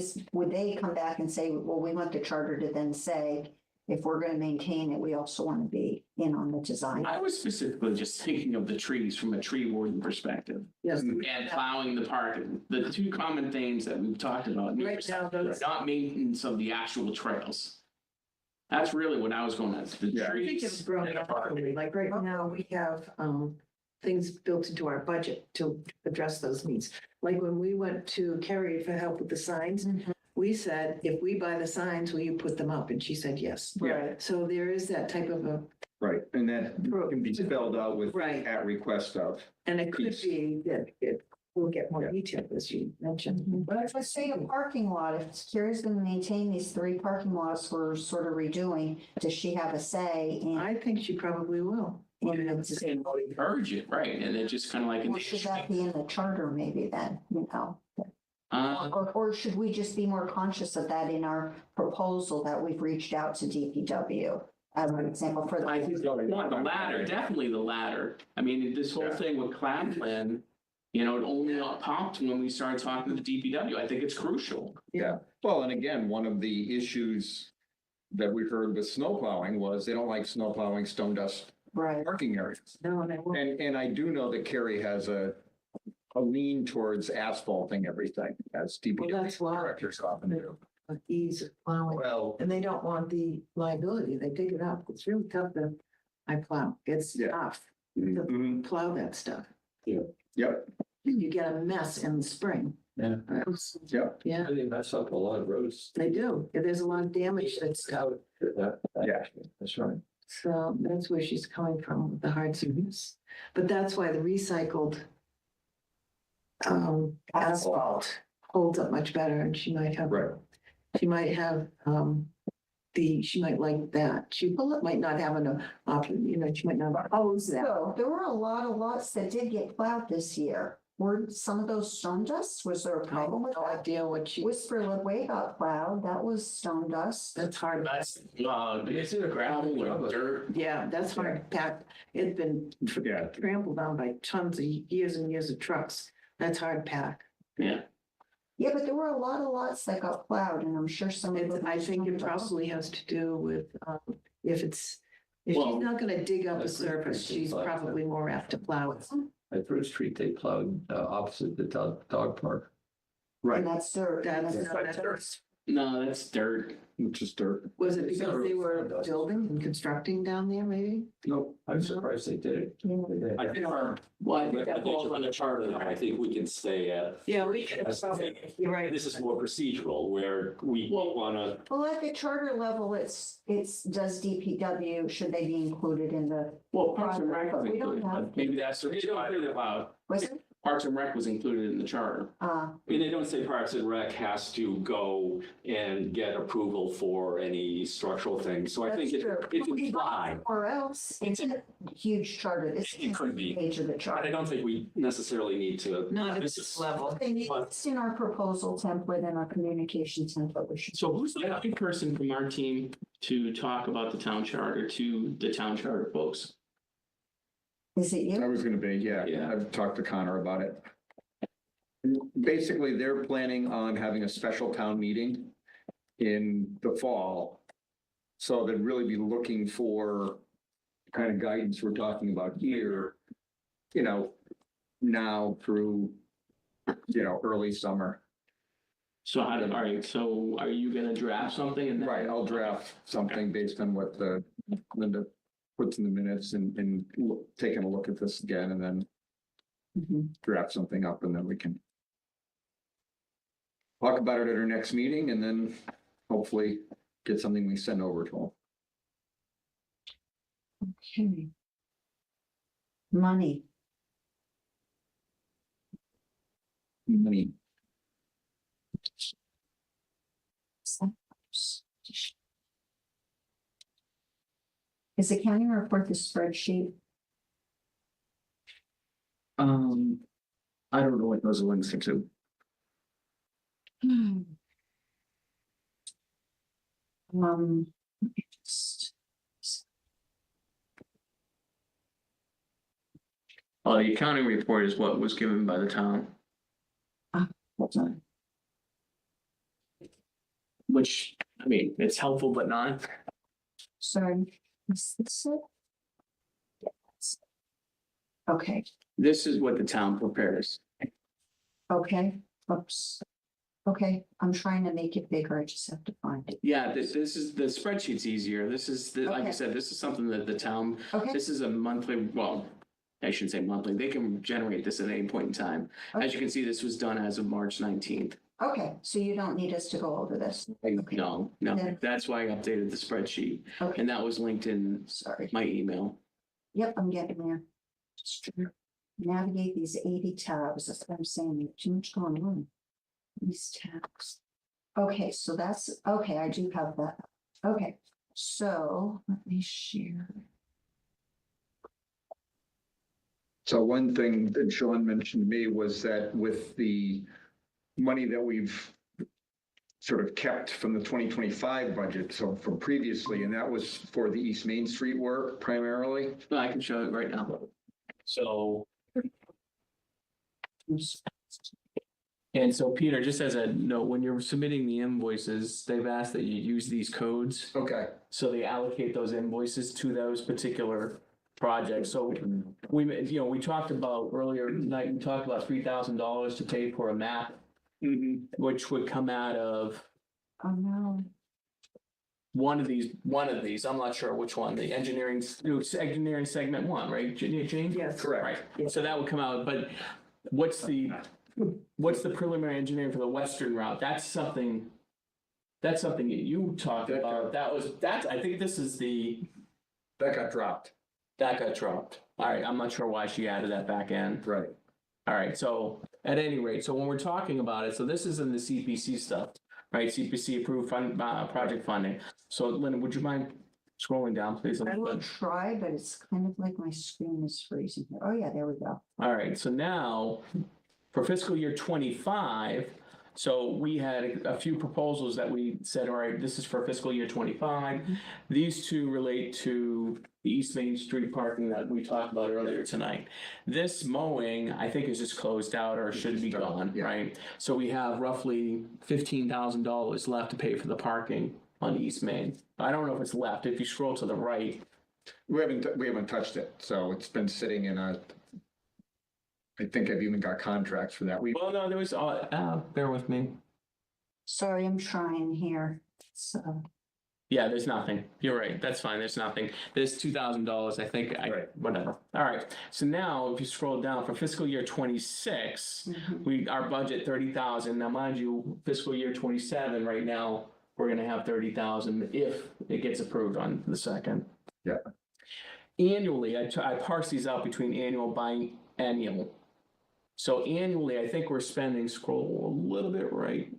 they come back and say, well, we want the charter to then say, if we're gonna maintain it, we also want to be in on the design. I was specifically just thinking of the trees from a tree warden perspective. Yes. And plowing the park, the two common themes that we've talked about. Right now, those- Not maintenance of the actual trails. That's really what I was going at, the Yeah. I think it's trees. grown and the park. naturally, like right now, we have, things built into our budget to address those needs. Like when we went to Carrie for help with the signs, Mhm. we said, if we buy the signs, will you put them up? And she said, yes. Yeah. So there is that type of a, Right, and that can be spelled out with Right. at request of. and it could Piece. be that it will get more Yeah. detailed, as you mentioned. But if I say a parking lot, if Carrie's gonna maintain these 3 parking lots we're sort of redoing, does she have a say in? I think she probably will. in the And design? encourage it, right, and then just kind of like. Or should that be in the charter maybe then, you know? Or should we just be more conscious of that in our proposal that we've reached out to DPW? As an example for I think the. the latter, definitely the latter. I mean, this whole thing with cloud plan, you know, it only popped when we started talking to the DPW. I think it's crucial. Yeah, well, and again, one of the issues that we heard with snow plowing was they don't like snow plowing stone dust Right. parking areas. No, and I won't. And I do know that Kerry has a lean towards asphalting everything, as Well, DPW that's why. directors often do. Ease of plowing. Well, And they don't want the liability. They dig it up. It's really tough to, I plow. It's Yeah. tough mhm, to plow that stuff. yep, You get a mess in the spring. Yeah. yep, Yeah, They mess up a lot of roads. they do. There's a lot of damage that's out. Yeah. That's right. So that's where she's coming from with the hard surface. But that's why the recycled asphalt holds up much better, and she might have. right. She might have, she might like that. She might not have an option, you know, she might not oppose that. So there were a lot of lots that did get plowed this year. Were some of those stone dust? Was there a I have problem with no that? idea what she, Whisperwood Way got plowed. That was stone dust. that's hard. That's, is it gravel or dirt? Yeah, that's hard to pack. It's been Yeah, trampled on by tons of years and years of trucks. That's hard to pack. Yeah, Yeah, but there were a lot of lots that got plowed and I'm sure some of them. I think it probably has to do with, if she's Well, not gonna dig up a that's pretty surface, she's simple, probably more apt to plow it. At Fruit Street, they plowed opposite the dog park. right, And that's dirt. and That's, that's- no, that's dirt. which is dirt. was it It's because not they really were dust. building and constructing down there, maybe? Nope. I'm surprised they did it. I think our, Well, I I think that falls think on the charter, I think we can stay at. Yeah, we could probably, you're right. This is more procedural where we wanna, Well, at the charter level, it's, does DPW, should they be included in the, Well, Parks and Rec But was we don't included, have- but maybe that's the reason why they allowed. was it? Parks and Rec was included in the charter. I mean, they don't say Parks and Rec has to go and get approval for any structural things, so I think That's true. it can fly. Or else, it's a huge charter. This It could be. Page of the But I charter. don't think we necessarily need to. Not at This this is- level. They need, it's in our proposal template and our communication template. We should. So who's the lucky person from our team to talk about the town charter to the town charter folks? Is it I you? was gonna be, yeah, Yeah. I've talked to Connor about it. Basically, they're planning on having a special town meeting in the fall. So they'd really be looking for the kind of guidance we're talking about here, you know, now through, you know, early summer. So all right, so are you gonna draft something and then? Right, I'll draft something based on what the Linda puts in the minutes and taking a look at this again and then draft something up and then we can talk about it at our next meeting and then hopefully get something we send over to Okay. Money. them. Money. Is the county report the spreadsheet? I don't know what those links are to. Let me just- The accounting report is what was given by the town, Hold on. which, I mean, it's helpful, but not. Sorry, is this it? Yes. Okay, This is what the town prepares. okay, oops. Okay, I'm trying to make it bigger, I just have to find it. Yeah, this is, the spreadsheet's easier. This is, like I Okay. said, this is something that the town, Okay, this is a monthly, well, I shouldn't say monthly, they can generate this at any point in time. As you can see, this was done as of March 19th. okay, so you don't need us to go over this. Okay. No, Yeah. that's why I updated the spreadsheet, Okay, and that was linked in sorry. my email. Yep, I'm getting there. Just trying to navigate these 80 tabs, that's what I'm saying, there's too much going on. These tabs. Okay, so that's, okay, I do have that. Okay, so let me share. So one thing that Sean mentioned to me was that with the money that we've sort of kept from the 2025 budget, so from previously, and that was for the East Main Street work primarily. I can show it right now. So, and so Peter, just as a note, when you're submitting the invoices, they've asked that you use these codes. Okay. So they allocate those invoices to those particular projects. So we, we talked about earlier tonight, we talked about $3,000 to pay for a map, which would come out of Oh, no. one of these, I'm not sure which one, the engineering segment one, right, Jane? Yes. Correct. Right, so that would come out, but what's the preliminary engineering for the western route? That's something that you talked about, I think this is That got dropped. that got dropped. All right, I'm not sure why she added that back in. Right. All right, so at any rate, so when we're talking about it, so this is in the CPC stuff, right? CPC approved project funding. So Linda, would you mind scrolling down, please? a I little will bit? try, but it's kind of like my screen is freezing here. Oh, yeah, there we go. All right, so now for fiscal year 25, so we had a few proposals that we said, all right, this is for fiscal year 25. These two relate to the East Main Street parking that we talked about earlier tonight. This mowing, I think, is just closed out or should be gone, Yeah. right? So we have roughly $15,000 left to pay for the parking on East Main. I don't know if it's left. If you scroll to the right, We haven't touched it, so it's been sitting in I think I've even got contracts for that. well, no, there was, bear with me. Sorry, I'm trying here. So, Yeah, there's nothing. You're right. That's fine. There's nothing. There's $2,000, I think. Right. Whatever. All right. So now if you scroll down for fiscal year 26, our budget 30,000. Now, mind you, fiscal year 27, right now, we're going to have 30,000 if it gets approved on the 2nd. Yeah. Annually, I parse these out between annual, biennial. So annually, I think we're spending, scroll a little bit right.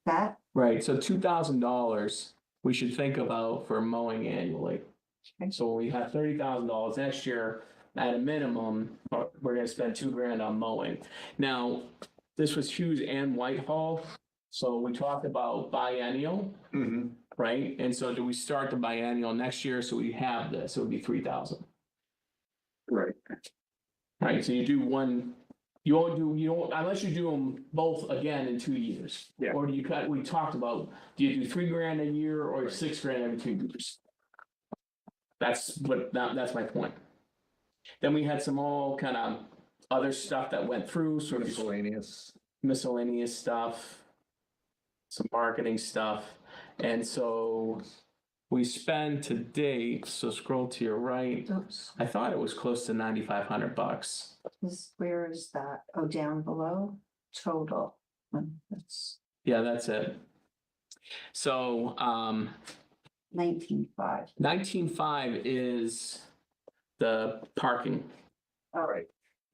that, Right, so $2,000 we should think about for mowing annually. Okay. So we have $30,000 next year, at a minimum, we're gonna spend $2,000 on mowing. Now, this was Hughes and Whitehall, so we talked about biennial, Mhm. right? And so do we start the biennial next year, so we have this, it would be 3,000. Right. Right, so you do one, you don't, unless you do them both again in 2 years. Yeah. Or do you cut, we talked about, do you do $3,000 a year or $6,000 every 2 years? That's my point. Then we had some all kind of other stuff that went through, sort of miscellaneous stuff, some marketing stuff. And so we spend to date, so scroll to your right, oops, I thought it was close to $9,500. where is that? Oh, down below, total. That's Yeah, that's it. So, 19.5. 19.5 is the parking. All right.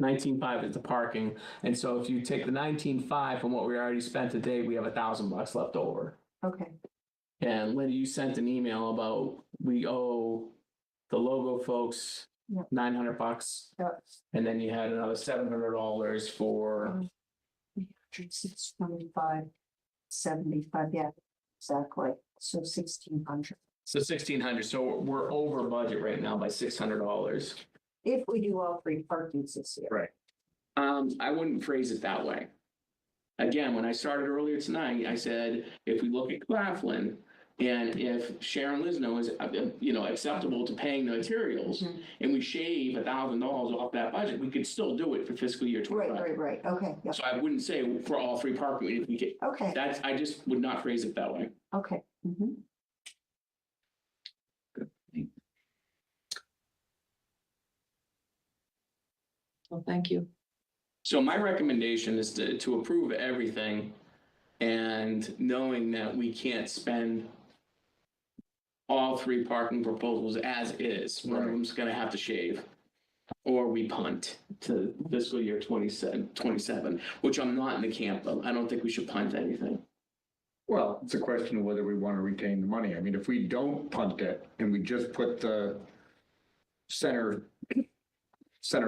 19.5 is the parking. And so if you take the 19.5 from what we already spent today, we have $1,000 left over. Okay, And Linda, you sent an email about we owe the logo folks Yeah. $900, that's and then you had another $700 for 625, 75, yeah, exactly. So 1,600. So 1,600, so we're over budget right now by $600. If we do all three parkings this year. I wouldn't phrase it that way. Again, when I started earlier tonight, I said, if we look at Claflin, and if Sharon Lisno is, acceptable to paying the materials, and we shave $1,000 off that budget, we could still do it for fiscal year Right, 25. right, right. Okay, yep. So I wouldn't say for all three parking, if we get, Okay, I just would not phrase it that way. okay. Mhm. Well, thank you. So my recommendation is to approve everything, and knowing that we can't spend all three parking proposals as is, one of them's gonna have to shave. Or we punt to fiscal year 27, which I'm not in the camp of. I don't think we should punt anything. Well, it's a question of whether we want to retain the money. I mean, if we don't punt it and we just put the center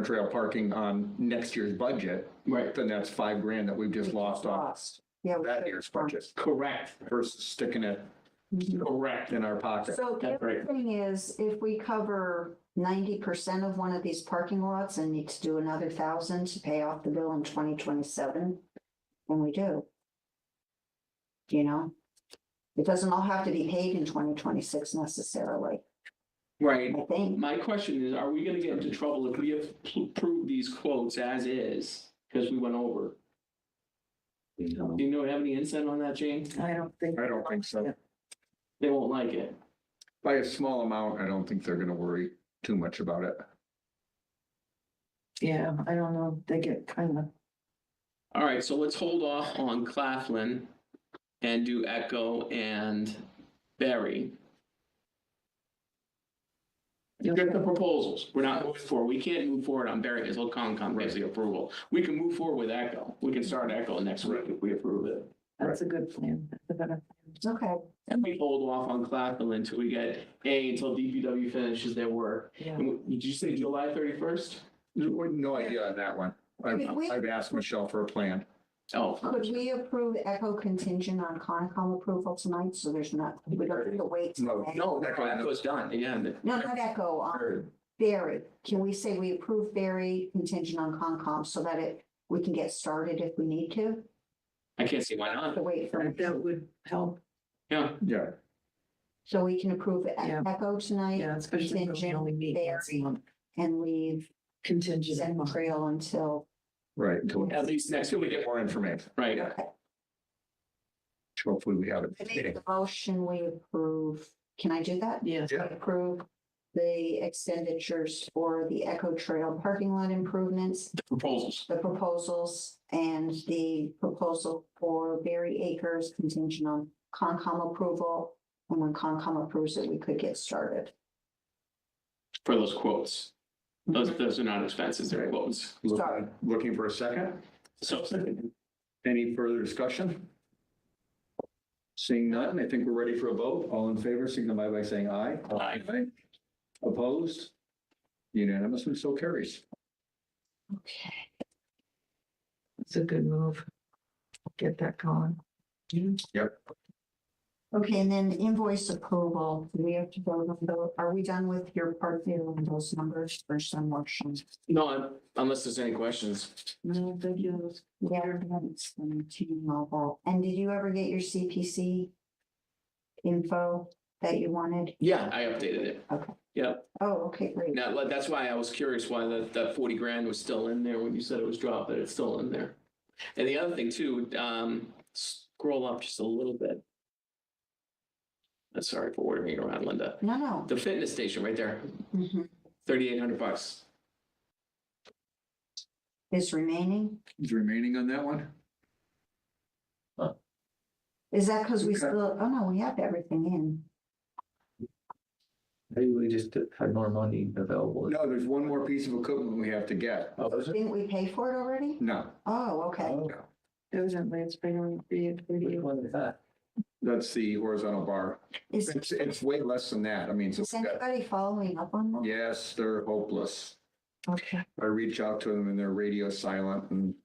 trail parking on next year's budget, Right. then that's $5,000 that we've just lost off Lost. Yeah. we that should. year's budget Correct, versus sticking it Mhm. correct. in our pocket. So the That's other right. thing is, if we cover 90% of one of these parking lots and need to do another 1,000 to pay off the bill in 2027, then we do. You know? It doesn't all have to be paid in 2026 necessarily, Right. I think. My question is, are we gonna get into trouble if we approve these quotes as is, because we went over? Do you have any insight on that, Jane? I don't think. I don't think so. They won't like it. By a small amount, I don't think they're going to worry too much about it. Yeah, I don't know. They get kind of. All right, so let's hold off on Claflin and do Echo and Berry. Get the proposals. We're not moving forward. We can't move forward on Berry until Concom gives the approval. We can move forward with Echo. We can start Echo next week if we approve it. That's a good plan. That's a better. Okay, And we hold off on Claflin until we get until DPW finishes their work. Yeah. And did you say July 31st? No idea on that one. I've asked Michelle for a plan. Oh, could we approve Echo contingent on Concom approval tonight, so there's not, we don't have to wait? till No. May? no, Echo's done. Yeah. No, not Echo, Barry. Can we say we approve Barry contingent on Concom so that we can get started if we need to? I can't see why not. To wait for, That would help. Yeah. Yeah. so we can approve Yeah. Echo tonight? Yeah, especially if we only meet once a month. And leave Contingent. Zen Trail until, Right. At least next Until we week. get more information. Right. okay. Hopefully we have I it. make the motion, we approve, can I do that? Yes. Yeah. Approve the expenditures for the Echo Trail parking lot improvements, The proposals. the proposals, and the proposal for Berry Acres contingent on Concom approval. And when Concom approves it, we could get started. For those quotes. Those are not expenses, they're quotes. Sorry. Looking for a second? So, Any further discussion? Seeing none, I think we're ready for a vote. All in favor, signify by saying aye. Aye. Opposed? Unanimous and so carries. Okay. It's a good move. Get that going. Yep. Okay, and then invoice approval, do we have to vote on those? Are we done with your part there on those numbers for some motions? no, unless there's any questions. No, thank you. Yeah, that's T-Mobile. And did you ever get your CPC info that you wanted? Yeah, I updated it. Okay. Yep. Oh, okay, great. Now, that's why I was curious why that 40 grand was still in there when you said it was dropped, but it's still in there. And the other thing too, scroll up just a little bit. Sorry for ordering it around, Linda. No, no. The fitness station right there, Mhm. $3,800. Is remaining? Is remaining on that one? Is that because we Okay. still, oh no, we have everything in. Maybe we just had more money available. No, there's one more piece of equipment we have to get. Oh, is it? Didn't we pay for it already? No, Oh, okay. Oh, Evidently, it's been on which one is that? that's the horizontal bar. Is It's way less than that. I mean, so is anybody following up on that? yes, they're hopeless. Okay. I reach out to them and they're radio silent and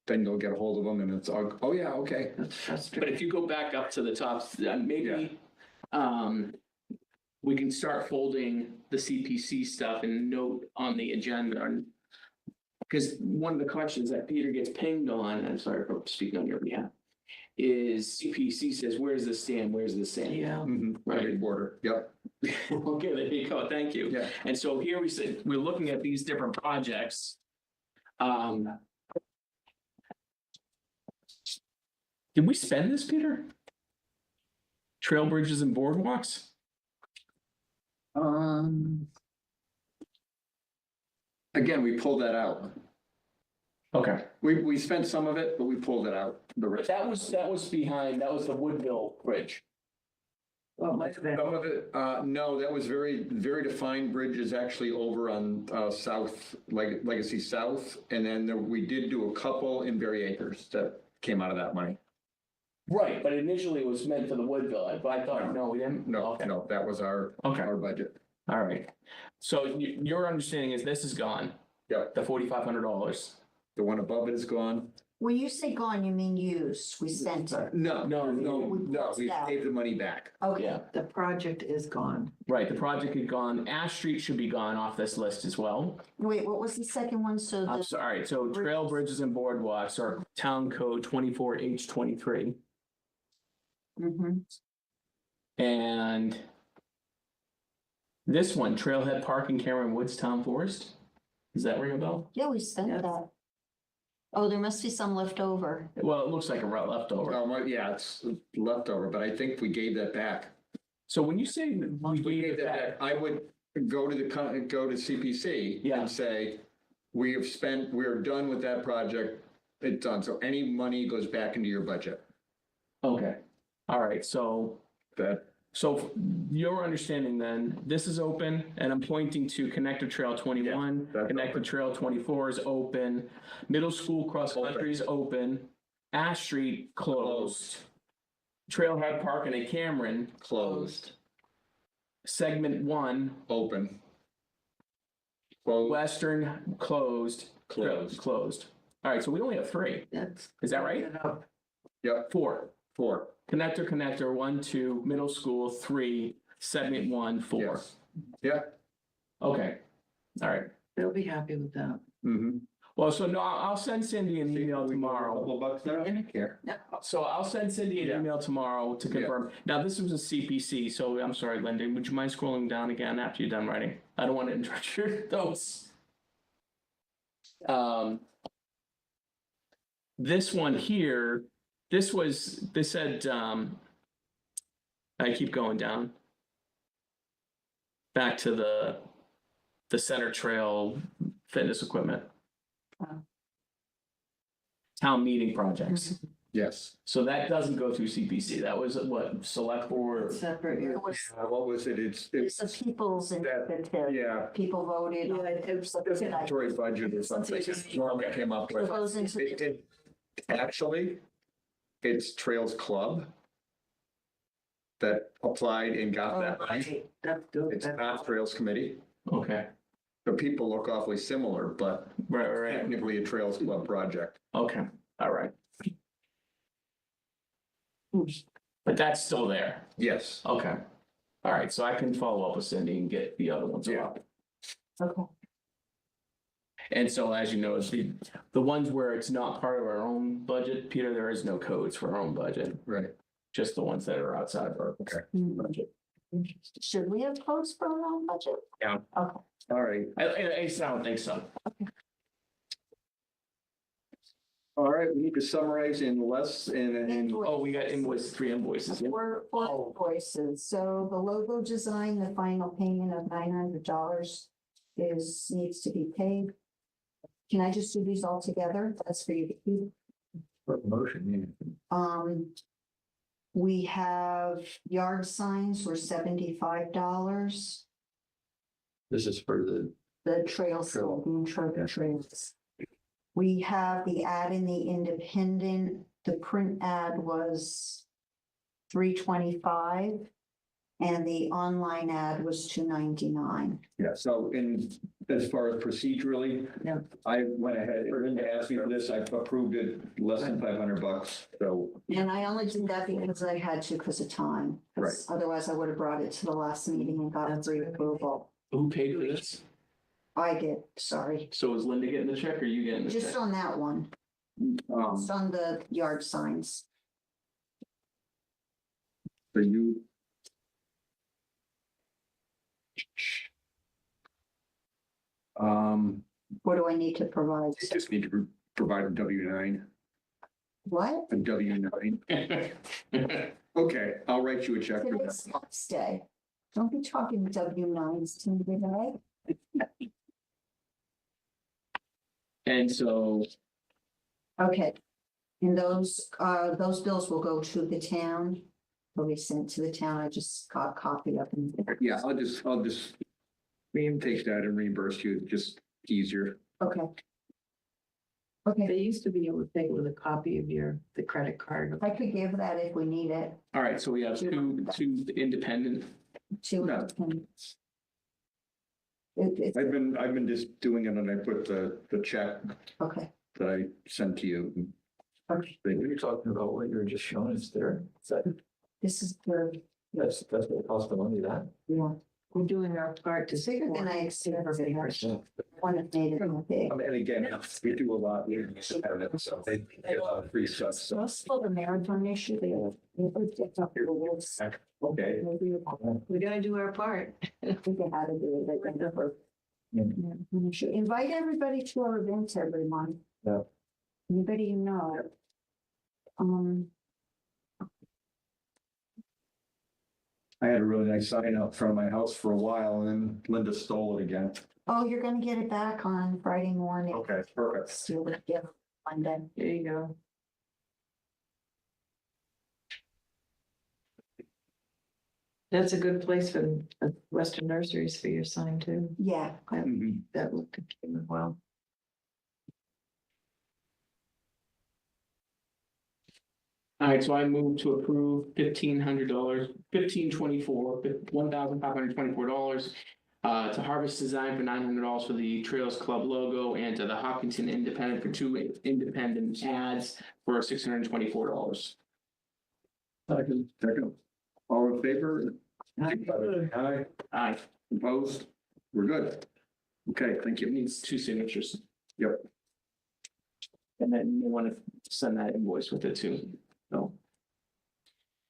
then you'll get a hold of them and it's, oh yeah, okay. That's But frustrating. if you go back up to the top, maybe, we can start folding the CPC stuff and note on the agenda. And because one of the questions that Peter gets pinged on, I'm sorry for speaking on your behalf, is CPC says, where's this stand? Where's this stand? Yeah. Mhm. Every quarter, yep, Okay, there you go. Thank you. yeah. And so here we said, we're looking at these different projects. Did we spend this, Peter? Trail bridges and boardwalks? Again, we pulled that out. Okay. We spent some of it, but we pulled it out. The But rest. that was the Woodville Bridge. Well, might have been. Some of it, no, that was very, very defined bridges actually over on, South, Legacy South. And then we did do a couple in Berry Acres that came out of that money. Right, but initially it was meant for the Woodville, but I thought, no, we didn't? No, Okay. no, that was our Okay, budget. all right. So your understanding is this is gone? Yep. The $4,500? The one above it is gone. When you say gone, you mean used, we spent it. No, No, we gave the money back. Okay, Yeah, The project is gone. right, the project had gone, Ash Street should be gone off this list as well. wait, what was the second one? So I'm the, sorry, so trail bridges and boardwalks are town code 24H23. Mhm. And this one, Trailhead Park in Cameron Woods Town Forest, does that ring a bell? Yeah, we spent Yes. that. Oh, there must be some left over. Well, it looks like a leftover. Yeah, it's leftover, but I think we gave that back. So when you say we gave it back, I would go to go to CPC Yeah. and say, we're done with that project. It's done. So any money goes back into your budget. okay, all right, so. That, So your understanding then, this is open and I'm pointing to Connector Trail 21, that's Connector open. Trail 24 is open, middle school cross Open. country is open, Ash Street closed. Trailhead Park in a Cameron, closed, segment 1, open. Closed, Western closed. Closed. Closed. All right, so we only have 3. That's. Is that right? yep, 4. 4. Connector, 1, 2, middle school, 3, segment 1, 4. Yes. Yeah. Okay, all right. They'll be happy with that. Mm-hmm. Well, so no, I'll send Cindy an email tomorrow. Couple bucks there, I don't care. So I'll send Cindy an Yeah. email tomorrow to Yeah. confirm. Now, this was a CPC, so I'm sorry, Linda, would you mind scrolling down again after you're done writing? I don't want to interrupt your notes. This one here, this said, I keep going down. Back to the center trail fitness equipment. Town meeting projects. Yes. So that doesn't go through CPC. That was what, select board? Separate. It was, What was it? it's It's, a people's that- initiative. yeah, People voted. Yeah, it was like- statutory budget or something. Norman came up with. It goes into the- Actually, it's Trails Club that applied and got that money. Right, that's good. It's not Trails Committee. Okay, The people look awfully similar, but right. technically a Trails Club project. Okay, all right. But that's still there. Yes. Okay. All right, so I can follow up with Cindy and get the other ones Yeah. up. Okay. And so as you know, the ones where it's not part of our own budget, Peter, there is no codes for our own budget, Right. just the ones that are outside of our Hmm. budget. Should we have closed for our own budget? Yeah. Okay. All right. I don't think so. All right, we need to summarize in less in, Oh, we got 3 invoices. Yeah. Four Oh. invoices. So the logo design, the final payment of $900 needs to be paid. Can I just do these all together? That's for you to keep. Motion, We have yard signs were $75. this is for the, The trail slogan, trails. We have the ad in the Independent. The print ad was $325. And the online ad was $299. yeah, so as far as procedurally. Yeah. I went ahead, and asked me for this, I approved it less than $500, so. And I only did that because I had to because of time. because otherwise I would have brought it to the last meeting and got That's pre-approval. Who paid for this? I did, sorry. So is Linda getting the check or you getting the Just check? on that one, just on the yard signs. So you. What do I need to provide? You just need to provide a W-9, What? a W-9. Okay, I'll write you a check for Today's that. tax day. Don't be talking W-9s to me today. And so, Okay. And those bills will go to the town. Will be sent to the town. I just got a copy of them. Yeah, I'll just take that and reimburse you, just easier. Okay. Okay, They used to be able to take it with a copy of the credit card. I could give that if we need it all right, so we have two independent. to. No. It's, I've been just doing it and I put the check okay, that I sent to you. okay. You're talking about what you're just showing us there. This is the, That's what it costs the money, that. yeah, We're doing our part to bigger than I expected. One that made it big. And again, we do a lot. We have it, so they get a lot of free stuff, so. Most of the marathon issue, they picked up the rules. Okay. Maybe We gotta do our part. I think they had to do it. They never. Yeah. We should invite everybody to our events every month. Yeah. Anybody you know. I had a really nice sign out front of my house for a while and then Linda stole it again. Oh, you're gonna get it back on Friday morning. Okay, perfect. Steal it again Monday. There you go. That's a good place for Western Nurseries for your sign too. Yeah, Mhm. That looked well. All right, so I move to approve $1,500, $1,524 to Harvest Design for $900 for the Trails Club logo and to the Hopkinton Independent for 2 independent ads for $624. Second. All in favor? Aye. Aye. Opposed? We're good. Okay, thank It you. needs 2 signatures. Yep. And then you want to send that invoice with it too. So,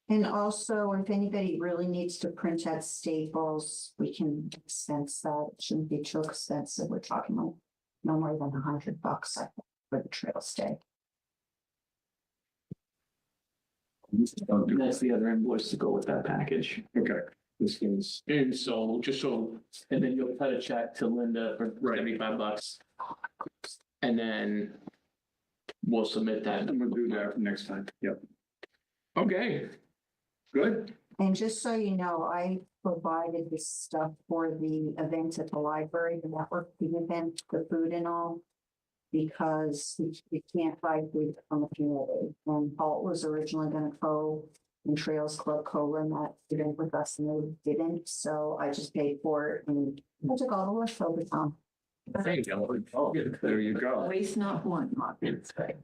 and also if anybody really needs to print at Staples, we can expense that. It shouldn't be too expensive. We're talking about no more than $100, I think, for the Trails Day. Don't do that's the other invoice to go with that package. Okay, This is, and so, and then you'll cut a check to Linda for Right. $75. And then we'll submit that. I'm gonna do that next time. Yep. Okay. Good. And just so you know, I provided this stuff for the event at the library, the networking event, the food and all. Because we can't buy food from the community. And Paul was originally gonna go and Trails Club co-run that event with us and they didn't, so I just paid for it and I took all the leftovers home. There you go. There you go. Waste not want, That's right.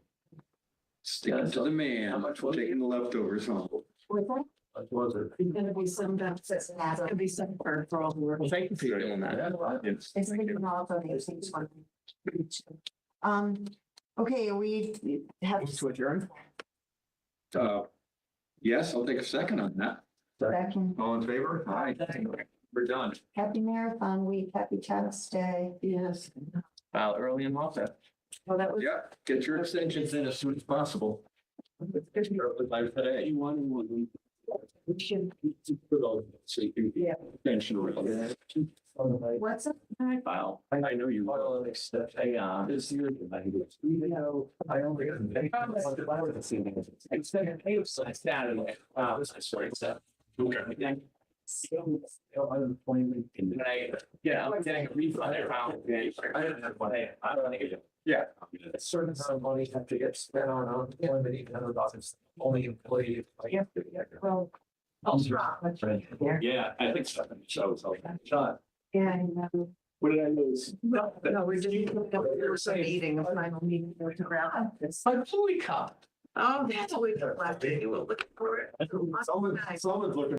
Sticking to the man. How much was it? Taking the leftovers home. With that, What was it? There's gonna be some benefits. There's gonna be some for all the work. Well, thank you for doing that. Yes. it's been all of these things. Okay, we have To adjourn? Yes, I'll take a second on that. second, All in favor? Aye. We're done. happy marathon week, happy Chavez Day. Yes. File early and often. Well, that was. Yeah, get your extensions in as soon as possible. By today. We should. Yeah. What's up? File. I know you. This year. I only. Saturday. Sorry, so. Unemployment. I'm getting a refund. I don't have money. I don't think it. Yeah. A certain amount of money have to get spent on unemployment, even though it's only employee. Well, Yeah, I think so. Shot. Yeah, I know. What did I lose? No, we're just, there was a meeting, a final meeting to grab this. Holy cow. Oh, that's what we left. You were looking for it. Someone's looking